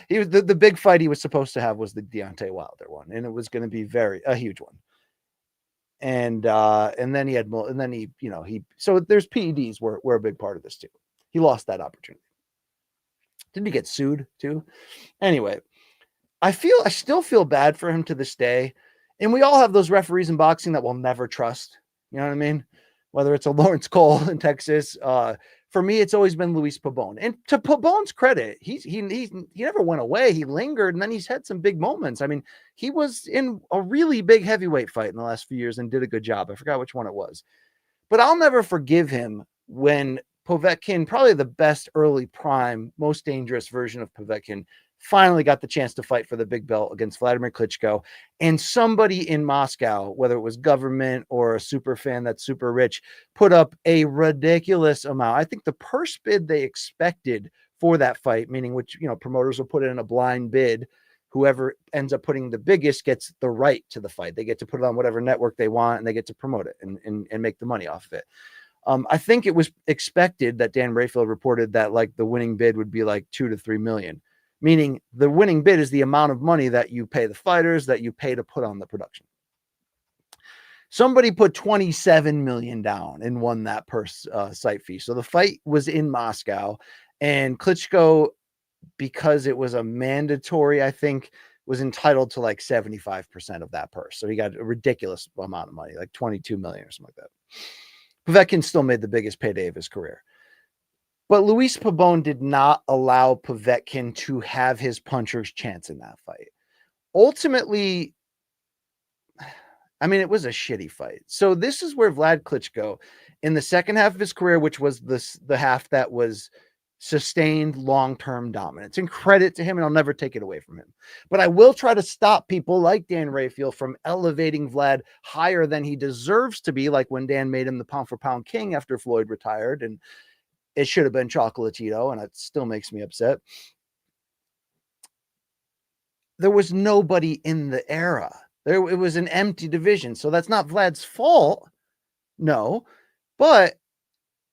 [SPEAKER 1] He was the big fight he was supposed to have was the Deontay Wilder one. And it was going to be a huge one. And then so there's PEDs were a big part of this too. He lost that opportunity. Didn't he get sued too? Anyway, I still feel bad for him to this day. And we all have those referees in boxing that we'll never trust. You know what I mean? Whether it's a Lawrence Cole in Texas, for me, it's always been Luis Pabon. And to Pabon's credit, he never went away. He lingered, and then he's had some big moments. I mean, he was in a really big heavyweight fight in the last few years and did a good job. I forgot which one it was. But I'll never forgive him when Povetkin, probably the best early prime, most dangerous version of Povetkin, finally got the chance to fight for the big belt against Vladimir Klitschko. And somebody in Moscow, whether it was government or a super fan that's super rich, put up a ridiculous amount. I think the purse bid they expected for that fight, meaning which, promoters will put in a blind bid. Whoever ends up putting the biggest gets the right to the fight. They get to put it on whatever network they want, and they get to promote it and make the money off of it. I think it was expected that Dan Rayfield reported that like the winning bid would be like $2 to $3 million. Meaning the winning bid is the amount of money that you pay the fighters, that you pay to put on the production. Somebody put $27 million down and won that purse site fee. So the fight was in Moscow, and Klitschko, because it was a mandatory, I think, was entitled to like 75% of that purse. So he got a ridiculous amount of money, like $22 million or something like that. Povetkin still made the biggest payday of his career. But Luis Pabon did not allow Povetkin to have his puncher's chance in that fight. Ultimately, I mean, it was a shitty fight. So this is where Vlad Klitschko, in the second half of his career, which was the half that was sustained long-term dominance, and credit to him, and I'll never take it away from him. But I will try to stop people like Dan Rayfield from elevating Vlad higher than he deserves to be, like when Dan made him the pound-for-pound king after Floyd retired, and it should have been Chocolatito, and it still makes me upset. There was nobody in the era. It was an empty division. So that's not Vlad's fault. No.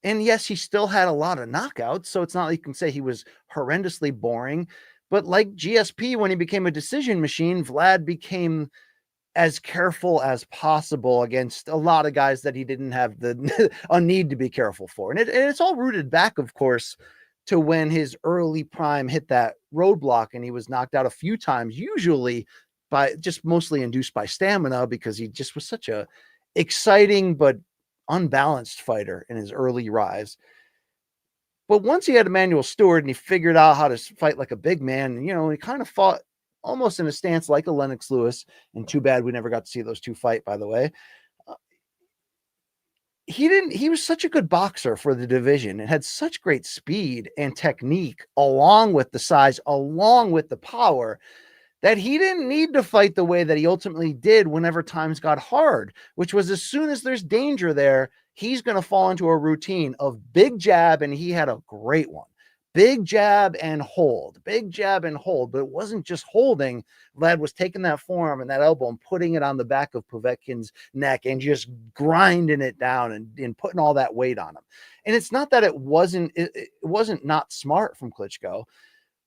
[SPEAKER 1] And yes, he still had a lot of knockouts. So it's not like you can say he was horrendously boring. But like GSP, when he became a decision machine, Vlad became as careful as possible against a lot of guys that he didn't have a need to be careful for. And it's all rooted back, of course, to when his early prime hit that roadblock and he was knocked out a few times, usually by just mostly induced by stamina, because he just was such a exciting but unbalanced fighter in his early rise. But once he had Emmanuel Stewart and he figured out how to fight like a big man, he kind of fought almost in a stance like a Lennox Lewis, and too bad we never got to see those two fight, by the way. He was such a good boxer for the division and had such great speed and technique, along with the size, along with the power, that he didn't need to fight the way that he ultimately did whenever times got hard, which was as soon as there's danger there, he's going to fall into a routine of big jab, and he had a great one. big jab and hold, big jab and hold. But it wasn't just holding. Vlad was taking that forearm and that elbow and putting it on the back of Povetkin's neck and just grinding it down and putting all that weight on him. And it's not that it wasn't not smart from Klitschko,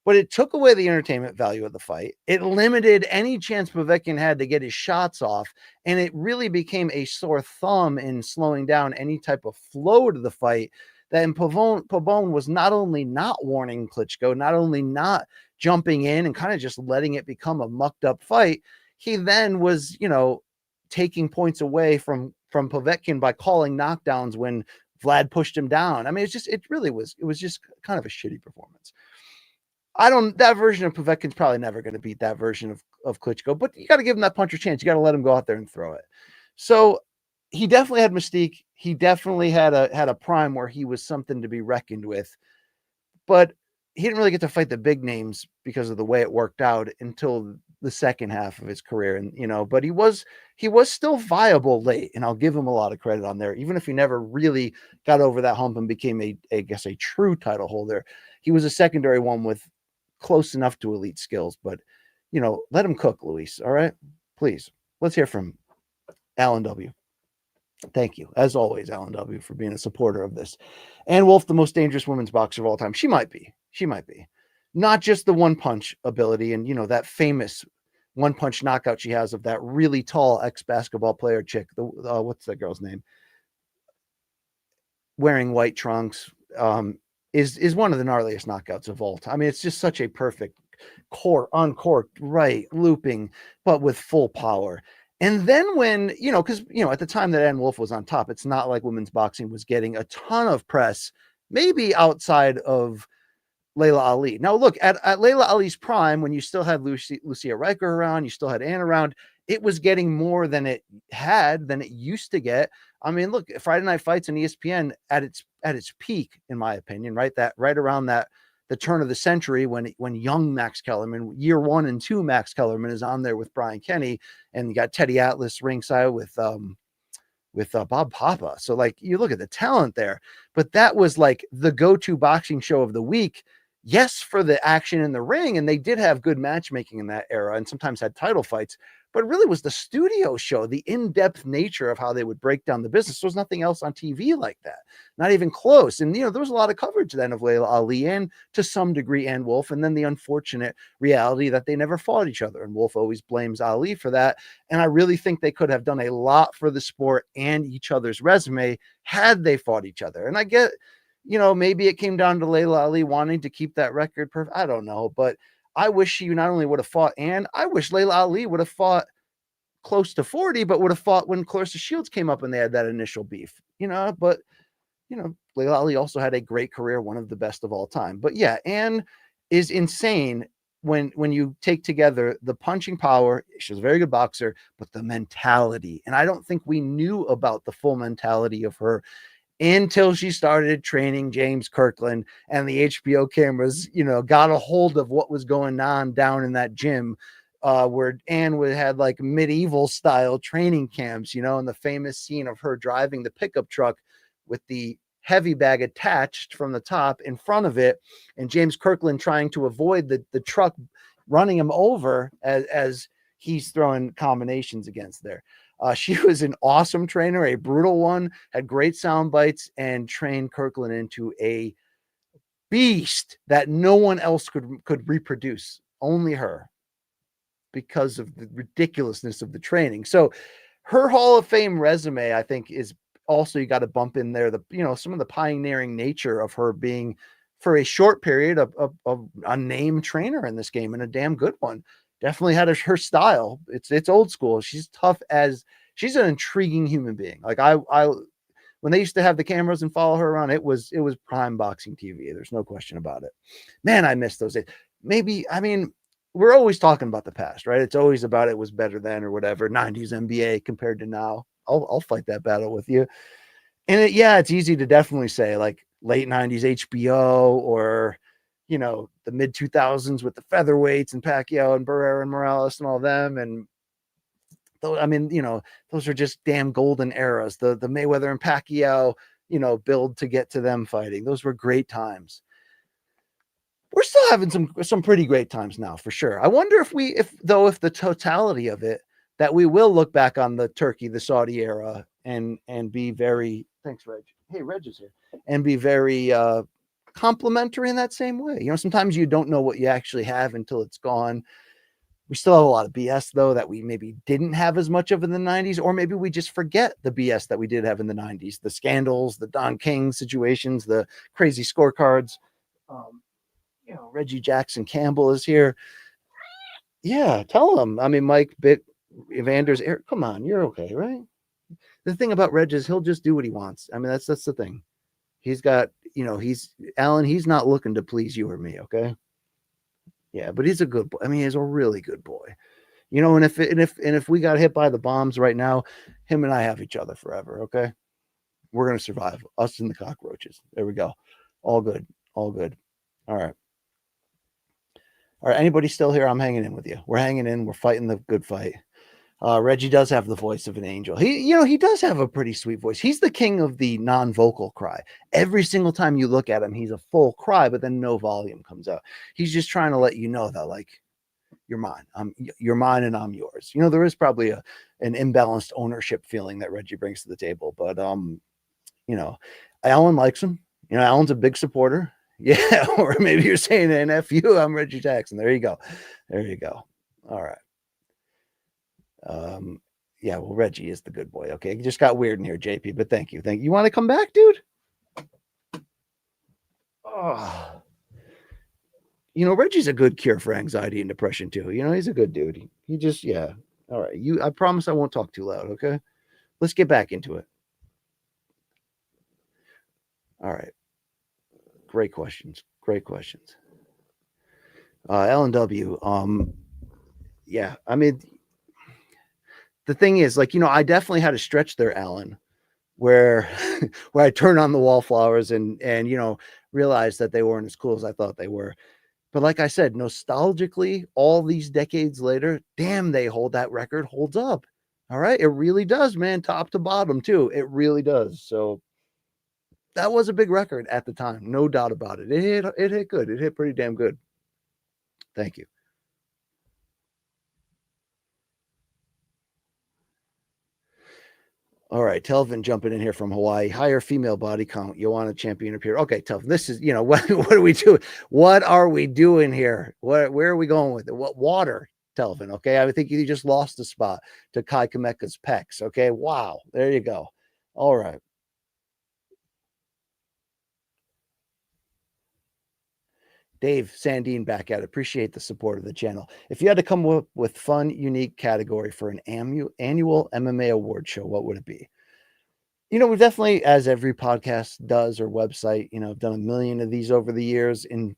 [SPEAKER 1] but it took away the entertainment value of the fight. It limited any chance Povetkin had to get his shots off, and it really became a sore thumb in slowing down any type of flow to the fight. That Pavone was not only not warning Klitschko, not only not jumping in and kind of just letting it become a mucked up fight, he then was, taking points away from Povetkin by calling knockdowns when Vlad pushed him down. I mean, it was just kind of a shitty performance. That version of Povetkin's probably never going to beat that version of Klitschko, but you got to give him that puncher chance. You got to let him go out there and throw it. So he definitely had mystique. He definitely had a prime where he was something to be reckoned with, but he didn't really get to fight the big names because of the way it worked out until the second half of his career. And, but he was still viable late, and I'll give him a lot of credit on there, even if he never really got over that hump and became a true title holder. He was a secondary one with close enough to elite skills, but let him cook, Luis. All right, please. Let's hear from Alan W. Thank you, as always, Alan W., for being a supporter of this. Ann Wolf, the most dangerous women's boxer of all time. She might be. Not just the one punch ability and that famous one punch knockout she has of that really tall ex-basketball player chick. What's that girl's name? Wearing white trunks. Is one of the gnarliest knockouts of all time. I mean, it's just such a perfect uncorked, right, looping, but with full power. And then when, because, at the time that Ann Wolf was on top, it's not like women's boxing was getting a ton of press, maybe outside of Layla Ali. Now, look, at Layla Ali's prime, when you still had Lucia Riker around, you still had Ann around, it was getting more than it used to get. I mean, look, Friday Night Fights on ESPN at its peak, in my opinion, right? That right around the turn of the century when young Max Kellerman, year 1 and 2 Max Kellerman, is on there with Brian Kenny, and you got Teddy Atlas ringside with Bob Papa. So like, you look at the talent there, but that was like the go-to boxing show of the week. Yes, for the action in the ring, and they did have good matchmaking in that era and sometimes had title fights, but it really was the studio show, the in-depth nature of how they would break down the business. There was nothing else on TV like that, not even close. And, there was a lot of coverage then of Layla Ali and to some degree Ann Wolf, and then the unfortunate reality that they never fought each other. And Wolf always blames Ali for that. And I really think they could have done a lot for the sport and each other's resume had they fought each other. And I get, maybe it came down to Layla Ali wanting to keep that record perfect. I don't know, but I wish she not only would have fought Ann, I wish Layla Ali would have fought close to 40, but would have fought when Clarissa Shields came up and they had that initial beef, but, Layla Ali also had a great career, one of the best of all time. But yeah, Ann is insane when you take together the punching power. She was a very good boxer, but the mentality. And I don't think we knew about the full mentality of her until she started training James Kirkland and the HBO cameras, got a hold of what was going on down in that gym, where Ann had like medieval style training camps, and the famous scene of her driving the pickup truck with the heavy bag attached from the top in front of it, and James Kirkland trying to avoid the truck running him over as he's throwing combinations against there. She was an awesome trainer, a brutal one, had great sound bites, and trained Kirkland into a beast that no one else could reproduce, only her, because of the ridiculousness of the training. So her Hall of Fame resume, I think, is also, you got to bump in there some of the pioneering nature of her being, for a short period, a named trainer in this game, and a damn good one. Definitely had her style. It's old school. She's she's an intriguing human being. Like I when they used to have the cameras and follow her around, it was prime boxing TV. There's no question about it. Man, I miss those days. Maybe, I mean, we're always talking about the past, right? It's always about it was better then or whatever. 90s NBA compared to now. I'll fight that battle with you. And it's easy to definitely say like late 90s HBO or the mid 2000s with the featherweights and Pacquiao and Barrera and Morales and all them. And I mean, those are just damn golden eras. The Mayweather and Pacquiao, build to get to them fighting. Those were great times. we're still having some pretty great times now for sure. I wonder if the totality of it, that we will look back on the Turkey, the Saudi era and be very, thanks, Reg. Hey, Reg is here, and be very complimentary in that same way. You know, sometimes you don't know what you actually have until it's gone. We still have a lot of BS though that we maybe didn't have as much of in the 90s, or maybe we just forget the BS that we did have in the 90s, the scandals, the Don King situations, the crazy scorecards. You know, Reggie Jackson Campbell is here. Yeah, tell him. I mean, Mike Bit Evander's Eric, come on, you're okay, right? The thing about Reg is he'll just do what he wants. I mean, that's the thing. He's got, you know, he's Alan, he's not looking to please you or me, okay? Yeah, but he's a good boy. I mean, he's a really good boy. You know, and if we got hit by the bombs right now, him and I have each other forever, okay? We're gonna survive. Us and the cockroaches. There we go. All good. All good. All right. All right. Anybody still here? I'm hanging in with you. We're hanging in. We're fighting the good fight. Reggie does have the voice of an angel. He does have a pretty sweet voice. He's the king of the non-vocal cry. Every single time you look at him, he's a full cry, but then no volume comes out. He's just trying to let you know that, like, you're mine. You're mine and I'm yours. You know, there is probably an imbalanced ownership feeling that Reggie brings to the table, but you know, Alan likes him. You know, Alan's a big supporter. Yeah, or maybe you're saying NFU, I'm Reggie Jackson. There you go. There you go. All right. Yeah, well, Reggie is the good boy. Okay, it just got weird in here, JP, but thank you. You want to come back, dude? Oh, you know, Reggie's a good cure for anxiety and depression too. You know, he's a good dude. He just, yeah. All right, I promise I won't talk too loud. Okay, let's get back into it. All right, great questions. LNW. Yeah, I mean, the thing is, like, you know, I definitely had a stretch there, Alan, where I turned on the wallflowers and you know, realized that they weren't as cool as I thought they were. But like I said, nostalgically, all these decades later, damn, that record holds up. All right, it really does, man, top to bottom too. It really does. So that was a big record at the time, no doubt about it. It hit good. It hit pretty damn good. Thank you. All right, Telvin jumping in here from Hawaii. Higher female body count. You want a champion appear? Okay, Telvin. This is, you know, what are we doing? What are we doing here? Where are we going with it? What water, Telvin? Okay, I think you just lost the spot to Kai Kameka's pecs. Okay, wow, there you go. All right. Dave Sandine back at it. Appreciate the support of the channel. If you had to come up with fun, unique category for an annual MMA award show, what would it be? You know, we definitely, as every podcast does or website, you know, done a million of these over the years in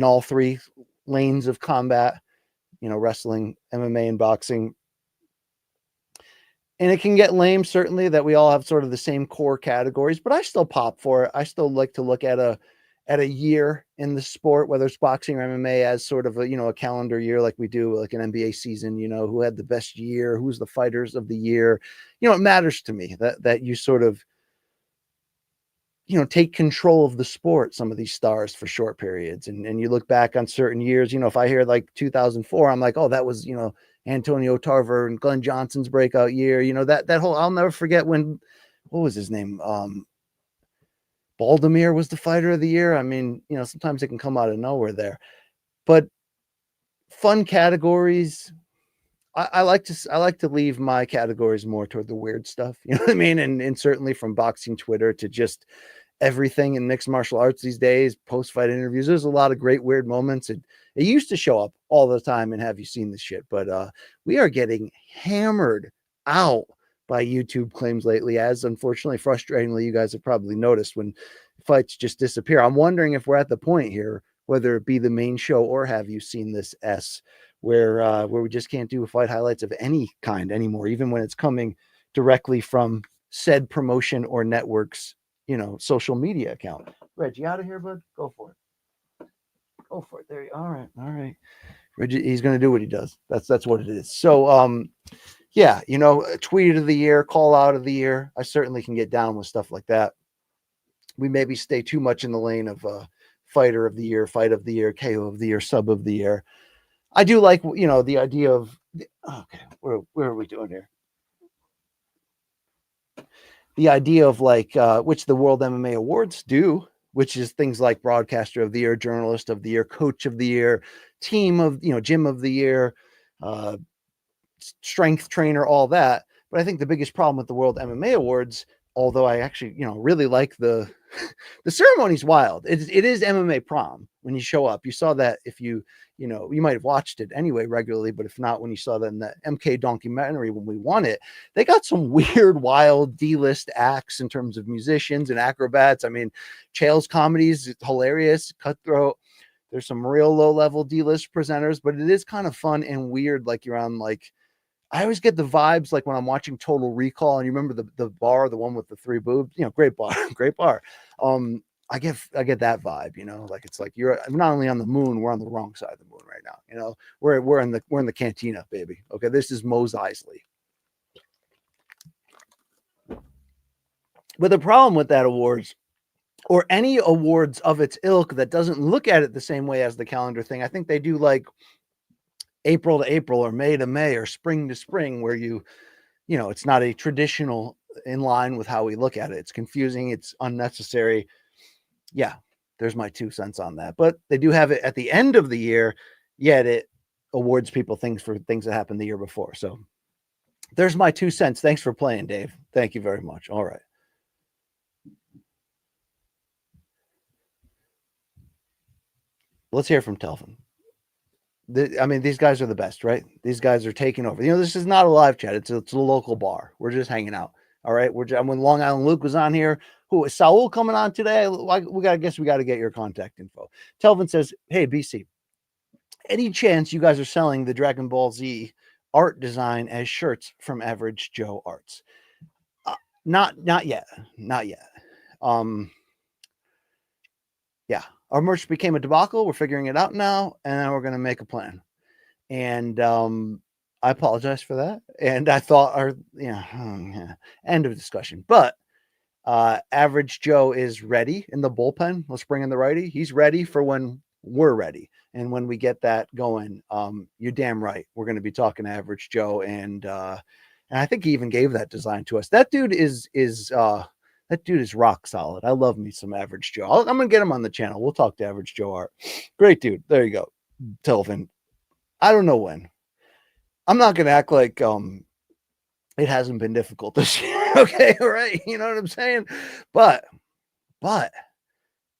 [SPEAKER 1] all three lanes of combat, you know, wrestling, MMA, and boxing. And it can get lame, certainly, that we all have sort of the same core categories, but I still pop for it. I still like to look at a year in the sport, whether it's boxing or MMA, as sort of a, you know, a calendar year, like we do like an NBA season, you know, who had the best year, who's the fighters of the year. You know, it matters to me that you sort of, you know, take control of the sport, some of these stars for short periods. And you look back on certain years, you know, if I hear like 2004, I'm like, oh, that was, you know, Antonio Tarver and Glenn Johnson's breakout year. You know, that whole, I'll never forget when, what was his name? Baldomir was the fighter of the year. I mean, you know, sometimes it can come out of nowhere there, but fun categories. I like to leave my categories more toward the weird stuff. You know what I mean? And certainly from boxing Twitter to just everything in mixed martial arts these days, post-fight interviews, there's a lot of great weird moments. It used to show up all the time and have you seen this shit, but we are getting hammered out by YouTube claims lately, as unfortunately, frustratingly, you guys have probably noticed when fights just disappear. I'm wondering if we're at the point here, whether it be the main show or have you seen this where we just can't do fight highlights of any kind anymore, even when it's coming directly from said promotion or networks, you know, social media account. Reg, you out of here, bud? Go for it. Go for it. There you all right. Reg, he's gonna do what he does. That's what it is. So yeah, you know, tweet of the year, call out of the year. I certainly can get down with stuff like that. We maybe stay too much in the lane of fighter of the year, fight of the year, KO of the year, sub of the year. I do like, the idea of, okay, where are we doing here? The idea of like, which the World MMA Awards do, which is things like broadcaster of the year, journalist of the year, coach of the year, team of, gym of the year, strength trainer, all that. But I think the biggest problem with the World MMA Awards, although I actually, really like the ceremony's wild. It is MMA prom when you show up. You saw that if you might have watched it anyway regularly, but if not, when you saw that in the MK documentary when we won it, they got some weird, wild D-list acts in terms of musicians and acrobats. I mean, Chael's comedy is hilarious, cutthroat. There's some real low-level D-list presenters, but it is kind of fun and weird. Like you're on like, I always get the vibes like when I'm watching Total Recall, and you remember the bar, the one with the 3 boobs, great bar, great bar. I get that vibe, like it's like you're not only on the moon, we're on the wrong side of the moon right now. We're in the cantina, baby. Okay, this is Mos Eisley. But the problem with that awards, or any awards of its ilk that doesn't look at it the same way as the calendar thing, I think they do like April to April or May to May or spring to spring, where it's not a traditional in line with how we look at it. It's confusing. It's unnecessary. Yeah, there's my 2 cents on that. But they do have it at the end of the year, yet it awards people things for things that happened the year before. So there's my 2 cents. Thanks for playing, Dave. Thank you very much. All right. Let's hear from Telvin. These guys are the best, right? These guys are taking over. This is not a live chat. It's a local bar. We're just hanging out. All right. When Long Island Luke was on here, who is Saul coming on today? We got to get your contact info. Telvin says, "Hey, BC, any chance you guys are selling the Dragon Ball Z art design as shirts from Average Joe Arts?" Not yet. Not yet. Yeah. Our merch became a debacle. We're figuring it out now, and then we're going to make a plan. And I apologize for that. And I thought end of discussion. But Average Joe is ready in the bullpen. Let's bring in the righty. He's ready for when we're ready. And when we get that going, you're damn right. We're going to be talking to Average Joe. And I think he even gave that design to us. That dude is rock solid. I love me some Average Joe. I'm going to get him on the channel. We'll talk to Average Joe Art. Great dude. There you go. Telvin. I don't know when. I'm not going to act like it hasn't been difficult this year. Okay. All right. You know what I'm saying? But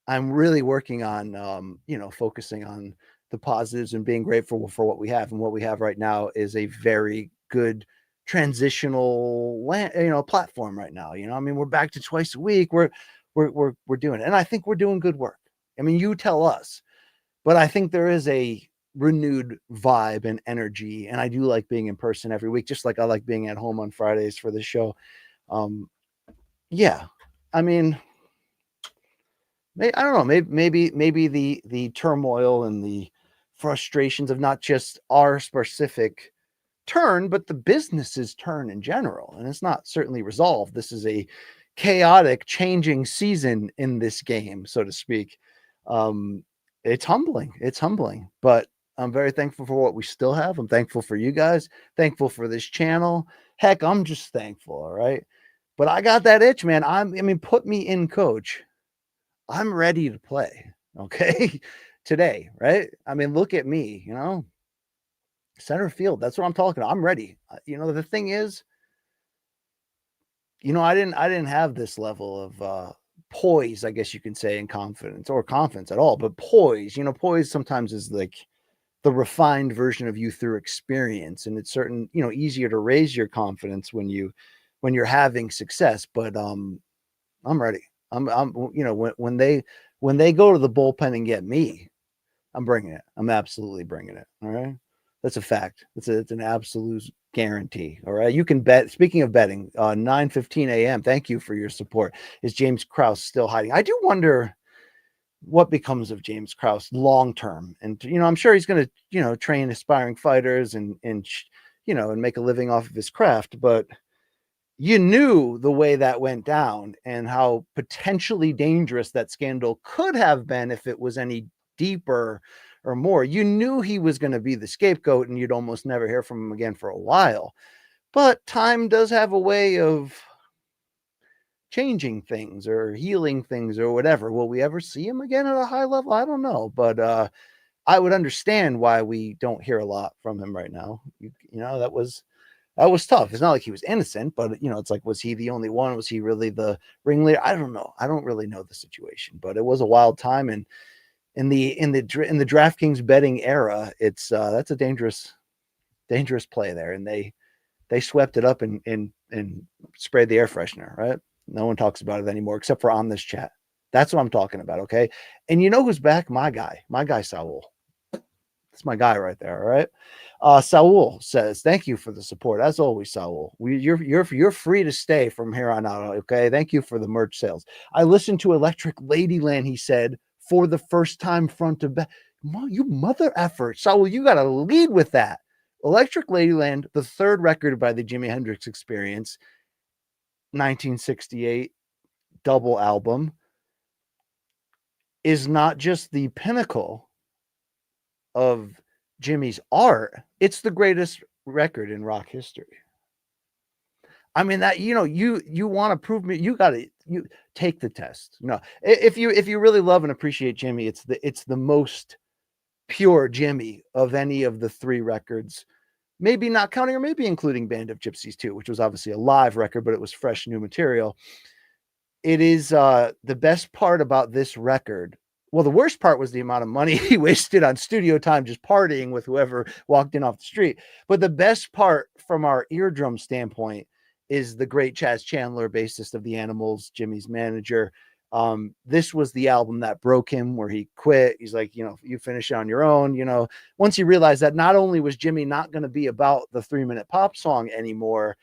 [SPEAKER 1] I'm really working on, focusing on the positives and being grateful for what we have. And what we have right now is a very good transitional platform right now. We're back to twice a week. We're doing it. And I think we're doing good work. You tell us, but I think there is a renewed vibe and energy. And I do like being in person every week, just like I like being at home on Fridays for the show. Yeah. I don't know. Maybe the turmoil and the frustrations of not just our specific turn, but the business's turn in general. And it's not certainly resolved. This is a chaotic, changing season in this game, so to speak. It's humbling, but I'm very thankful for what we still have. I'm thankful for you guys, thankful for this channel. Heck, I'm just thankful. All right. But I got that itch, man. Put me in, coach. I'm ready to play. Okay. Today, right? Look at me, center field. That's what I'm talking about. I'm ready. The thing is, I didn't have this level of poise, I guess you can say, in confidence at all, but poise, poise sometimes is like the refined version of you through experience. And it's certain, easier to raise your confidence when you're having success. But I'm ready. When they go to the bullpen and get me, I'm bringing it. I'm absolutely bringing it. All right. That's a fact. It's an absolute guarantee. All right. You can bet. Speaking of betting, 9:15 a.m. Thank you for your support. Is James Krause still hiding? I do wonder what becomes of James Krause long term. And I'm sure he's going to train aspiring fighters and make a living off of his craft. But you knew the way that went down and how potentially dangerous that scandal could have been if it was any deeper or more. You knew he was going to be the scapegoat and you'd almost never hear from him again for a while. But time does have a way of changing things or healing things or whatever. Will we ever see him again at a high level? I don't know. But I would understand why we don't hear a lot from him right now. You know, that was tough. It's not like he was innocent, but you know, it's like, was he the only one? Was he really the ringleader? I don't know. I don't really know the situation, but it was a wild time. And in the DraftKings betting era, it's that's a dangerous play there. And they swept it up and sprayed the air freshener, right? No one talks about it anymore except for on this chat. That's what I'm talking about. Okay. And you know who's back? My guy, Saul. That's my guy right there. All right. Saul says, "Thank you for the support as always, Saul. You're free to stay from here on out. Okay. Thank you for the merch sales. I listened to Electric Ladyland," he said, "for the first time front to back. You mother effer, Saul. You got to lead with that. Electric Ladyland, the third record by the Jimi Hendrix Experience, 1968 double album, is not just the pinnacle of Jimmy's art, it's the greatest record in rock history. I mean, that, you know, you want to prove me, you got to, you take the test. No, if you really love and appreciate Jimmy, it's the most pure Jimmy of any of the three records, maybe not counting or maybe including Band of Gypsies too, which was obviously a live record, but it was fresh new material. It is the best part about this record. Well, the worst part was the amount of money he wasted on studio time just partying with whoever walked in off the street. But the best part from our eardrum standpoint is the great Chaz Chandler, bassist of the Animals, Jimmy's manager. This was the album that broke him, where he quit. He's like, you know, you finish on your own. You know, once he realized that not only was Jimmy not going to be about the 3-minute pop song anymore,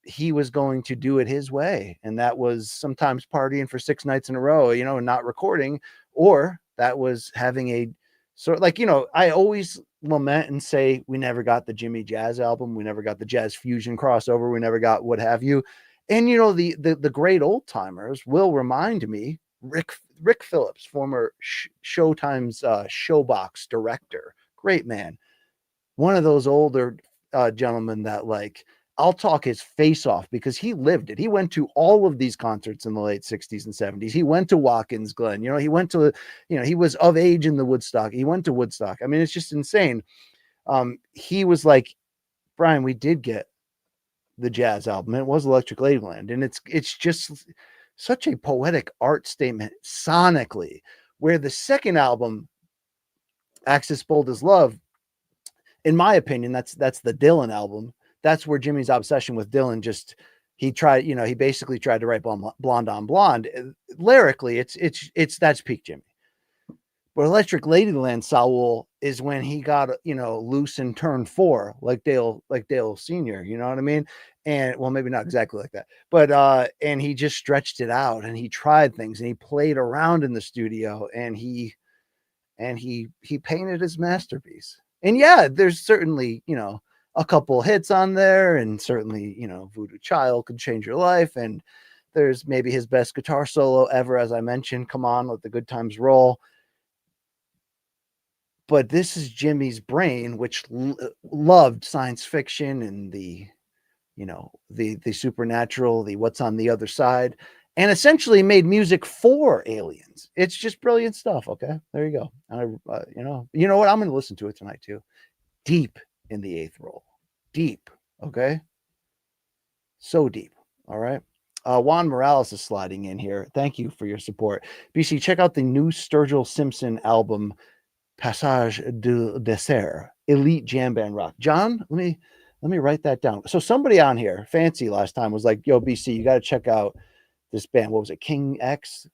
[SPEAKER 1] he was going to do it his way. And that was sometimes partying for 6 nights in a row, you know, and not recording, or that was having a sort of like, you know, I always lament and say, we never got the Jimmy Jazz album. We never got the Jazz Fusion crossover. We never got what have you. And, you know, the great old timers will remind me, Rick Phillips, former Showtime's Showbox director, great man. One of those older gentlemen that, like, I'll talk his face off because he lived it. He went to all of these concerts in the late 60s and 70s. He went to Watkins Glen. You know, he went to, you know, he was of age in the Woodstock. He went to Woodstock. I mean, it's just insane. He was like, Brian, we did get the Jazz album. It was Electric Ladyland. And it's just such a poetic art statement sonically, where the second album, Axis Bold as Love, in my opinion, that's the Dylan album. That's where Jimmy's obsession with Dylan just, he basically tried to write Blonde on Blonde. Lyrically, it's that's peak Jimmy. But Electric Ladyland, Saul, is when he got, you know, loose in turn 4, like Dale Sr., you know what I mean? And well, maybe not exactly like that, but and he just stretched it out and he tried things and he played around in the studio and he painted his masterpiece. And yeah, there's certainly, you know, a couple hits on there, and certainly, you know, Voodoo Child Could Change Your Life, and there's maybe his best guitar solo ever, as I mentioned, Come On, Let the Good Times Roll. But this is Jimmy's brain, which loved science fiction and the, you know, the supernatural, the what's on the other side, and essentially made music for aliens. It's just brilliant stuff. Okay, there you go. You know what? I'm going to listen to it tonight too. Deep in the 8th roll, deep. Okay, so deep. All right. Juan Morales is sliding in here. Thank you for your support. BC, check out the new Sturgill Simpson album, Passage du Dessert, Elite Jam Band Rock. John, let me write that down. So somebody on here, Fancy, last time was like, yo, BC, you got to check out this band. What was it? King X?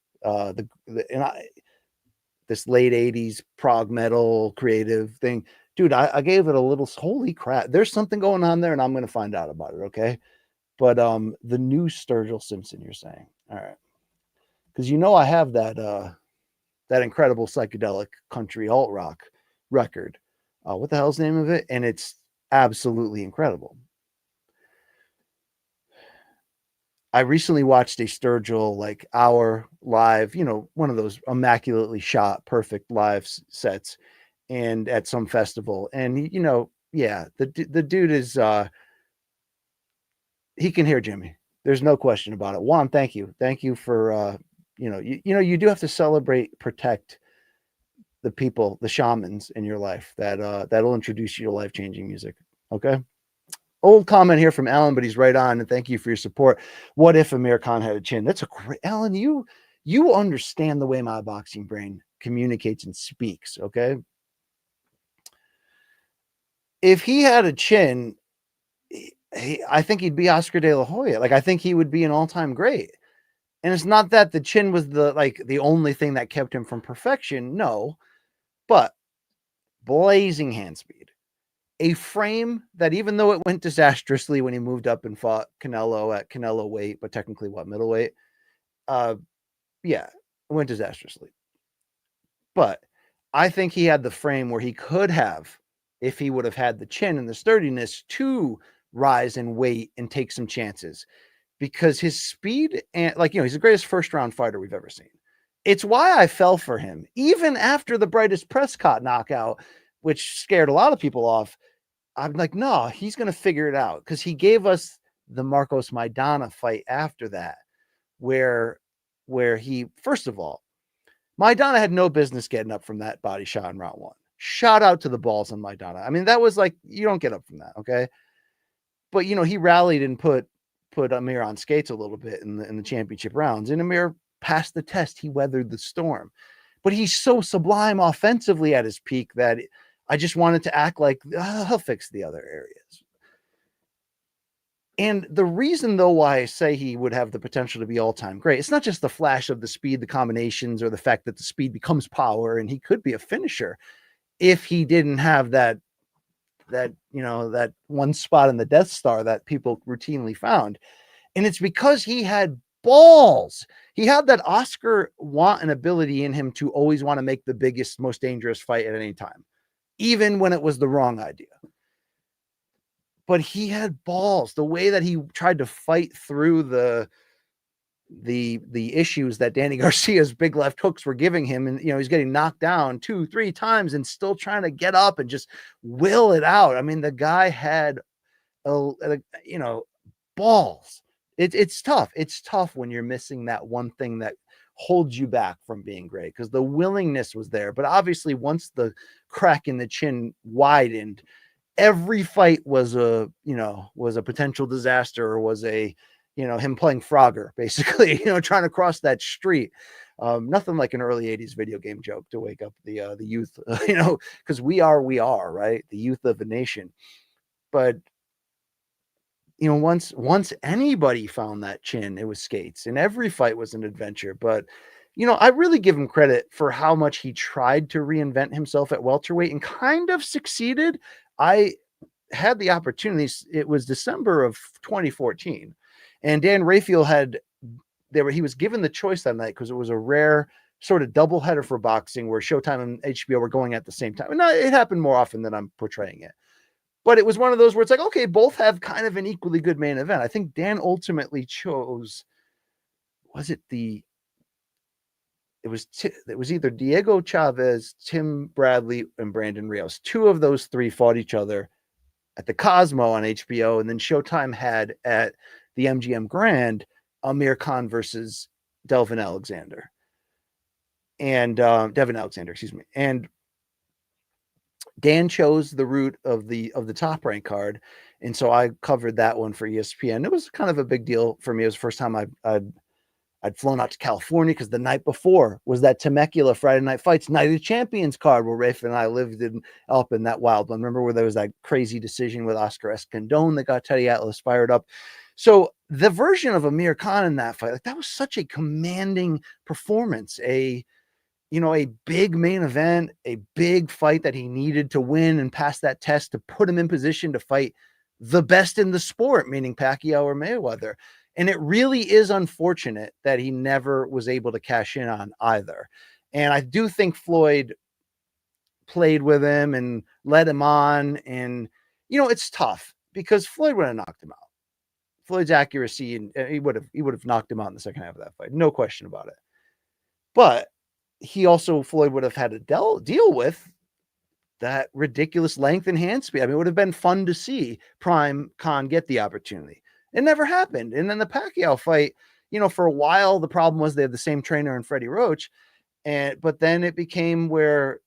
[SPEAKER 1] This late 80s prog metal creative thing. Dude, I gave it a little, holy crap. There's something going on there and I'm going to find out about it. Okay. But the new Sturgill Simpson, you're saying. All right. Because, you know, I have that incredible psychedelic country alt rock record. What the hell's the name of it? And it's absolutely incredible. I recently watched a Sturgill like hour live, one of those immaculately shot, perfect live sets, and at some festival. And yeah, the dude is he can hear Jimmy. There's no question about it. Juan, thank you for you do have to celebrate, protect the people, the shamans in your life that'll introduce you to life changing music. Okay. Old comment here from Alan, but he's right on. And thank you for your support. What if Amir Khan had a chin? That's a great, Alan. You understand the way my boxing brain communicates and speaks. Okay. If he had a chin, I think he'd be Oscar De La Hoya. Like, I think he would be an all-time great. And it's not that the chin was the only thing that kept him from perfection. No, but blazing hand speed. A frame that, even though it went disastrously when he moved up and fought Canelo at Canelo weight, but technically middleweight, yeah, it went disastrously. But I think he had the frame where he could have, if he would have had the chin and the sturdiness to rise in weight and take some chances, because his speed and he's the greatest first round fighter we've ever seen. It's why I fell for him, even after the Brightest Prescott knockout, which scared a lot of people off. I'm like, no, he's going to figure it out, because he gave us the Marcos Maidana fight after that, where he, first of all, Maidana had no business getting up from that body shot in round one. Shout out to the balls on Maidana. I mean, that was like, you don't get up from that, okay? But he rallied and put Amir on skates a little bit in the championship rounds, and Amir passed the test. He weathered the storm. But he's so sublime offensively at his peak that I just wanted to act like he'll fix the other areas. And the reason, though, why I say he would have the potential to be all-time great, it's not just the flash of the speed, the combinations, or the fact that the speed becomes power, and he could be a finisher if he didn't have that one spot in the Death Star that people routinely found. And it's because he had balls. He had that Oscar want and ability in him to always want to make the biggest, most dangerous fight at any time, even when it was the wrong idea. But he had balls. The way that he tried to fight through the issues that Danny Garcia's big left hooks were giving him, and he's getting knocked down 2-3 times and still trying to get up and just will it out. I mean, the guy had balls. It's tough. It's tough when you're missing that one thing that holds you back from being great, because the willingness was there. But obviously, once the crack in the chin widened, every fight was a potential disaster, or was a him playing Frogger, basically, trying to cross that street. Nothing like an early 80s video game joke to wake up the youth, because we are, right? The youth of the nation. But once anybody found that chin, it was skates, and every fight was an adventure. But I really give him credit for how much he tried to reinvent himself at welterweight and kind of succeeded. I had the opportunities. It was December of 2014, and Dan Rafael he was given the choice that night, because it was a rare sort of doubleheader for boxing where Showtime and HBO were going at the same time. And it happened more often than I'm portraying it. But it was one of those where it's like, okay, both have kind of an equally good main event. I think Dan ultimately chose, it was either Diego Chavez, Tim Bradley, and Brandon Rios. Two of those three fought each other at the Cosmo on HBO, and then Showtime had at the MGM Grand Amir Khan versus Devin Alexander, excuse me. And Dan chose the route of the Top Rank card, and so I covered that one for ESPN. It was kind of a big deal for me. It was the first time I'd flown out to California, because the night before was that Temecula Friday Night Fights Night of the Champions card, where Rafe and I lived up in that wild one. Remember where there was that crazy decision with Oscar Escandón that got Teddy Atlas fired up? So the version of Amir Khan in that fight, that was such a commanding performance, a big main event, a big fight that he needed to win and pass that test to put him in position to fight the best in the sport, meaning Pacquiao or Mayweather. And it really is unfortunate that he never was able to cash in on either. And I do think Floyd played with him and led him on. And, it's tough, because Floyd would have knocked him out. Floyd's accuracy, and he would have knocked him out in the second half of that fight, no question about it. But Floyd would have had to deal with that ridiculous length and hand speed. I mean, it would have been fun to see Prime Khan get the opportunity. It never happened. And then the Pacquiao fight, for a while, the problem was they had the same trainer in Freddie Roach. But then it became where,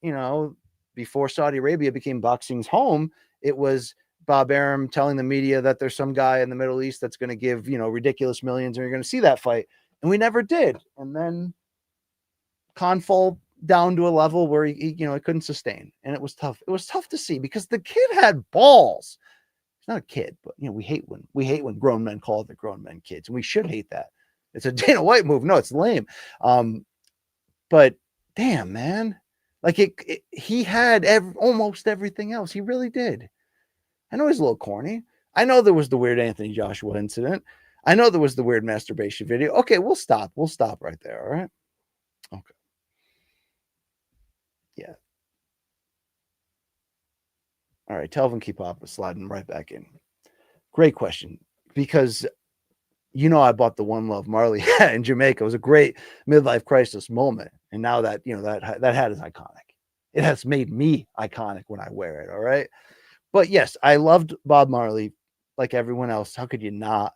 [SPEAKER 1] before Saudi Arabia became boxing's home, it was Bob Arum telling the media that there's some guy in the Middle East that's going to give, ridiculous millions, and you're going to see that fight. And we never did. And then Khan fall down to a level where he couldn't sustain. And it was tough. It was tough to see because the kid had balls. He's not a kid, but we hate when grown men call the grown men kids, and we should hate that. It's a Dana White move. No, it's lame. But damn, man, like he had almost everything else. He really did. I know he's a little corny. I know there was the weird Anthony Joshua incident. I know there was the weird masturbation video. Okay, we'll stop. We'll stop right there. All right. Okay. Yeah. All right. Telvin Keepop is sliding right back in. Great question. Because I bought the One Love Marley hat in Jamaica. It was a great midlife crisis moment. And now that, that hat is iconic. It has made me iconic when I wear it. All right. But yes, I loved Bob Marley like everyone else. How could you not?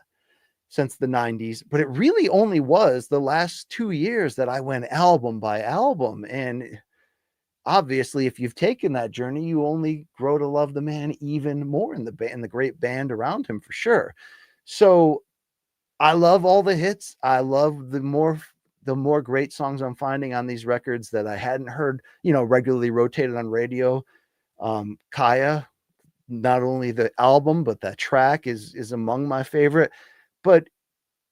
[SPEAKER 1] Since the 90s. But it really only was the last 2 years that I went album by album. And obviously, if you've taken that journey, you only grow to love the man even more in the great band around him, for sure. So I love all the hits. I love the more great songs I'm finding on these records that I hadn't heard, regularly rotated on radio. Kaya, not only the album, but that track is among my favorite. But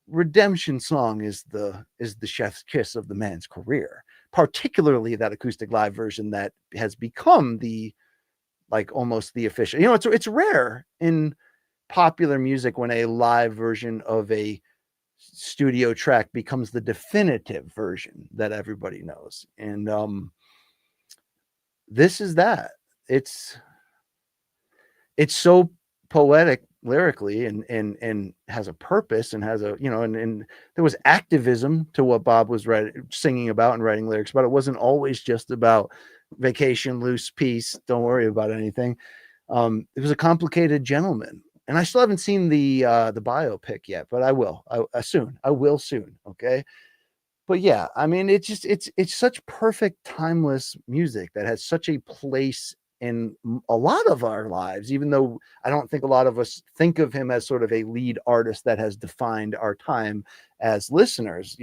[SPEAKER 1] Redemption Song is the chef's kiss of the man's career, particularly that acoustic live version that has become almost the official. It's rare in popular music when a live version of a studio track becomes the definitive version that everybody knows. And this is that. It's so poetic lyrically and has a purpose and has a, and there was activism to what Bob was singing about and writing lyrics about. It wasn't always just about vacation, loose, peace, don't worry about anything. It was a complicated gentleman. And I still haven't seen the biopic yet, but I will. Soon. I will soon. Okay. But yeah, I mean, it's such perfect, timeless music that has such a place in a lot of our lives, even though I don't think a lot of us think of him as sort of a lead artist that has defined our time as listeners.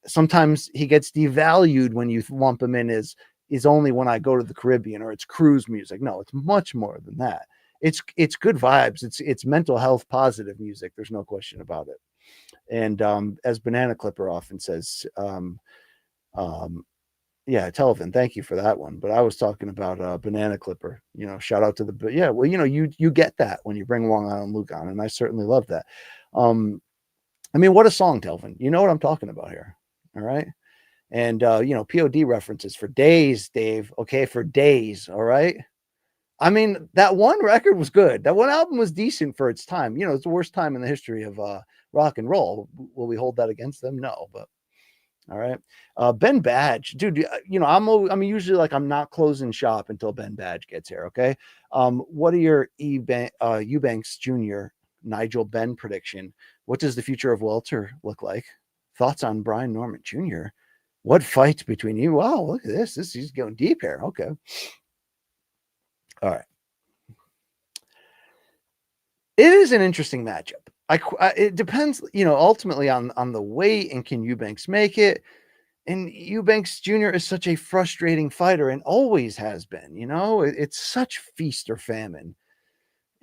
[SPEAKER 1] Sometimes he gets devalued when you lump him in as is only when I go to the Caribbean or it's cruise music. No, it's much more than that. It's good vibes. It's mental health positive music. There's no question about it. And as Banana Clipper often says, yeah, Telvin, thank you for that one. But I was talking about Banana Clipper. Shout out to well, you get that when you bring Long Island Luke on, and I certainly love that. I mean, what a song, Telvin. You know what I'm talking about here. All right. And POD references for days, Dave. Okay, for days. All right. I mean, that one record was good. That one album was decent for its time. It's the worst time in the history of rock and roll. Will we hold that against them? No, but all right. Ben Badge, dude, I'm usually like, I'm not closing shop until Ben Badge gets here. Okay. What are your Eubanks Jr. Nigel Benn prediction? What does the future of welter look like? Thoughts on Brian Norman Jr.? What fights between you? Wow, look at this. He's going deep here. Okay. All right. It is an interesting matchup. It depends, ultimately on the weight and can Eubanks make it. And Eubanks Jr. is such a frustrating fighter and always has been. It's such feast or famine.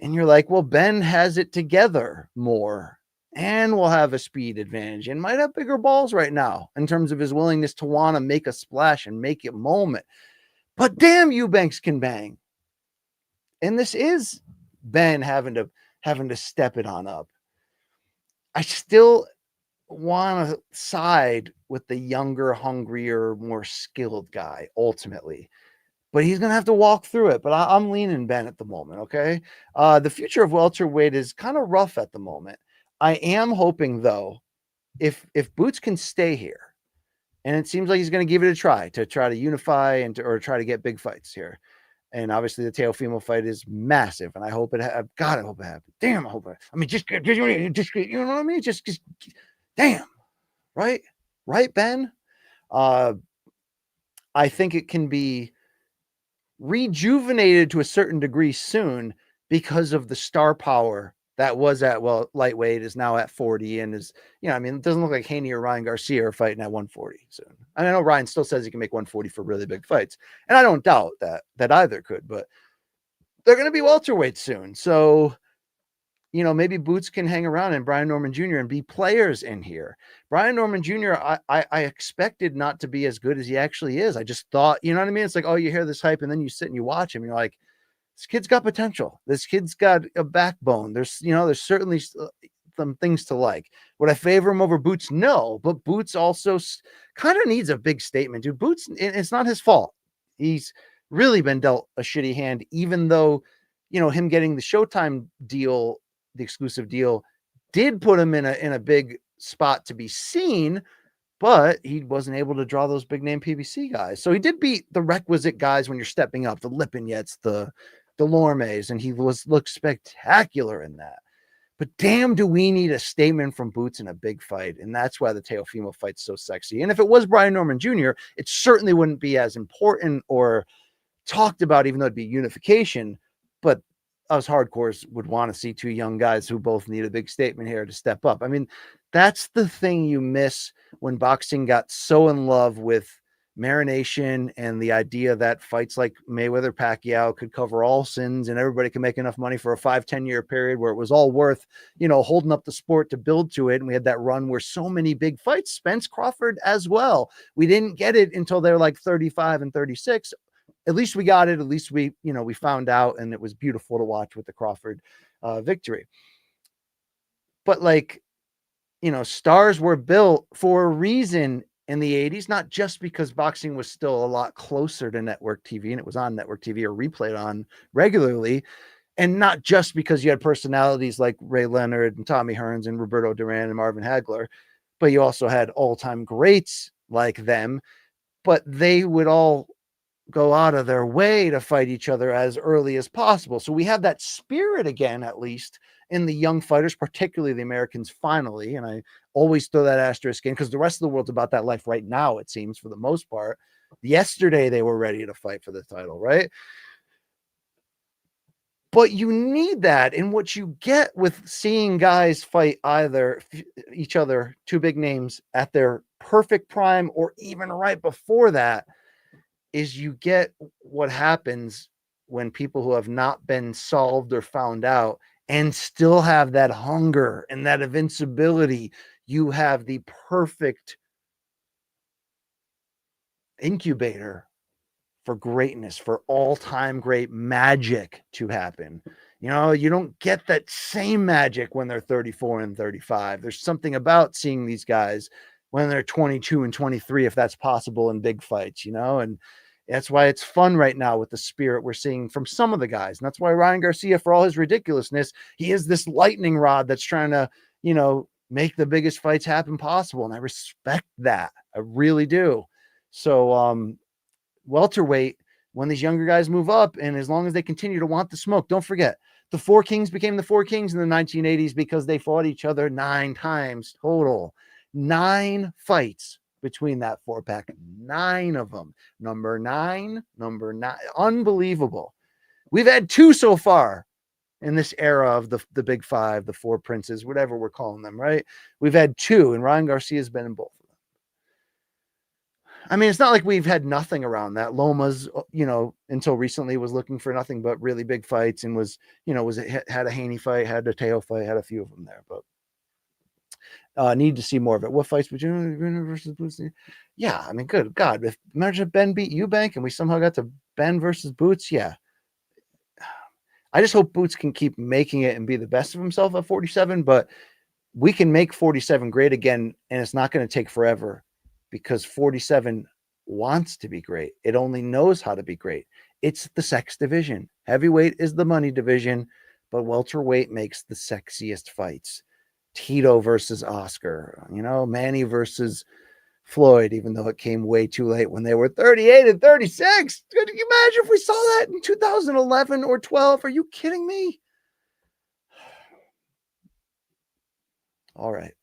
[SPEAKER 1] And you're like, well, Ben has it together more and will have a speed advantage and might have bigger balls right now in terms of his willingness to want to make a splash and make it moment. But damn, Eubanks can bang. And this is Ben having to step it on up. I still want to side with the younger, hungrier, more skilled guy ultimately, but he's going to have to walk through it. But I'm leaning Ben at the moment. Okay. The future of welterweight is kind of rough at the moment. I am hoping though, if Boots can stay here, and it seems like he's going to give it a try to unify or try to get big fights here. And obviously the Teofimo fight is massive, and I hope it. God, I hope it happens. Damn, I hope it. I mean, just you know what I mean. Just damn, right, Ben. I think it can be rejuvenated to a certain degree soon because of the star power that was at lightweight is now at 40 and is, I mean, it doesn't look like Haney or Ryan Garcia are fighting at 140 soon. I know Ryan still says he can make 140 for really big fights, and I don't doubt that either could, but they're going to be welterweight soon. So, maybe Boots can hang around and Brian Norman Jr. and be players in here. Brian Norman Jr., I expected not to be as good as he actually is. I just thought, you know what I mean? It's like, oh, you hear this hype and then you sit and you watch him and you're like, this kid's got potential. This kid's got a backbone. There's certainly some things to like. Would I favor him over Boots? No, but Boots also kind of needs a big statement, dude. Boots, it's not his fault. He's really been dealt a shitty hand, even though, him getting the Showtime deal, the exclusive deal, did put him in a big spot to be seen, but he wasn't able to draw those big name PBC guys. So he did beat the requisite guys when you're stepping up, the Lipinets, the Lormes, and he looked spectacular in that. But damn, do we need a statement from Boots in a big fight. And that's why the Teofimo fight's so sexy. And if it was Brian Norman Jr., it certainly wouldn't be as important or talked about, even though it'd be unification. But us hardcores would want to see two young guys who both need a big statement here to step up. I mean, that's the thing you miss when boxing got so in love with marination and the idea that fights like Mayweather Pacquiao could cover all sins and everybody can make enough money for a 5-10 year period where it was all worth, holding up the sport to build to it. And we had that run where so many big fights, Spence Crawford as well. We didn't get it until they're like 35 and 36. At least we got it. At least we found out, and it was beautiful to watch with the Crawford victory. But stars were built for a reason in the 80s, not just because boxing was still a lot closer to network TV and it was on network TV or replayed on regularly. And not just because you had personalities like Ray Leonard and Tommy Hearns and Roberto Duran and Marvin Hagler, but you also had all-time greats like them, but they would all go out of their way to fight each other as early as possible. So we have that spirit again, at least in the young fighters, particularly the Americans finally. And I always throw that asterisk in because the rest of the world's about that life right now, it seems, for the most part. Yesterday, they were ready to fight for the title, right? But you need that. And what you get with seeing guys fight either each other, two big names at their perfect prime or even right before that, is you get what happens when people who have not been solved or found out and still have that hunger and that invincibility. You have the perfect incubator for greatness, for all-time great magic to happen. You don't get that same magic when they're 34 and 35. There's something about seeing these guys when they're 22 and 23, if that's possible in big fights, and that's why it's fun right now with the spirit we're seeing from some of the guys. And that's why Ryan Garcia, for all his ridiculousness, he is this lightning rod that's trying to, make the biggest fights happen possible. And I respect that. I really do. So, welterweight, when these younger guys move up, and as long as they continue to want the smoke, don't forget, the Four Kings became the Four Kings in the 1980s because they fought each other 9 times total. 9 fights between that 4-pack, 9 of them. Number nine, unbelievable. We've had 2 so far in this era of the big 5, the 4 princes, whatever we're calling them, right? We've had 2, and Ryan Garcia's been in both of them. I mean, it's not like we've had nothing around that. Loma's, until recently was looking for nothing but really big fights and had a Haney fight, had a Teo fight, had a few of them there, but need to see more of it. What fights would you versus Boots? Yeah, I mean, good God. Imagine if Ben beat Eubank and we somehow got to Ben versus Boots. Yeah. I just hope Boots can keep making it and be the best of himself at 47, but we can make 47 great again, and it's not going to take forever because 47 wants to be great. It only knows how to be great. It's the sex division. Heavyweight is the money division, but welterweight makes the sexiest fights. Tito versus Oscar, Manny versus Floyd, even though it came way too late when they were 38 and 36. Could you imagine if we saw that in 2011 or 12? Are you kidding me? All right.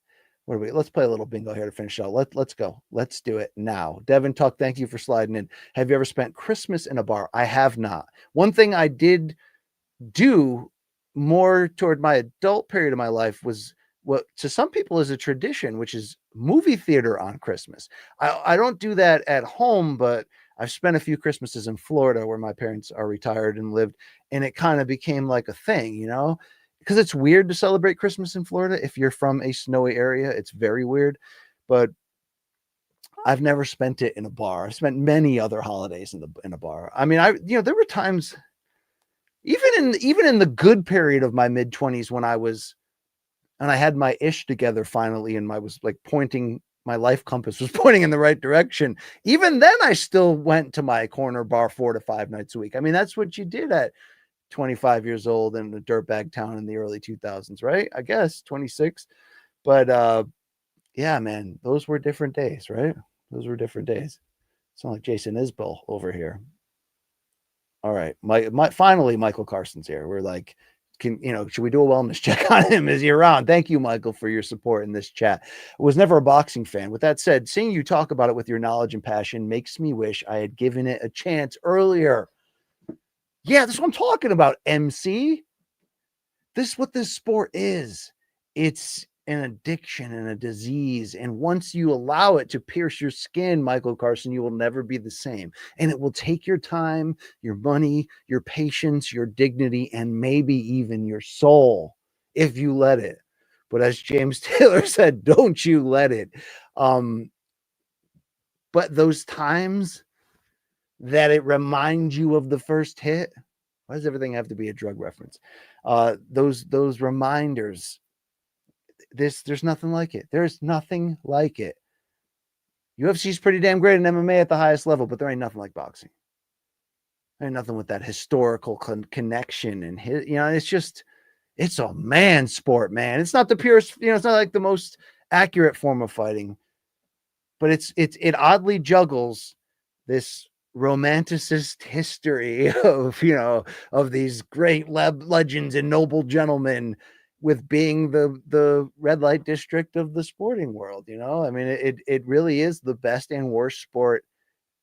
[SPEAKER 1] What are we? Let's play a little bingo here to finish out. Let's go. Let's do it now. Devin Tuck, thank you for sliding in. Have you ever spent Christmas in a bar? I have not. One thing I did do more toward my adult period of my life was what to some people is a tradition, which is movie theater on Christmas. I don't do that at home, but I've spent a few Christmases in Florida where my parents are retired and lived, and it kind of became like a thing, because it's weird to celebrate Christmas in Florida. If you're from a snowy area, it's very weird, but I've never spent it in a bar. I've spent many other holidays in a bar. I mean, there were times even in the good period of my mid-20s when I had my ish together finally, and I was like my life compass was pointing in the right direction. Even then, I still went to my corner bar 4 to 5 nights a week. I mean, that's what you did at 25 years old in a dirtbag town in the early 2000s, right? I guess 26. But yeah, man, those were different days, right? Those were different days. Sound like Jason Isbell over here. All right. Finally, Michael Carson's here. We're like, should we do a wellness check on him? Is he around? Thank you, Michael, for your support in this chat. I was never a boxing fan. With that said, seeing you talk about it with your knowledge and passion makes me wish I had given it a chance earlier. Yeah, that's what I'm talking about, MC. This is what this sport is. It's an addiction and a disease. And once you allow it to pierce your skin, Michael Carson, you will never be the same. And it will take your time, your money, your patience, your dignity, and maybe even your soul if you let it. But as James Taylor said, don't you let it. But those times that it reminds you of the first hit, why does everything have to be a drug reference? Those reminders, there's nothing like it. There's nothing like it. UFC is pretty damn great in MMA at the highest level, but there ain't nothing like boxing. There ain't nothing with that historical connection and it's a man sport, man. It's not the purest, it's not like the most accurate form of fighting, but it oddly juggles this romanticist history of these great legends and noble gentlemen with being the red light district of the sporting world. I mean, it really is the best and worst sport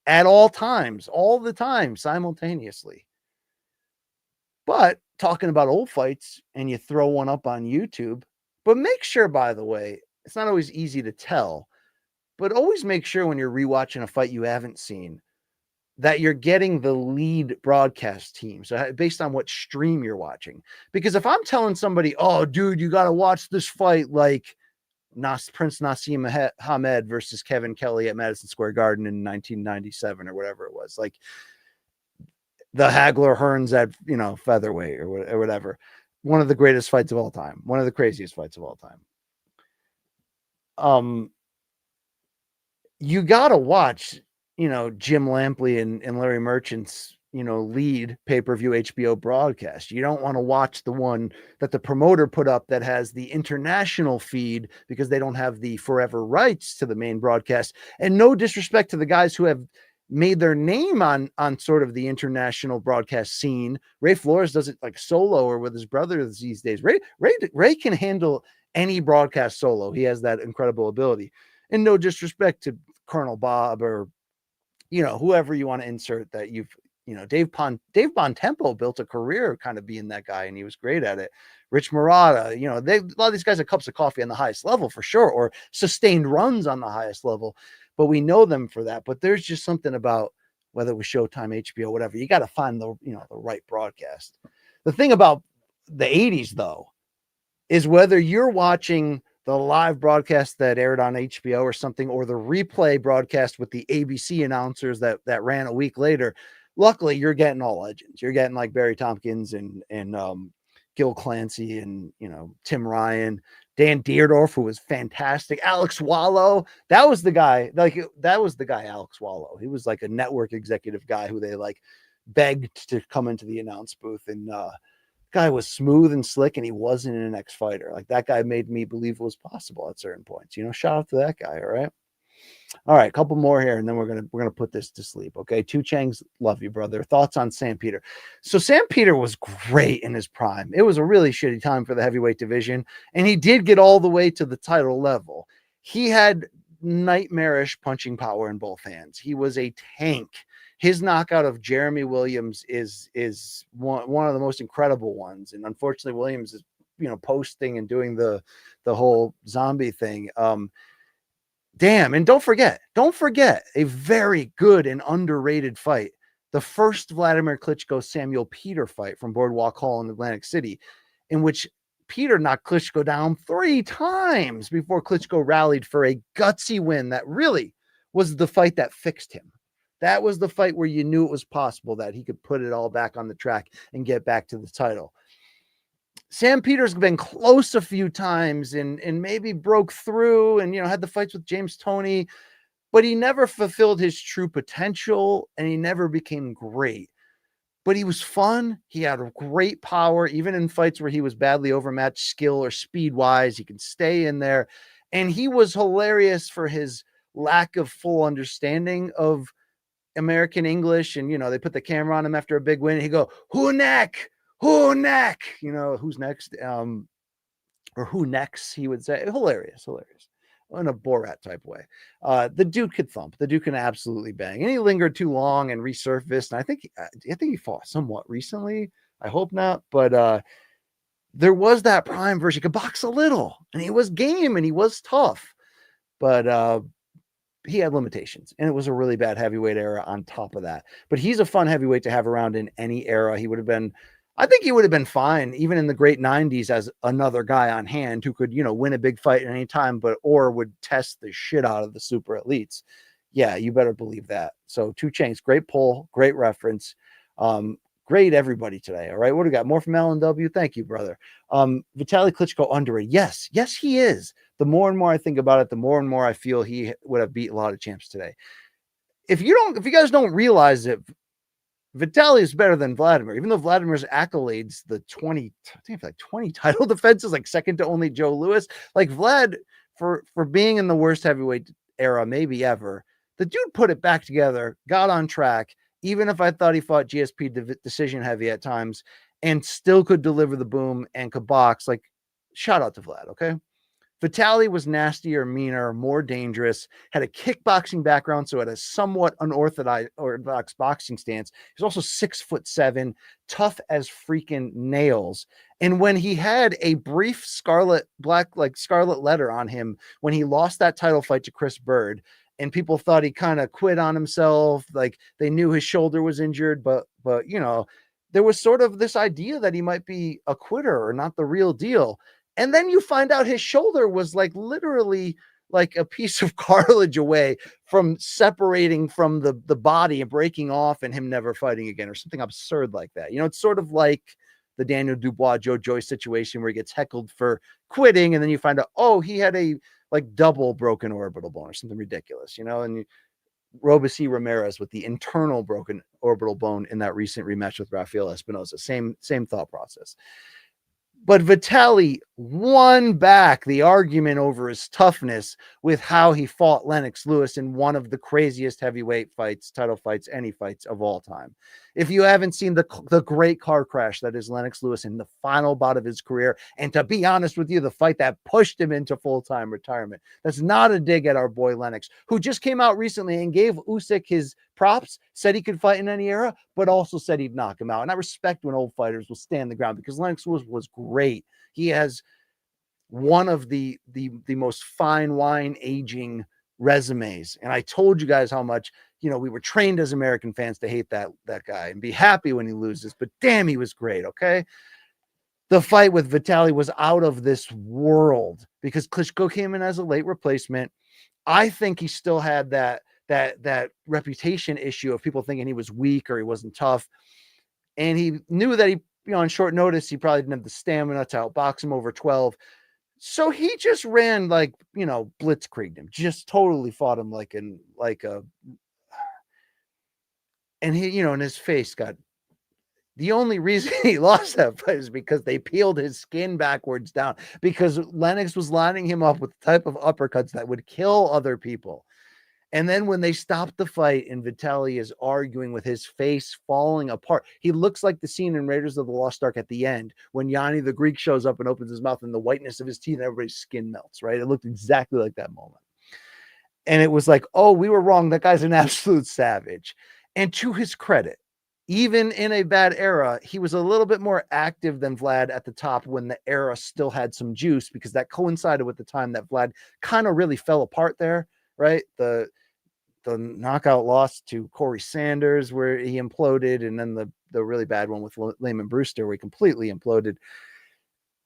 [SPEAKER 1] at all times, all the time, simultaneously. But talking about old fights, and you throw one up on YouTube, but make sure, by the way, it's not always easy to tell, but always make sure when you're rewatching a fight you haven't seen that you're getting the lead broadcast team. So based on what stream you're watching, because if I'm telling somebody, oh dude, you got to watch this fight, like Prince Nassim Hamed versus Kevin Kelly at Madison Square Garden in 1997 or whatever it was, like the Hagler Hearns at, featherweight or whatever. One of the greatest fights of all time. One of the craziest fights of all time. You got to watch, Jim Lampley and Larry Merchant's, lead pay-per-view HBO broadcast. You don't want to watch the one that the promoter put up that has the international feed, because they don't have the forever rights to the main broadcast. And no disrespect to the guys who have made their name on sort of the international broadcast scene. Ray Flores does it like solo or with his brother these days. Ray can handle any broadcast solo. He has that incredible ability. And no disrespect to Colonel Bob or, whoever you want to insert that Dave Bontempo built a career kind of being that guy, and he was great at it. Rich Murata, a lot of these guys have cups of coffee on the highest level for sure, or sustained runs on the highest level, but we know them for that. But there's just something about, whether it was Showtime, HBO, whatever, you got to find the right broadcast. The thing about the 80s though, is whether you're watching the live broadcast that aired on HBO or something, or the replay broadcast with the ABC announcers that ran a week later, luckily you're getting all legends. You're getting like Barry Tompkins and Gil Clancy and, Tim Ryan, Dan Deerdorf, who was fantastic. Alex Wallow. That was the guy, Alex Wallow. He was like a network executive guy who they like begged to come into the announce booth and Guy was smooth and slick, and he wasn't an ex-fighter. Like, that guy made me believe it was possible at certain points. Shout out to that guy. All right. All right, a couple more here, and then we're gonna put this to sleep. Okay, Two Changs, love you, brother. Thoughts on Sam Peter? So Sam Peter was great in his prime. It was a really shitty time for the heavyweight division, and he did get all the way to the title level. He had nightmarish punching power in both hands. He was a tank. His knockout of Jeremy Williams is one of the most incredible ones, and unfortunately, Williams is posting and doing the whole zombie thing. Damn, and don't forget a very good and underrated fight. The first Vladimir Klitschko Samuel Peter fight from Boardwalk Hall in Atlantic City, in which Peter knocked Klitschko down 3 times before Klitschko rallied for a gutsy win that really was the fight that fixed him. That was the fight where you knew it was possible that he could put it all back on the track and get back to the title. Sam Peter's been close a few times and maybe broke through and, had the fights with James Toney, but he never fulfilled his true potential and he never became great. But he was fun. He had a great power, even in fights where he was badly overmatched skill or speed wise. He can stay in there. And he was hilarious for his lack of full understanding of American English. And, they put the camera on him after a big win. And he'd go, "Who neck? Who neck?" Who's next? Or who next, he would say. Hilarious. In a Borat type way. The dude could thump. The dude can absolutely bang. And he lingered too long and resurfaced. And I think he fought somewhat recently. I hope not. But there was that prime version. He could box a little. And he was game and he was tough. But he had limitations. And it was a really bad heavyweight era on top of that. But he's a fun heavyweight to have around in any era. I think he would have been fine, even in the great 90s, as another guy on hand who could, win a big fight at any time, or would test the shit out of the super elites. Yeah, you better believe that. So Two Chainz, great poll, great reference. Great everybody today. All right. What do we got? More from LNW. Thank you, brother. Vitaly Klitschko underrated. Yes, he is. The more and more I think about it, the more and more I feel he would have beat a lot of champs today. If you guys don't realize it, Vitaly is better than Vladimir, even though Vladimir's accolades, the 20 title defenses, like second to only Joe Louis. Like Vlad, for being in the worst heavyweight era maybe ever, the dude put it back together, got on track, even if I thought he fought GSP decision heavy at times, and still could deliver the boom and could box. Like, shout out to Vlad, okay? Vitaly was nastier, meaner, more dangerous, had a kickboxing background, so had a somewhat unorthodox boxing stance. He was also 6'7", tough as freaking nails. And when he had a brief scarlet letter on him when he lost that title fight to Chris Bird, and people thought he kind of quit on himself, like they knew his shoulder was injured, but there was sort of this idea that he might be a quitter or not the real deal. And then you find out his shoulder was like literally like a piece of cartilage away from separating from the body and breaking off and him never fighting again or something absurd like that. It's sort of like the Daniel Dubois, Joe Joyce situation where he gets heckled for quitting. And then you find out, oh, he had a like double broken orbital bone or something ridiculous, and Robeisy Ramirez with the internal broken orbital bone in that recent rematch with Rafael Espinosa. Same thought process. But Vitaly won back the argument over his toughness with how he fought Lennox Lewis in one of the craziest heavyweight title fights, any fights of all time. If you haven't seen the great car crash that is Lennox Lewis in the final bout of his career, and to be honest with you, the fight that pushed him into full-time retirement, that's not a dig at our boy Lennox, who just came out recently and gave Usyk his props, said he could fight in any era, but also said he'd knock him out. And I respect when old fighters will stand the ground because Lennox Lewis was great. He has one of the most fine wine aging resumes. And I told you guys how much, we were trained as American fans to hate that guy and be happy when he loses, but damn, he was great. Okay. The fight with Vitaly was out of this world because Klitschko came in as a late replacement. I think he still had that reputation issue of people thinking he was weak or he wasn't tough. And he knew that he, on short notice, he probably didn't have the stamina to outbox him over 12. So he just ran blitzkrieged him, just totally fought him and he, and his face got The only reason he lost that fight is because they peeled his skin backwards down, because Lennox was lining him up with the type of uppercuts that would kill other people. And then when they stopped the fight and Vitaly is arguing with his face falling apart, he looks like the scene in Raiders of the Lost Ark at the end when Yanni the Greek shows up and opens his mouth and the whiteness of his teeth and everybody's skin melts, right? It looked exactly like that moment. And it was like, oh, we were wrong. That guy's an absolute savage. And to his credit, even in a bad era, he was a little bit more active than Vlad at the top when the era still had some juice, because that coincided with the time that Vlad kind of really fell apart there, right? The knockout loss to Corey Sanders where he imploded, and then the really bad one with Layman Brewster where he completely imploded.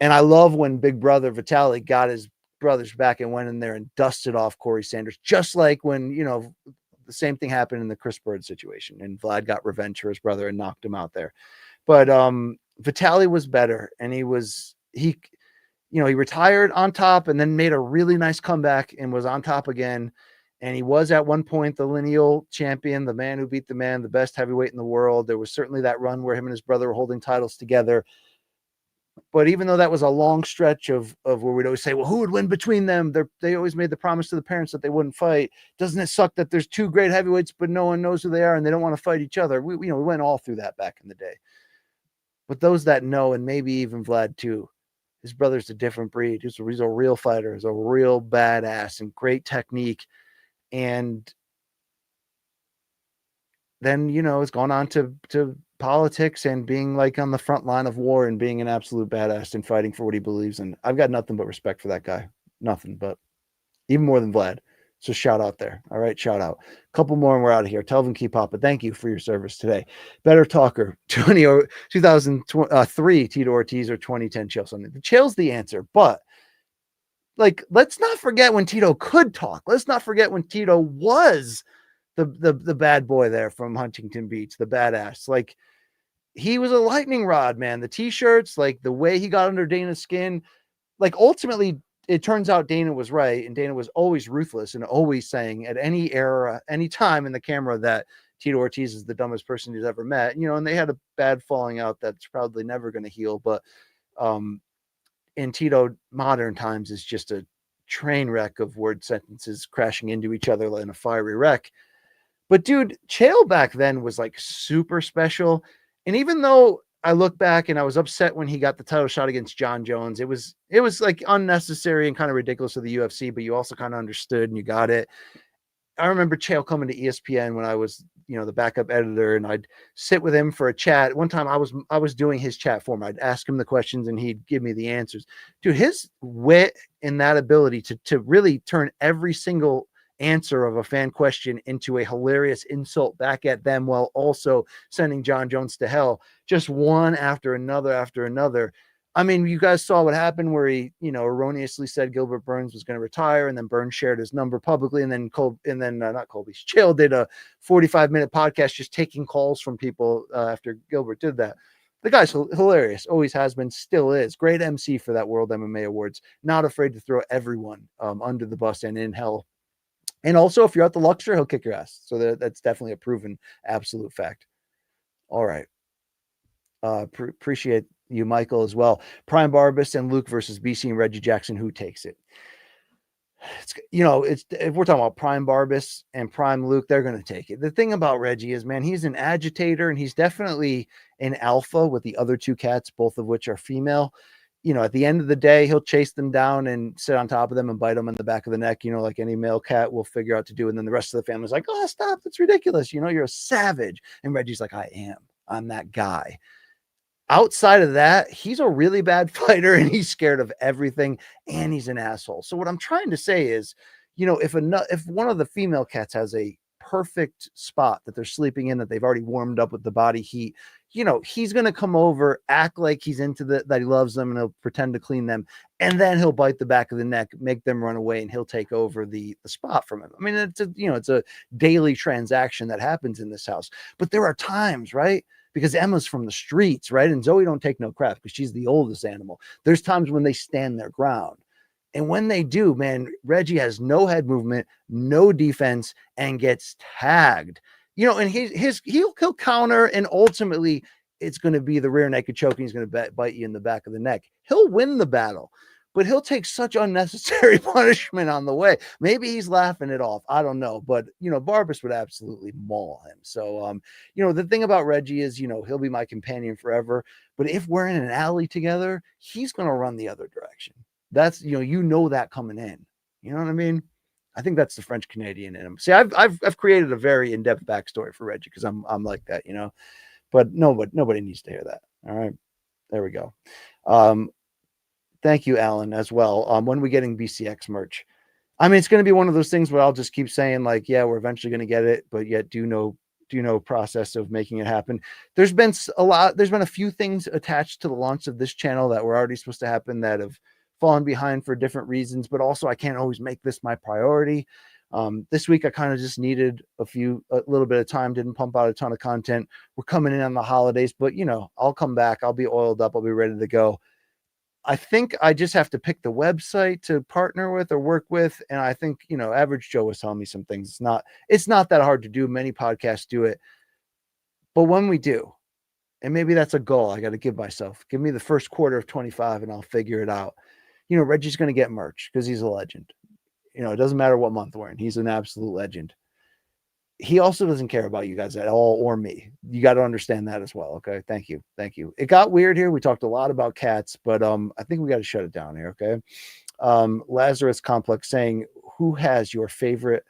[SPEAKER 1] And I love when Big Brother Vitaly got his brothers back and went in there and dusted off Corey Sanders, just like when, the same thing happened in the Chris Bird situation and Vlad got revenge for his brother and knocked him out there. But Vitaly was better, and he retired on top and then made a really nice comeback and was on top again. And he was at one point the lineal champion, the man who beat the man, the best heavyweight in the world. There was certainly that run where him and his brother were holding titles together. But even though that was a long stretch of where we'd always say, well, who would win between them? They always made the promise to the parents that they wouldn't fight. Doesn't it suck that there's two great heavyweights, but no one knows who they are and they don't want to fight each other? We went all through that back in the day. But those that know, and maybe even Vlad too, his brother's a different breed. He's a real fighter. He's a real badass and great technique. And then, it's gone on to politics and being like on the front line of war and being an absolute badass and fighting for what he believes in. I've got nothing but respect for that guy. Nothing, but even more than Vlad. So shout out there. All right, shout out. A couple more and we're out of here. Telvin Keepapa, thank you for your service today. Better talker, 2003 Tito Ortiz or 2010 Chael Sonnen. The Chael's the answer, but let's not forget when Tito could talk. Let's not forget when Tito was the bad boy there from Huntington Beach, the badass. He was a lightning rod, man. The t-shirts, the way he got under Dana's skin, ultimately it turns out Dana was right, and Dana was always ruthless and always saying at any era, any time in the camera that Tito Ortiz is the dumbest person he's ever met. And they had a bad falling out that's probably never going to heal, but in Tito modern times is just a train wreck of word sentences crashing into each other in a fiery wreck. But dude, Chael back then was super special. And even though I look back and I was upset when he got the title shot against John Jones, it was unnecessary and kind of ridiculous for the UFC, but you also kind of understood and you got it. I remember Chael coming to ESPN when I was, the backup editor, and I'd sit with him for a chat. One time I was doing his chat for him. I'd ask him the questions and he'd give me the answers. Dude, his wit and that ability to really turn every single answer of a fan question into a hilarious insult back at them while also sending John Jones to hell, just one after another. I mean, you guys saw what happened where he, erroneously said Gilbert Burns was going to retire, and then Burns shared his number publicly, and then Chael did a 45-minute podcast just taking calls from people after Gilbert did that. The guy's hilarious, always has been, still is. Great MC for that World MMA Awards. Not afraid to throw everyone under the bus and in hell. And also, if you're at the Luxor, he'll kick your ass. So that's definitely a proven absolute fact. All right. Appreciate you, Michael, as well. Prime Barbas and Luke versus BC and Reggie Jackson. Who takes it? If we're talking about Prime Barbas and Prime Luke, they're going to take it. The thing about Reggie is, man, he's an agitator and he's definitely an alpha with the other two cats, both of which are female. At the end of the day, he'll chase them down and sit on top of them and bite them in the back of the neck, like any male cat will figure out to do. And then the rest of the family's like, oh, stop. That's ridiculous. You're a savage. And Reggie's like, I'm that guy. Outside of that, he's a really bad fighter and he's scared of everything and he's an asshole. So what I'm trying to say is, if one of the female cats has a perfect spot that they're sleeping in that they've already warmed up with the body heat, he's going to come over, act like he's into that he loves them, and he'll pretend to clean them. And then he'll bite the back of the neck, make them run away, and he'll take over the spot from him. I mean, it's a daily transaction that happens in this house, but there are times, right? Because Emma's from the streets, right? And Zoe don't take no crap because she's the oldest animal. There's times when they stand their ground. And when they do, man, Reggie has no head movement, no defense, and gets tagged. And he'll counter, and ultimately it's going to be the rear naked choke, and he's going to bite you in the back of the neck. He'll win the battle, but he'll take such unnecessary punishment on the way. Maybe he's laughing it off. I don't know. But, Barbas would absolutely maul him. So, the thing about Reggie is, he'll be my companion forever. But if we're in an alley together, he's going to run the other direction. That's, that coming in. You know what I mean? I think that's the French Canadian in him. See, I've created a very in-depth backstory for Reggie because I'm like that, but nobody needs to hear that. All right. There we go. Thank you, Alan, as well. When are we getting BCX merch? I mean, it's going to be one of those things where I'll just keep saying like, yeah, we're eventually going to get it, but yet do no process of making it happen. There's been a few things attached to the launch of this channel that were already supposed to happen that have fallen behind for different reasons, but also I can't always make this my priority. This week I kind of just needed a little bit of time, didn't pump out a ton of content. We're coming in on the holidays, but I'll come back. I'll be oiled up. I'll be ready to go. I think I just have to pick the website to partner with or work with. And I think, Average Joe was telling me some things. It's not that hard to do. Many podcasts do it. But when we do, and maybe that's a goal I got to give myself, give me the first quarter of 25 and I'll figure it out. Reggie's going to get merch because he's a legend. It doesn't matter what month we're in. He's an absolute legend. He also doesn't care about you guys at all or me. You got to understand that as well. Okay. Thank you. Thank you. It got weird here. We talked a lot about cats, but I think we got to shut it down here. Okay. Lazarus Complex saying, who has your favorite?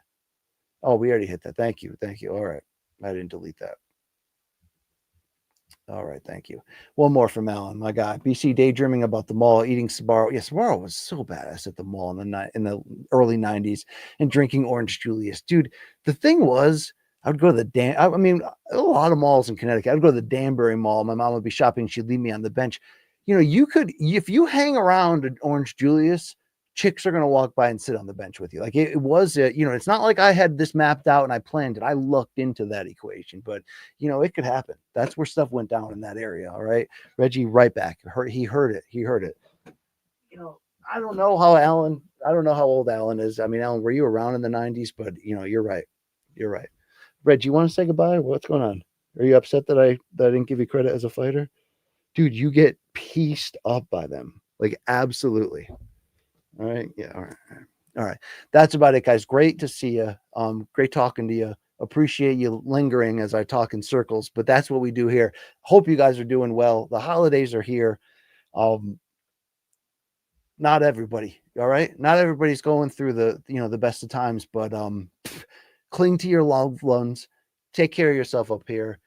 [SPEAKER 1] Oh, we already hit that. Thank you. Thank you. All right. I didn't delete that. All right, thank you. One more from Alan, my guy. BC daydreaming about the mall, eating Sbarro. Yeah, Sbarro was so badass at the mall in the early 90s and drinking Orange Julius. Dude, the thing was, I would go to a lot of malls in Connecticut. I would go to the Danbury Mall. My mom would be shopping. She'd leave me on the bench. If you hang around an Orange Julius, chicks are going to walk by and sit on the bench with you. Like it's not like I had this mapped out and I planned it. I looked into that equation, but it could happen. That's where stuff went down in that area. All right. Reggie, right back. He heard it. I don't know how old Alan is. I mean, Alan, were you around in the 90s? But you're right. You're right. Reggie, you want to say goodbye? What's going on? Are you upset that I didn't give you credit as a fighter? Dude, you get pieced up by them. Like, absolutely. All right. Yeah. All right. That's about it, guys. Great to see you. Great talking to you. Appreciate you lingering as I talk in circles, but that's what we do here. Hope you guys are doing well. The holidays are here. Not everybody. All right. Not everybody's going through the best of times, but cling to your loved ones. Take care of yourself up here.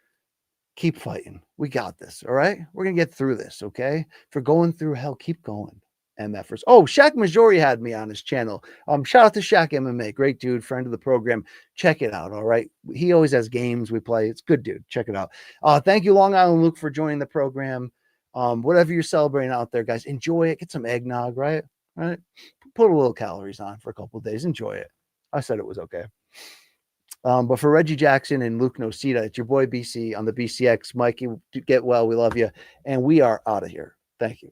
[SPEAKER 1] Keep fighting. We got this. All right. We're going to get through this. Okay. If you're going through hell, keep going. MFers. Oh, Shaq Majori had me on his channel. Shout out to Shaq MMA. Great dude, friend of the program. Check it out. All right. He always has games we play. It's good, dude. Check it out. Thank you, Long Island Luke, for joining the program. Whatever you're celebrating out there, guys, enjoy it. Get some eggnog, right? Right. Put a little calories on for a couple of days. Enjoy it. I said it was okay. But for Reggie Jackson and Luke Nocita, it's your boy BC on the BCX. Mikey, get well. We love you. And we are out of here. Thank you.